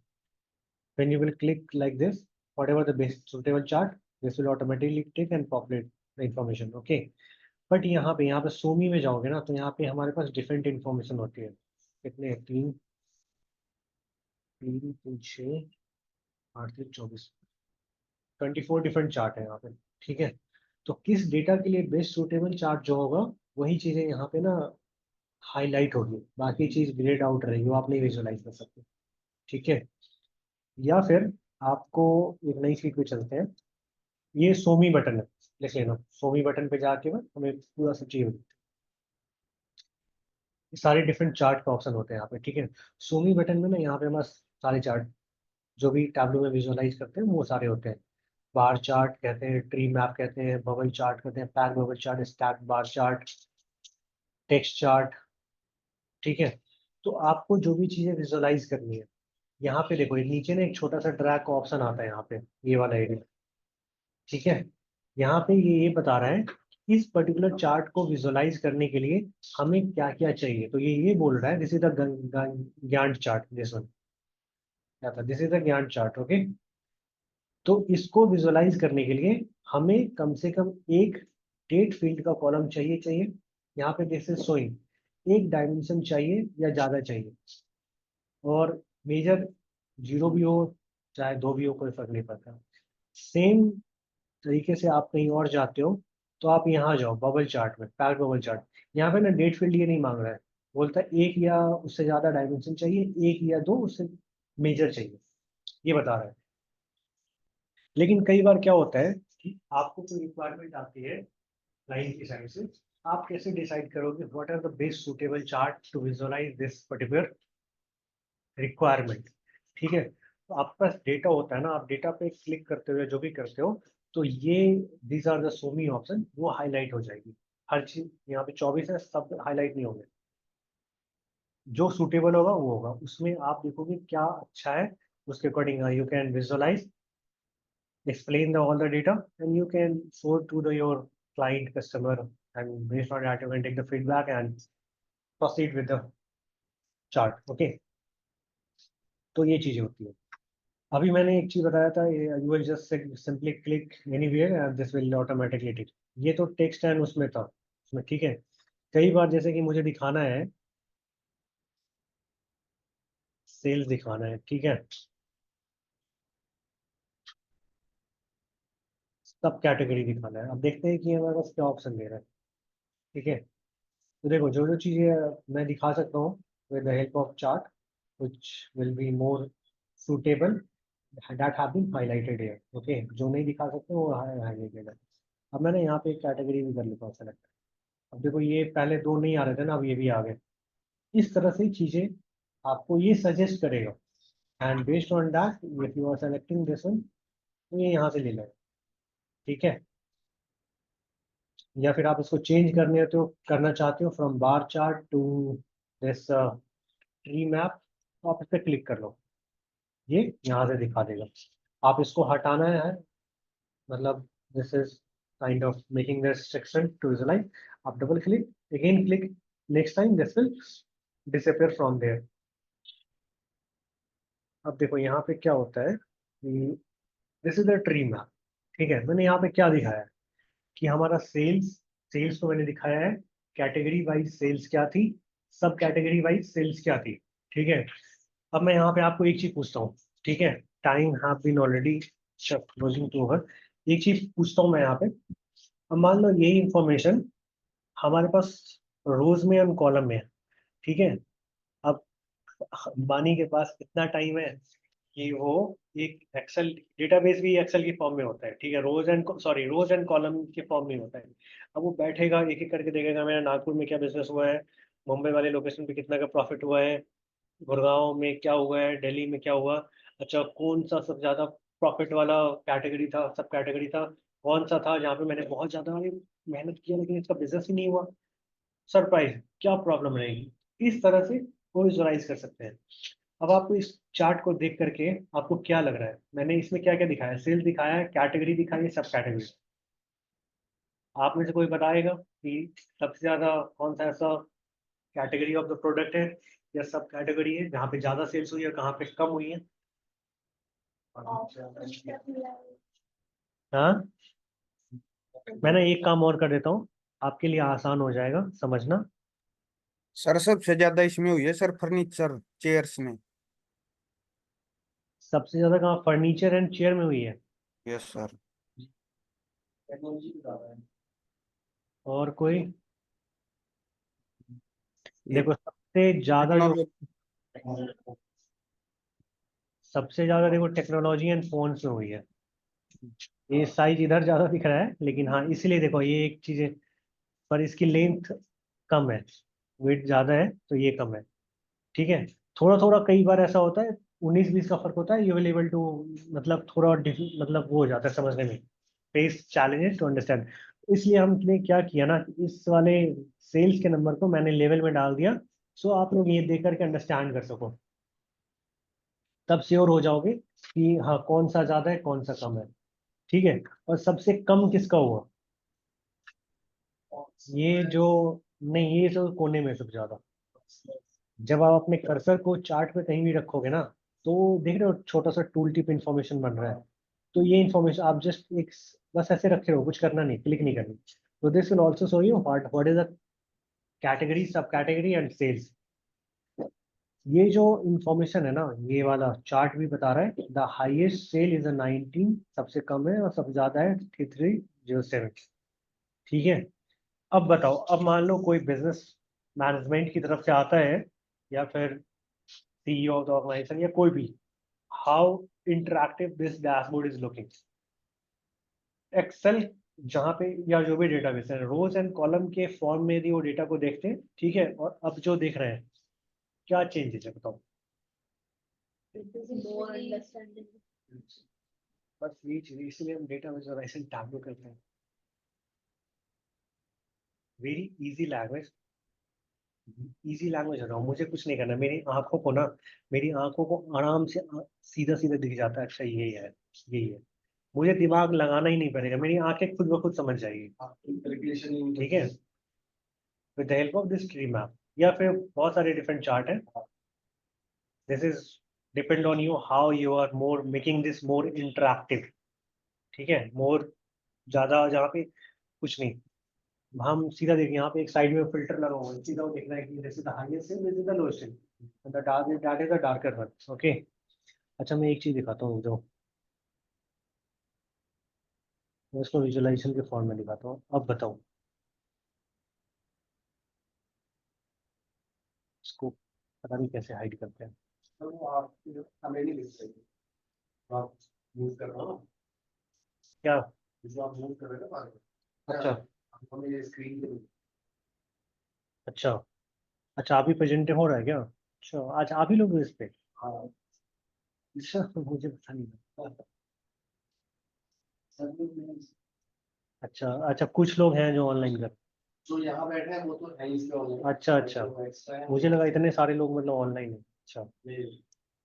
when you will click like this, whatever the best suitable chart, this will automatically take and populate information, okay. But यहाँ पे सोमी में जाओगे ना, तो यहाँ पे हमारे पास डिफरेंट इंफॉर्मेशन होती है। कितने 3 3 3 6 8 3 24 24 डिफरेंट चार्ट है यहाँ पे, ठीक है। तो किस डेटा के लिए बेस्ट सूटेबल चार्ट जो होगा, वही चीज़ें यहाँ पे ना हाईलाइट होगी, बाकी चीज़ ग्रेड आउट रहेगी, वो आप नहीं विजुअलाइज कर सकते, ठीक है। या फिर आपको एक नई शीट पे चलते हैं, ये सोमी बटन है, लिख लेना, सोमी बटन पे जाके ना हमें पूरा सब चाहिए, सारे डिफरेंट चार्ट का ऑप्शन होते हैं यहाँ पे, ठीक है। सोमी बटन में ना यहाँ पे हमारे सारे चार्ट जो भी टैब्लो में विजुअलाइज करते हैं वो सारे होते हैं। बार चार्ट कहते हैं, ट्री मैप कहते हैं, बबल चार्ट कहते हैं, pack bubble chart, stack bar chart, text chart, ठीक है। तो आपको जो भी चीज़ें विजुअलाइज करनी है, यहाँ पे देखो, ये नीचे ना एक छोटा सा ड्रैग का ऑप्शन आता है यहाँ पे, ये वाला एरिया, ठीक है। यहाँ पे ये बता रहा है इस पर्टिकुलर चार्ट को विजुअलाइज करने के लिए हमें क्या क्या चाहिए। तो ये बोल रहा है दिस इज द ज्ञान चार्ट, दिस वन क्या था, दिस इज द ज्ञान चार्ट, ओके। तो इसको विजुअलाइज करने के लिए हमें कम से कम एक डेट फील्ड का कॉलम चाहिए। यहाँ पे दिस इज शोइंग एक डायमेंशन चाहिए या ज़्यादा चाहिए, और मेजर 0 भी हो चाहे 2 भी हो, कोई फर्क नहीं पड़ता। सेम तरीके से आप कहीं और जाते हो तो आप यहाँ जाओ बबल चार्ट में, पैक्ड बबल चार्ट, यहाँ पे ना डेट फील्ड ये नहीं मांग रहा है, बोलता है एक या उससे ज़्यादा डायमेंशन चाहिए, एक या दो उससे मेजर चाहिए, ये बता रहा है। लेकिन कई बार क्या होता है कि आपको कोई रिक्वायरमेंट आती है क्लाइंट की साइड से, आप कैसे डिसाइड करोगे what are the best suitable chart to visualize this particular requirement, ठीक है। तो आपके पास डेटा होता है ना, आप डेटा पे क्लिक करते हुए जो भी करते हो, तो ये these are the show me option, वो हाईलाइट हो जाएगी। हर चीज यहाँ पे 24 है, सब हाईलाइट नहीं होंगे, जो सूटेबल होगा वो होगा, उसमें आप देखोगे क्या अच्छा है, उसके according you can visualize, explain all the data, and you can show to your client customer, and based on that you can take the feedback and proceed with the chart, okay। तो ये चीजें होती है। अभी मैंने एक चीज बताया था, you will just simply click anywhere and this will automatically tick, ये तो टेक्स्ट एंड उसमें था, उसमें ठीक है। कई बार जैसे कि मुझे दिखाना है, सेल्स दिखाना है, ठीक है, सब कैटेगरी दिखाना है। अब देखते हैं कि हमारे पास क्या ऑप्शन दे रहा है, ठीक है। तो देखो जो जो चीज़ें मैं दिखा सकता हूँ with the help of chart which will be more suitable that have been highlighted here, okay। जो नहीं दिखा सकते वो हाईलाइटेड है। अब मैंने यहाँ पे एक कैटेगरी भी कर लेता हूँ सेलेक्ट। अब देखो ये पहले दो नहीं आ रहे थे ना, अब ये भी आ गए। इस तरह से चीज़ें आपको ये सजेस्ट करेगा, and based on that if you are selecting this one, तो ये यहाँ से ले लो, ठीक है। या फिर आप इसको चेंज करना चाहते हो from bar chart to this tree map, तो आप इस पर क्लिक कर लो, ये यहाँ से दिखा देगा। आप इसको हटाना है, मतलब this is kind of making this section to visualise, आप double click, again click, next time this will disappear from there. अब देखो यहाँ पे क्या होता है कि this is the tree map, ठीक है। मैंने यहाँ पे क्या दिखाया है कि हमारा सेल्स, सेल्स को मैंने दिखाया है कैटेगरी वाइज सेल्स क्या थी, सब कैटेगरी वाइज सेल्स क्या थी, ठीक है। अब मैं यहाँ पे आपको एक चीज पूछता हूँ, ठीक है, time have been already closing to over, एक चीज पूछता हूँ मैं यहाँ पे। अब मान लो यही इंफॉर्मेशन हमारे पास रोज में और कॉलम में है, ठीक है। अब अंबानी के पास इतना टाइम है कि वो एक एक्सेल डेटाबेस भी एक्सेल की फॉर्म में होता है, ठीक है, रोज एंड कॉलम के फॉर्म में होता है। अब वो बैठेगा एक एक करके देखेगा मेरा नागपुर में क्या बिजनेस हुआ है, मुंबई वाले लोकेशन पे कितना का प्रॉफिट हुआ है, गुड़गांव में क्या हुआ है, दिल्ली में क्या हुआ, अच्छा कौन सा सब ज्यादा प्रॉफिट वाला कैटेगरी था, सब कैटेगरी था, कौन सा था जहाँ पे मैंने बहुत ज्यादा मेहनत किया लेकिन इसका बिजनेस ही नहीं हुआ, सरप्राइज क्या प्रॉब्लम रहेगी, इस तरह से वो विजुअलाइज कर सकते हैं। अब आपको इस चार्ट को देख करके आपको क्या लग रहा है, मैंने इसमें क्या क्या दिखाया है, सेल दिखाया है, कैटेगरी दिखाई है, सब कैटेगरी। आप में से कोई बताएगा कि सबसे ज्यादा कौन सा ऐसा कैटेगरी ऑफ द प्रोडक्ट है या सब कैटेगरी है जहाँ पे ज्यादा सेल्स हुई है, कहाँ पे कम हुई है? हाँ मैं ना एक काम और कर देता हूँ, आपके लिए आसान हो जाएगा समझना। सर सबसे ज्यादा इसमें हुई है सर, फर्नीचर चेयर्स में। सबसे ज्यादा कहाँ फर्नीचर एंड चेयर में हुई है? Yes sir. टेक्नोलॉजी पे ज्यादा है। और कोई? ये देखो सबसे ज्यादा जो, टेक्नोलॉजी। सबसे ज्यादा देखो टेक्नोलॉजी एंड फोन्स में हुई है। ये साइज इधर ज्यादा दिख रहा है, लेकिन हाँ इसलिए देखो ये एक चीज है, पर इसकी लेंथ कम है, वेट ज्यादा है तो ये कम है। ठीक है, थोड़ा थोड़ा कई बार ऐसा होता है, 19-20 का फर्क होता है, यू विल एबल टू, मतलब थोड़ा मतलब वो हो जाता है समझने में, फेस चैलेंजेस टू अंडरस्टैंड। इसलिए हमने क्या किया ना, कि इस वाले सेल्स के नंबर को मैंने लेवल में डाल दिया, सो आप लोग ये देख करके अंडरस्टैंड कर सको, तब श्योर हो जाओगे कि हाँ कौन सा ज्यादा है कौन सा कम है। ठीक है, और सबसे कम किसका हुआ? ये जो, नहीं ये जो कोने में सबसे ज्यादा, जब आप अपने कर्सर को चार्ट पे कहीं भी रखोगे ना, तो देख रहे हो छोटा सा टूल टिप इंफॉर्मेशन बन रहा है, तो ये इंफॉर्मेशन आप जस्ट एक, बस ऐसे रखे रहो, कुछ करना नहीं, क्लिक नहीं करनी। तो this will also show you what is the category, सब कैटेगरी एंड सेल्स। ये जो इंफॉर्मेशन है ना, ये वाला चार्ट भी बता रहा है द हाईएस्ट सेल इज 19, सबसे कम है, और सबसे ज्यादा है 3307। ठीक है, अब बताओ, अब मान लो कोई बिजनेस मैनेजमेंट की तरफ से आता है, या फिर सीईओ ऑफ द ऑर्गेनाइजेशन या कोई भी, how interactive this dashboard is looking. Excel जहाँ पे या जो भी डेटाबेस है, रोज एंड कॉलम के फॉर्म में यदि वो डेटा को देखते हैं, ठीक है, और अब जो देख रहे हैं, क्या चेंजेस है बताओ? More understanding. बस यही चीज, इसलिए हम डेटा विजुअलाइजेशन टैबलो करते हैं। Very easy language, easy language है, मुझे कुछ नहीं करना, मेरी आंखों को ना, मेरी आंखों को आराम से सीधा सीधा दिख जाता है, अच्छा यही है, यही है, मुझे दिमाग लगाना ही नहीं पड़ेगा, मेरी आंखें खुद ब खुद समझ जाएगी। कैलकुलेशन ठीक है, with the help of this tree map, या फिर बहुत सारे डिफरेंट चार्ट है, this is depend on you how you are more making this more interactive. ठीक है, मोर ज्यादा, जहाँ पे कुछ नहीं, हम सीधा देखें, यहाँ पे एक साइड में फिल्टर लगा हुआ है, सीधा वो देखना है कि this is the highest hill, this is the lowest hill, the dark that is the darker one. Okay, अच्छा मैं एक चीज दिखाता हूँ, जो मैं इसको विजुअलाइजेशन के फॉर्म में दिखाता हूँ, अब बताओ इसको, पता नहीं कैसे हाइड करते हैं। तो वो आप हमें नहीं दिख रही, आप मूव कर रहे हो ना, क्या? जो आप मूव कर रहे हो ना बाहर, अच्छा हमें ये स्क्रीन पे अच्छा, अच्छा आप ही प्रेजेंट हो रहा है क्या? अच्छा, आज आप ही लोग हो इस पे? हाँ अच्छा, मुझे पता नहीं था। सब लोग नहीं- अच्छा अच्छा, कुछ लोग हैं जो ऑनलाइन कर, जो यहाँ बैठे हैं वो तो है इसके ऑनलाइन। अच्छा अच्छा, एक्स्ट्रा है मुझे लगा इतने सारे लोग मतलब ऑनलाइन है। अच्छा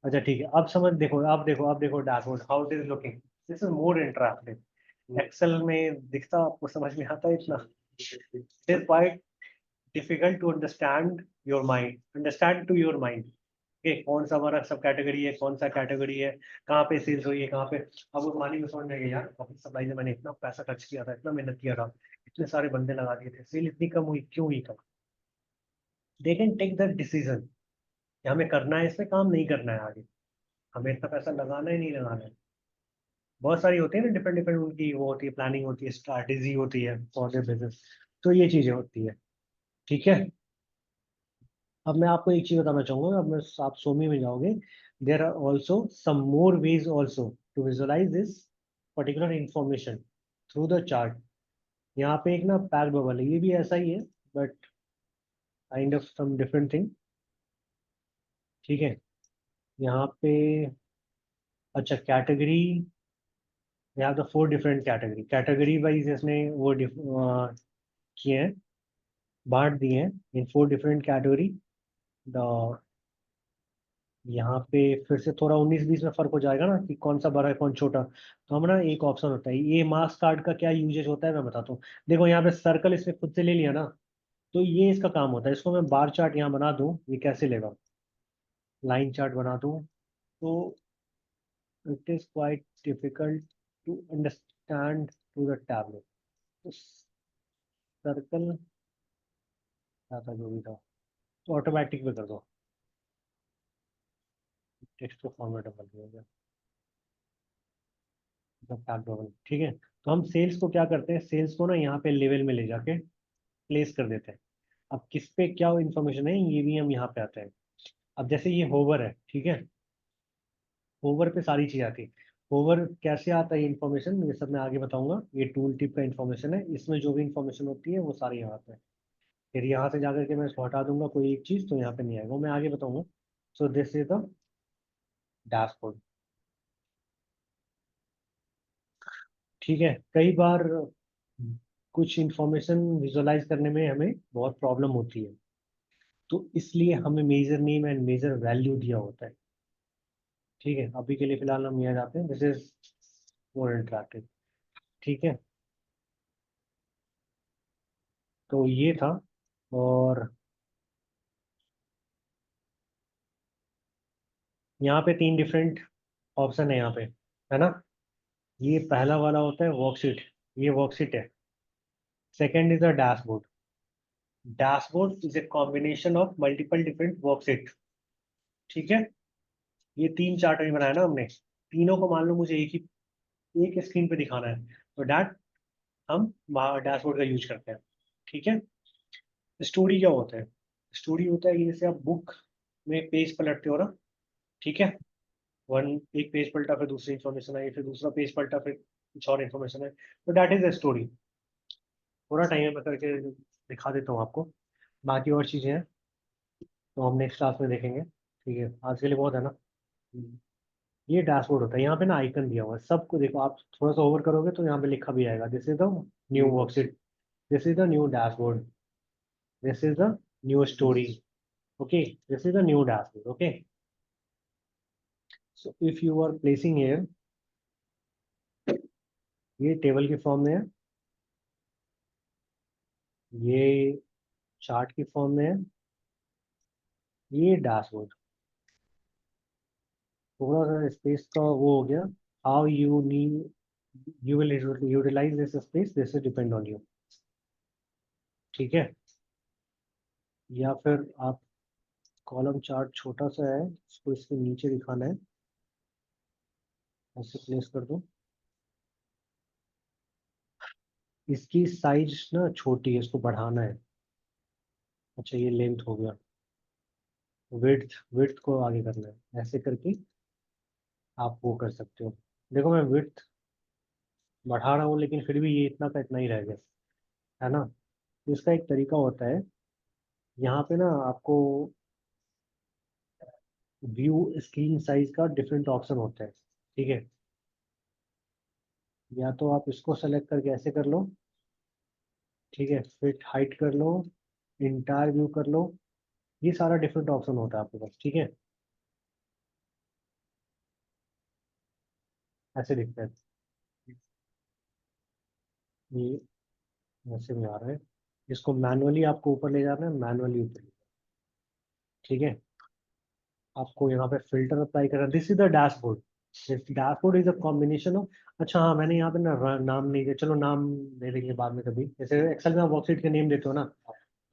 अच्छा ठीक है, अब समझ, देखो अब देखो, अब देखो dashboard how it is looking, this is more interactive. Excel में दिखता आपको समझ में आता है इतना, it is quite difficult to understand your mind, understand to your mind, कि कौन सा हमारा सब कैटेगरी है, कौन सा कैटेगरी है, कहाँ पे सेल्स हुई है, कहाँ पे। अब वो मानी में समझ में गया यार, ऑफिस सप्लाई में मैंने इतना पैसा खर्च किया था, इतना मेहनत किया था, इतने सारे बंदे लगा दिए थे, सेल इतनी कम हुई, क्यों हुई कम? They can take the decision कि हमें करना है, इसमें काम नहीं करना है आगे, हमें इतना पैसा लगाना ही नहीं लगाना है। बहुत सारी होती है ना, डिफरेंट डिफरेंट उनकी वो होती है, प्लानिंग होती है, स्ट्रैटेजी होती है फॉर देयर बिजनेस, तो ये चीजें होती है। ठीक है, अब मैं आपको एक चीज बताना चाहूंगा, अब मैं, आप सोमी में जाओगे, there are also some more ways also to visualize this particular information through the chart. यहाँ पे एक ना पैक बबल है, ये भी ऐसा ही है, but kind of some different thing. ठीक है, यहाँ पे, अच्छा कैटेगरी, यहाँ तो 4 डिफरेंट कैटेगरी, कैटेगरी वाइज इसने वो किए हैं, बांट दिए हैं इन 4 डिफरेंट कैटेगरी। द, यहाँ पे फिर से थोड़ा 19-20 में फर्क हो जाएगा ना, कि कौन सा बड़ा है कौन छोटा, तो हम ना एक ऑप्शन होता है, ये मार्क्स कार्ड का क्या यूजेज होता है मैं बताता हूँ। देखो यहाँ पे सर्कल इसने खुद से ले लिया ना, तो ये इसका काम होता है, इसको मैं बार चार्ट यहाँ बना दूँ, ये कैसे लेगा, लाइन चार्ट बना दूँ, तो it is quite difficult to understand to the tablet. Circle क्या था जो भी था, तो ऑटोमेटिक में कर दो, टेक्स्ट को फॉर्मेटेबल हो गया, मतलब टैगेबल। ठीक है, तो हम सेल्स को क्या करते हैं, सेल्स को ना यहाँ पे लेवल में ले जाके प्लेस कर देते हैं। अब किस पे क्या इन्फॉर्मेशन है ये भी हम यहाँ पे आते हैं। अब जैसे ये होवर है, ठीक है, होवर पे सारी चीज़ आती है। होवर कैसे आता है इन्फॉर्मेशन, ये सब मैं आगे बताऊंगा। ये टूल टिप का इन्फॉर्मेशन है, इसमें जो भी इन्फॉर्मेशन होती है वो सारी यहाँ पे है। फिर यहाँ से जाकर के मैं इसको हटा दूंगा कोई एक चीज़, तो यहाँ पे नहीं आएगा, वो मैं आगे बताऊंगा। सो दिस इज द डैशबोर्ड। ठीक है, कई बार कुछ इंफॉर्मेशन विजुअलाइज करने में हमें बहुत प्रॉब्लम होती है, तो इसलिए हमें measure name and measure value दिया होता है। ठीक है, अभी के लिए फिलहाल हम यहाँ जाते हैं, दिस इज मोर इंटरेक्टिव। ठीक है, तो ये था। और यहाँ पे 3 डिफरेंट ऑप्शन है यहाँ पे, है ना। ये पहला वाला होता है वर्कशीट, ये वर्कशीट है। Second is a dashboard. Dashboard is a combination of multiple different worksheet. ठीक है, ये 3 चार्ट में बनाया ना हमने, तीनों को मान लो मुझे एक स्क्रीन पे दिखाना है, तो डैट हम डैशबोर्ड का यूज करते हैं। ठीक है, स्टोरी क्या होता है, स्टोरी होता है कि जैसे आप बुक में पेज पलटते हो ना, ठीक है, वन एक पेज पलटा, फिर दूसरी इन्फॉर्मेशन आई, फिर दूसरा पेज पलटा, फिर कुछ और इन्फॉर्मेशन आई, तो दैट इज अ स्टोरी। पूरा टाइम मैं करके दिखा देता हूँ आपको, बाकी और चीज़ें हैं तो हम नेक्स्ट क्लास में देखेंगे। ठीक है, आज के लिए बहुत है ना। ये डैशबोर्ड होता है, यहाँ पे ना आइकन दिया हुआ है सबको, देखो आप थोड़ा सा ओवर करोगे तो यहाँ पे लिखा भी आएगा, this is the new worksheet, this is the new dashboard, this is the new story, okay, this is a new dashboard. Okay, so if you are placing here, ये टेबल की फॉर्म में है, ये चार्ट की form में है, ये dashboard. थोड़ा सा स्पेस का वो हो गया, how you need you will utilize this space, this is depend on you. ठीक है, या फिर आप कॉलम चार्ट छोटा सा है, इसको इसके नीचे दिखाना है, ऐसे प्लेस कर दो। इसकी साइज ना छोटी है, इसको बढ़ाना है। अच्छा, ये लेंथ हो गया, विड्थ विड्थ को आगे करना है, ऐसे करके आप वो कर सकते हो। देखो मैं विड्थ बढ़ा रहा हूँ, लेकिन फिर भी ये इतना का इतना ही रह गया, है ना। तो इसका एक तरीका होता है, यहाँ पे ना आपको व्यू स्क्रीन साइज का डिफरेंट ऑप्शन होता है। ठीक है, या तो आप इसको सेलेक्ट करके ऐसे कर लो, ठीक है, फिट हाइट कर लो, इंटायर व्यू कर लो, ये सारा डिफरेंट ऑप्शन होता है आपके पास। ठीक है, ऐसे दिखता है, ये ऐसे में आ रहा है। इसको मैनुअली आपको ऊपर ले जाना है, मैनुअली ऊपर। ठीक है, आपको यहाँ पे फिल्टर अप्लाई करना, this is the dashboard. Dashboard is a combination of, अच्छा हाँ, मैंने यहाँ पे ना नाम नहीं दिया, चलो नाम दे देंगे बाद में कभी, जैसे एक्सेल में आप वर्कशीट के नेम देते हो ना,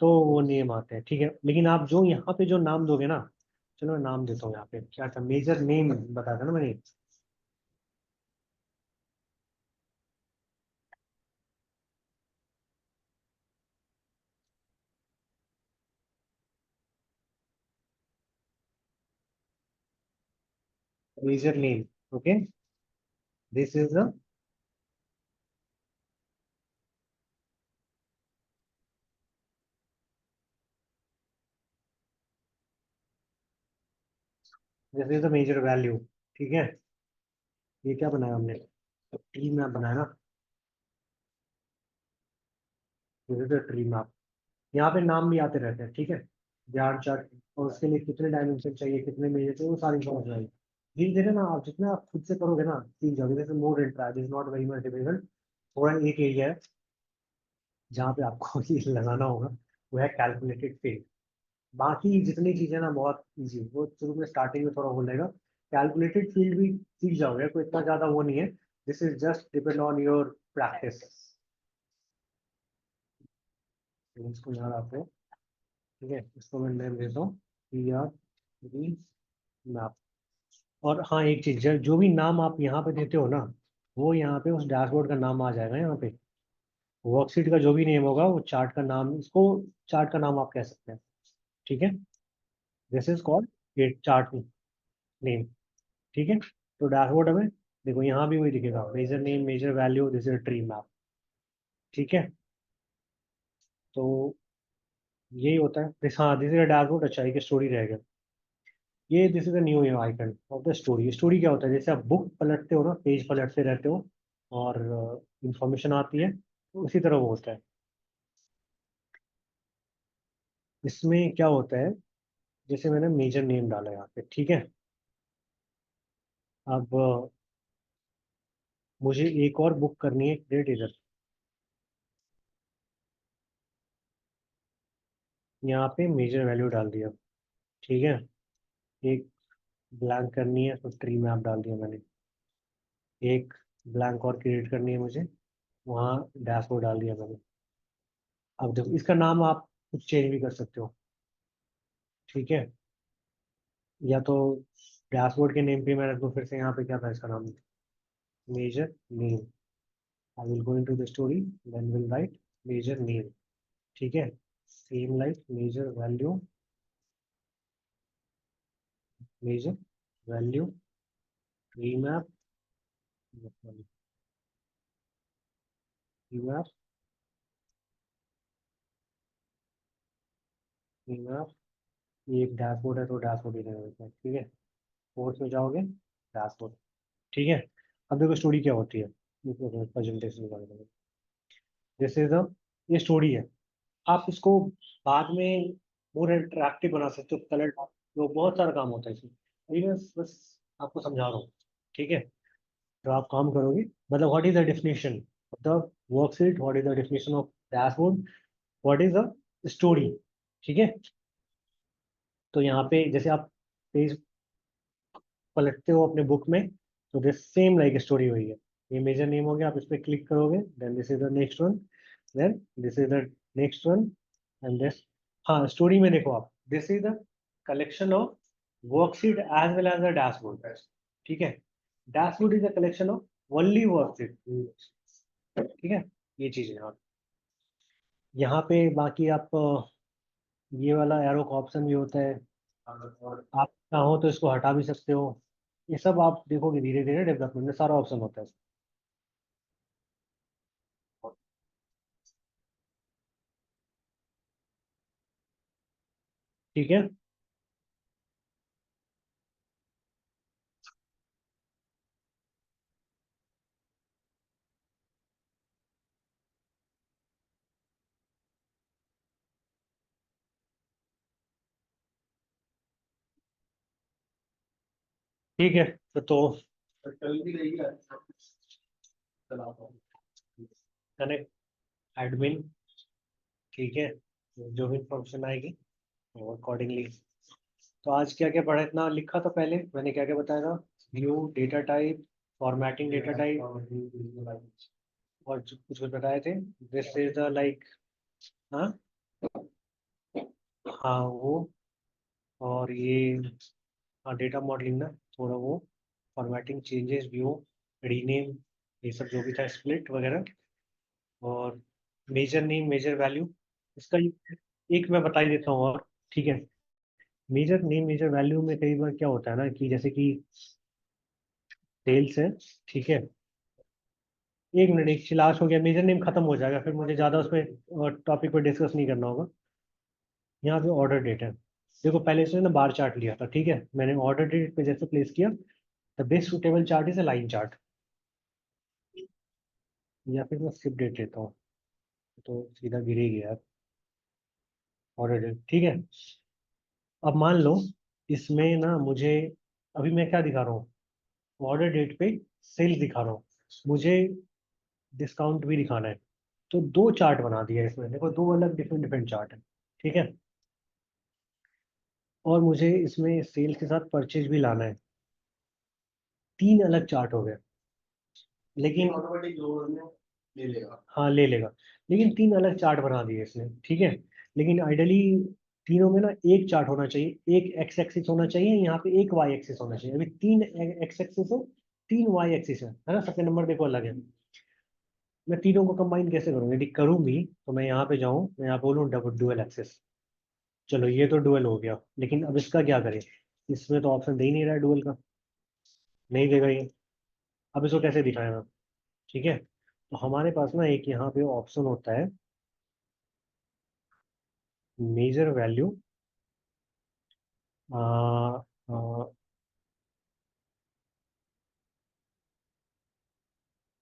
तो वो नेम आते हैं। ठीक है, लेकिन आप जो यहाँ पे जो नाम दोगे ना, चलो मैं नाम देता हूँ, यहाँ पे क्या था, मेजर नेम बताया था ना मैंने, measure name. Okay, this is the, this is the measure value. ठीक है, ये क्या बनाया हमने, ट्री मैप बनाया ना, this is the tree map. यहाँ पे नाम भी आते रहते हैं। ठीक है, ज्ञान चार्ट, और उसके लिए कितने डायमेंशन चाहिए, कितने मेजर चाहिए, वो सारी इन्फॉर्मेशन आएगी। धीरे धीरे ना आप जितना आप खुद से करोगे ना, सीख जाओगे। जैसे mode intra is not very much difficult, थोड़ा एक एरिया है जहाँ पे आपको ये लगाना होगा, वो है कैलकुलेटेड फील्ड। बाकी जितनी चीजें ना बहुत इजी, वो शुरू में स्टार्टिंग में थोड़ा हो जाएगा। कैलकुलेटेड फील्ड भी सीख जाओगे, कोई इतना ज्यादा वो नहीं है। This is just depend on your practice. इसको यहाँ आपको, ठीक है, इसको मैं नेम देता हूँ PRV मैप। और हाँ एक चीज, जो भी नाम आप यहाँ पे देते हो ना, वो यहाँ पे उस डैशबोर्ड का नाम आ जाएगा यहाँ पे। वर्कशीट का जो भी नेम होगा वो चार्ट का नाम, इसको चार्ट का नाम आप कह सकते हैं, ठीक है। दिस इज कॉल्ड ये चार्ट नेम, ठीक है। तो डैशबोर्ड में देखो यहाँ भी वही दिखेगा, measure name, measure value, this is tree map, ठीक है। तो यही होता है दिस, हाँ दिस इज अ डैशबोर्ड। अच्छा एक स्टोरी रहेगा, ये this is a new icon of the story. Story क्या होता है, जैसे आप बुक पलटते हो ना, पेज पलटते रहते हो और इंफॉर्मेशन आती है, तो उसी तरह वो होता है। इसमें क्या होता है, जैसे मैंने मेजर नेम डाला यहाँ पे, ठीक है। अब मुझे एक और बुक करनी है क्रिएट इधर, यहाँ पे मेजर वैल्यू डाल दिया, ठीक है। एक ब्लैंक करनी है तो ट्री मैप डाल दिया मैंने, एक ब्लैंक और क्रिएट करनी है मुझे, वहाँ डैशबोर्ड डाल दिया मैंने। अब देखो इसका नाम आप कुछ चेंज भी कर सकते हो, ठीक है। या तो डैशबोर्ड के नेम पे मैं रख दूँ, फिर से यहाँ पे क्या था इसका नाम, measure name. I will go into the story, then will write measure name, ठीक है। Same like measure value, measure value tree map, tree map, tree map. ये एक डैशबोर्ड है तो डैशबोर्ड ही रहने देते हैं, ठीक है। फोर्थ में जाओगे डैशबोर्ड, ठीक है। अब देखो स्टोरी क्या होती है, प्रेजेंटेशन का, जैसे द ये स्टोरी है, आप इसको बाद में मोर इंटरेक्टिव बना सकते हो, कलर, तो बहुत सारा काम होता है इसमें। अभी मैं बस आपको समझा रहा हूँ, ठीक है। तो आप काम करोगे, मतलब what is the definition of the worksheet, what is the definition of dashboard, what is the story, ठीक है। तो यहाँ पे जैसे आप पेज पलटते हो अपने बुक में, तो दिस सेम लाइक स्टोरी हुई है। ये मेजर नेम हो गया, आप इस पर क्लिक करोगे, then this is the next one, then this is the next one, and this, हाँ स्टोरी में देखो आप, this is the collection of worksheet as well as the dashboard, ठीक है। Dashboard is the collection of only worksheet, ठीक है। ये चीज है यहाँ पे। बाकी आप ये वाला एरो का ऑप्शन भी होता है, आप चाहो तो इसको हटा भी सकते हो। ये सब आप देखोगे धीरे धीरे डेवलपमेंट में सारा ऑप्शन होता है, ठीक है। ठीक है तो कल भी रहेगी चला पाऊँ। कनेक्ट एडमिन, ठीक है, जो भी फंक्शन आएगी वो अकॉर्डिंगली। तो आज क्या क्या पढ़ा, इतना लिखा था पहले मैंने, क्या क्या बताया था, view, data type, formatting data type, और कुछ कुछ बताए थे। दिस इज द लाइक, हाँ हाँ वो, और ये हाँ डेटा मॉडलिंग ना, थोड़ा वो फॉर्मेटिंग, चेंजेस, व्यू, रीनेम, ये सब जो भी था, स्प्लिट वगैरह, और मेजर नेम, मेजर वैल्यू। इसका एक मैं बता ही देता हूँ और, ठीक है। मेजर नेम, मेजर वैल्यू में कई बार क्या होता है ना, कि जैसे कि सेल्स है, ठीक है। एक मिनट, एक लास्ट हो गया, मेजर नेम खत्म हो जाएगा, फिर मुझे ज़्यादा उसमें टॉपिक पर डिस्कस नहीं करना होगा। यहाँ पे ऑर्डर डेट है, देखो पहले से ना बार चार्ट लिया था, ठीक है। मैंने ऑर्डर डेट पे जैसे प्लेस किया, the best suitable chart is a line chart, या फिर मैं स्किप डेट लेता हूँ तो सीधा गिर ही गया ऑर्डर डेट, ठीक है। अब मान लो इसमें ना मुझे, अभी मैं क्या दिखा रहा हूँ, ऑर्डर डेट पे सेल्स दिखा रहा हूँ, मुझे डिस्काउंट भी दिखाना है। तो दो चार्ट बना दिया इसमें, देखो दो अलग डिफरेंट डिफरेंट चार्ट है, ठीक है। और मुझे इसमें सेल्स के साथ परचेज भी लाना है, तीन अलग चार्ट हो गए। लेकिन ऑटोमेटिक जोड़ में ले लेगा। हाँ ले लेगा, लेकिन 3 अलग चार्ट बना दिए इसने, ठीक है। लेकिन आइडियली तीनों में ना एक चार्ट होना चाहिए, एक एक्स एक्सिस होना चाहिए, यहाँ पे एक वाई एक्सिस होना चाहिए। अभी 3 एक्स एक्सिस है, 3 वाई एक्सिस है ना, सबके नंबर देखो अलग है। मैं तीनों को कंबाइन कैसे करूँ? यदि करूँ भी तो मैं यहाँ पे जाऊँ, मैं यहाँ बोलूँ डबल डुअल एक्सिस। चलो ये तो डुअल हो गया, लेकिन अब इसका क्या करें? इसमें तो ऑप्शन दे ही नहीं रहा है डुअल का, नहीं देगा ये। अब इसको कैसे दिखाएगा? ठीक है, तो हमारे पास ना एक यहाँ पे ऑप्शन होता है, measure value,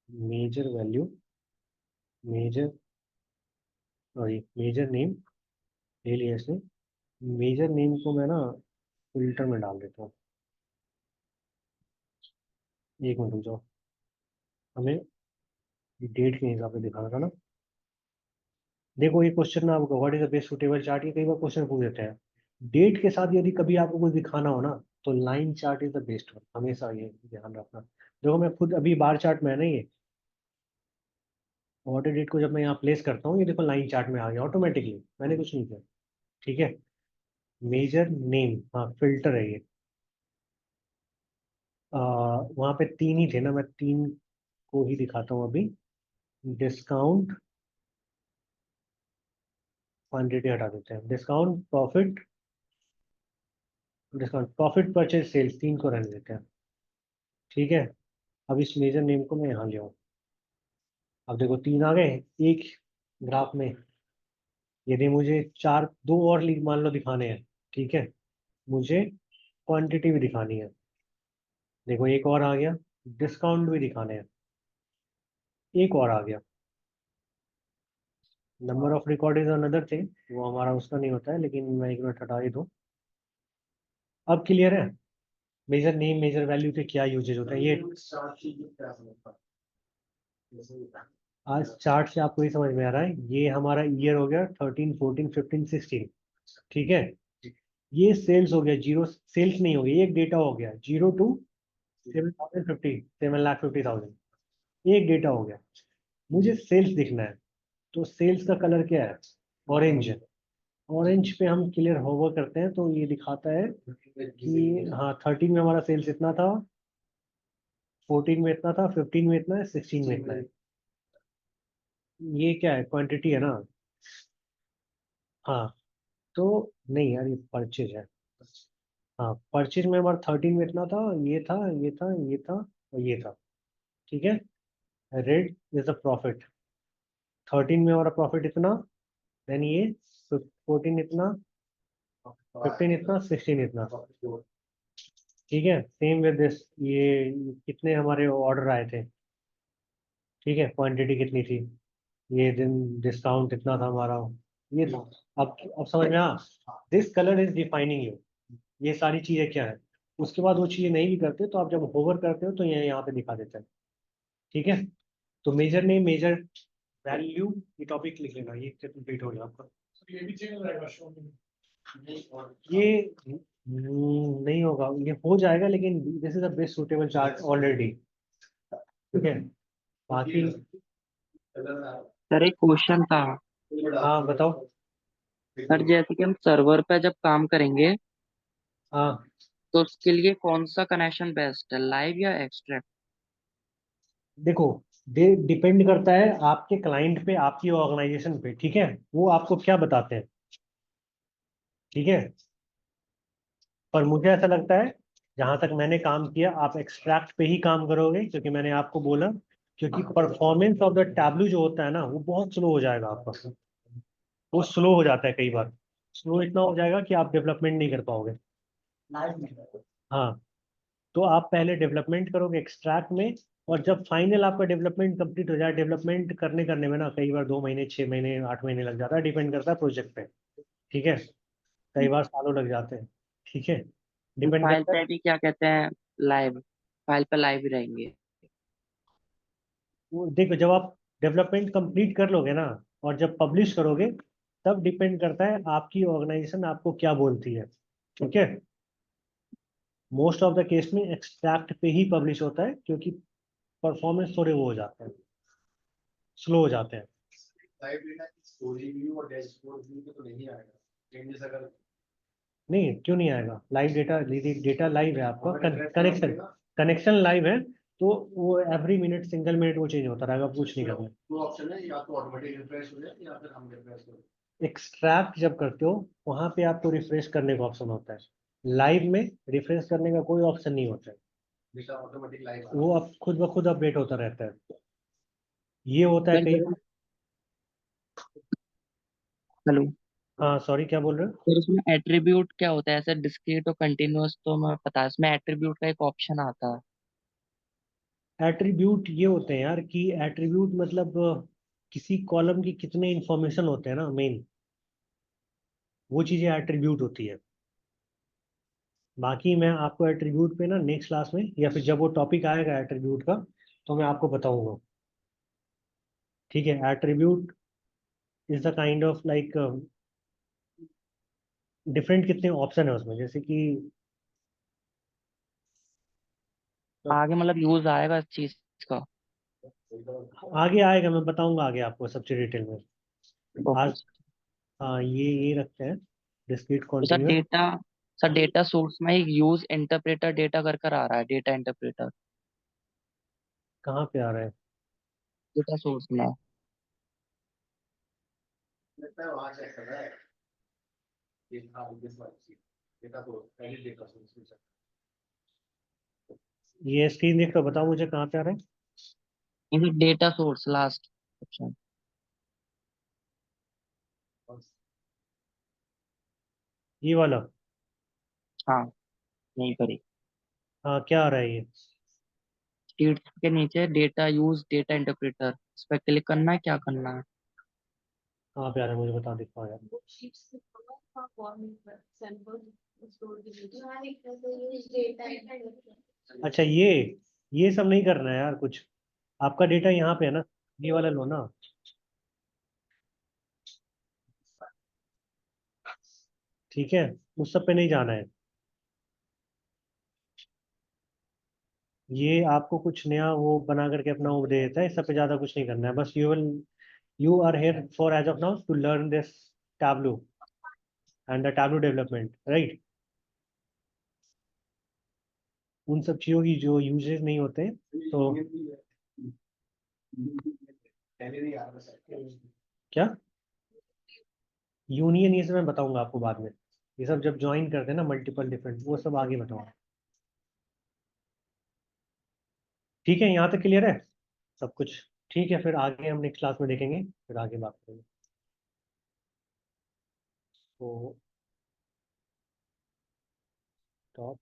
measure value, measure, sorry measure name ले लिया इसने। मेजर नेम को मैं ना फिल्टर में डाल देता हूँ, एक मिनट रुक जाओ, हमें डेट के हिसाब से दिखाना था ना। देखो ये क्वेश्चन ना आपको what is the best suitable chart, ये कई बार क्वेश्चन पूछ देते हैं। डेट के साथ यदि कभी आपको कुछ दिखाना हो ना, तो line chart is the best one, हमेशा ये ध्यान रखना। देखो मैं खुद अभी बार चार्ट में है ना ये, ऑर्डर डेट को जब मैं यहाँ प्लेस करता हूँ, ये देखो लाइन चार्ट में आ गया ऑटोमेटिकली, मैंने कुछ नहीं किया। ठीक है, मेजर नेम, हाँ फिल्टर है ये। वहाँ पे 3 ही थे ना, मैं 3 को ही दिखाता हूँ अभी। डिस्काउंट, क्वांटिटी हटा देते हैं, discount profit, discount profit purchase sales, 3 को रहने देते हैं। ठीक है, अब इस मेजर नेम को मैं यहाँ ले आऊँ। अब देखो 3 आ गए एक ग्राफ में। यदि मुझे 4, 2 और लीड मान लो दिखाने हैं, ठीक है, मुझे क्वांटिटी भी दिखानी है। देखो एक और आ गया, डिस्काउंट भी दिखाने हैं, एक और आ गया। Number of record is another thing, वो हमारा उसका नहीं होता है, लेकिन मैं एक मिनट हटा ही दूँ। अब क्लियर है मेजर नेम मेजर वैल्यू के क्या यूजेज होते हैं ये। आज चार्ट से आपको ये समझ में आ रहा है, ये हमारा ईयर हो गया 13, 14, 15, 16। ठीक है, ये सेल्स हो गया, जीरो सेल्स नहीं हो गया, एक डेटा हो गया 0 to 7,050, 7,50,000, एक डेटा हो गया। मुझे सेल्स दिखना है, तो सेल्स का कलर क्या है? ऑरेंज है। ऑरेंज पे हम क्लियर होवर करते हैं तो ये दिखाता है कि हाँ 13 में हमारा सेल्स इतना था, 14 में इतना था, 15 में इतना है, 16 में इतना है। ये क्या है? क्वांटिटी है ना। हाँ, तो नहीं यार, ये परचेज है। हाँ, परचेज में हमारा 13 में इतना था, ये था, ये था, ये था और ये था। ठीक है, रेड इज द प्रॉफिट। 13 में हमारा प्रॉफिट इतना, देन ये 14 इतना, 15 इतना, 16 इतना। ठीक है, सेम विद दिस, ये कितने हमारे ऑर्डर आए थे, ठीक है, क्वांटिटी कितनी थी, ये दिन डिस्काउंट इतना था हमारा, ये अब समझ में आ। This colour is defining you, ये सारी चीजें क्या है। उसके बाद वो चीजें नहीं भी करते तो आप जब होवर करते हो तो ये यहाँ पे दिखा देते हैं। ठीक है, तो मेजर नेम मेजर वैल्यू, ये टॉपिक लिख लेना, ये कंप्लीट हो गया आपका। ये भी चेंज रहेगा शो में। ये नहीं होगा, ये हो जाएगा, लेकिन this is the best suitable chart already. ठीक है, बाकी सर एक क्वेश्चन था। हाँ बताओ। सर जैसे कि हम सर्वर पे जब काम करेंगे हाँ तो उसके लिए कौन सा कनेक्शन बेस्ट है, लाइव या एक्सट्रैक्ट? देखो, डिपेंड करता है आपके क्लाइंट पे, आपकी ऑर्गेनाइजेशन पे। ठीक है, वो आपको क्या बताते हैं। ठीक है, पर मुझे ऐसा लगता है, जहां तक मैंने काम किया, आप एक्सट्रैक्ट पे ही काम करोगे, क्योंकि मैंने आपको बोला, क्योंकि परफॉर्मेंस ऑफ द टैब्लू जो होता है ना, वो बहुत स्लो हो जाएगा आपका। वो स्लो हो जाता है कई बार, स्लो इतना हो जाएगा कि आप डेवलपमेंट नहीं कर पाओगे। हाँ, तो आप पहले डेवलपमेंट करोगे एक्सट्रैक्ट में, और जब फाइनल आपका डेवलपमेंट कंप्लीट हो जाए, डेवलपमेंट करने करने में ना कई बार 2 महीने, 6 महीने, 8 महीने लग जाता है, डिपेंड करता है प्रोजेक्ट पे। ठीक है, कई बार सालों लग जाते हैं। ठीक है, डिपेंड फाइल करता है। पे भी क्या कहते हैं, लाइव, फाइल पे लाइव ही रहेंगे। वो देखो, जब आप डेवलपमेंट कंप्लीट कर लोगे ना, और जब पब्लिश करोगे, तब डिपेंड करता है आपकी ऑर्गेनाइजेशन आपको क्या बोलती है। ठीक है, मोस्ट ऑफ द केस में एक्सट्रैक्ट पे ही पब्लिश होता है, क्योंकि परफॉर्मेंस थोड़े वो हो जाते हैं, स्लो हो जाते हैं। लाइव डेटा स्टोरी व्यू और डैशबोर्ड व्यू तो नहीं आएगा चेंजेस अगर नहीं, क्यों नहीं आएगा? लाइव डेटा, डेटा लाइव है आपका, हमें refresh करना कनेक्शन पड़ेगा। कनेक्शन लाइव है, तो वो एवरी मिनट, सिंगल मिनट वो चेंज होता रहेगा, कुछ नहीं करना। दो ऑप्शन है, या तो ऑटोमेटिक रिफ्रेश हो जाए या फिर हम रिफ्रेश करें। एक्सट्रैक्ट जब करते हो वहां पे आपको रिफ्रेश करने का ऑप्शन होता है, लाइव में रिफ्रेश करने का कोई ऑप्शन नहीं होता है, डेटा ऑटोमेटिक लाइव वो अब खुद ब खुद अपडेट होता रहता है। ये होता है सर कई। हेलो हाँ सॉरी, क्या बोल रहे हो? सर, इसमें एट्रीब्यूट क्या होता है? ऐसे डिस्क्रीट और कंटिन्यूअस तो मैं पता है, इसमें एट्रीब्यूट का एक ऑप्शन आता है। एट्रीब्यूट ये होते हैं यार, कि एट्रीब्यूट मतलब किसी कॉलम की कितने इंफॉर्मेशन होते हैं ना मेन, वो चीजें एट्रीब्यूट होती है। बाकी मैं आपको एट्रीब्यूट पे ना नेक्स्ट क्लास में, या फिर जब वो टॉपिक आएगा एट्रीब्यूट का, तो मैं आपको बताऊंगा। ठीक है, attribute is the kind of like, different कितने ऑप्शन है उसमें, जैसे कि आगे मतलब यूज आएगा इस चीज का। आगे आएगा, मैं बताऊंगा आगे आपको सबसे डिटेल में। ओके। आज हाँ, ये रखते हैं डिस्क्रीट तो sir continuous. Data, sir data source में एक यूज इंटरप्रेटर डेटा कर कर आ रहा है, डेटा इंटरप्रेटर कहाँ पे आ रहा है? डेटा सोर्स में। लगता है वहां चेक कर रहा है ये था दिस वाली चीज डेटा तो पहले डेटा सोर्स में check ये स्क्रीन देख कर बताओ मुझे कहाँ पे आ रहा है। Data source last option. कर। ये वाला? हाँ, यहीं पर ही हाँ, क्या आ रहा है ये? शीट के नीचे डेटा यूज डेटा इंटरप्रेटर, इस पर क्लिक करना है, क्या करना है? कहाँ पे आ रहा है मुझे बता, दिखाओ यार। अच्छा, ये सब नहीं करना है यार कुछ, आपका डेटा यहाँ पे है ना, ये वाला लो ना। ठीक है, उस सब पे नहीं जाना है। ये आपको कुछ नया वो बना करके अपना वो दे देता है, इस सब पे ज्यादा कुछ नहीं करना है, बस you are here for as of now to learn this Tableau and the Tableau development, right? उन सब चीजों की जो यूजेस नहीं होते, तो पहले नहीं आ रहा सर क्या यूनियन, ये सब मैं बताऊंगा आपको बाद में। ये सब जब ज्वाइन करते हैं ना मल्टीपल डिफरेंट, वो सब आगे बताऊंगा। ठीक है, यहाँ तक क्लियर है सब कुछ? ठीक है, फिर आगे हम नेक्स्ट क्लास में देखेंगे, फिर आगे बात करेंगे। तो टॉप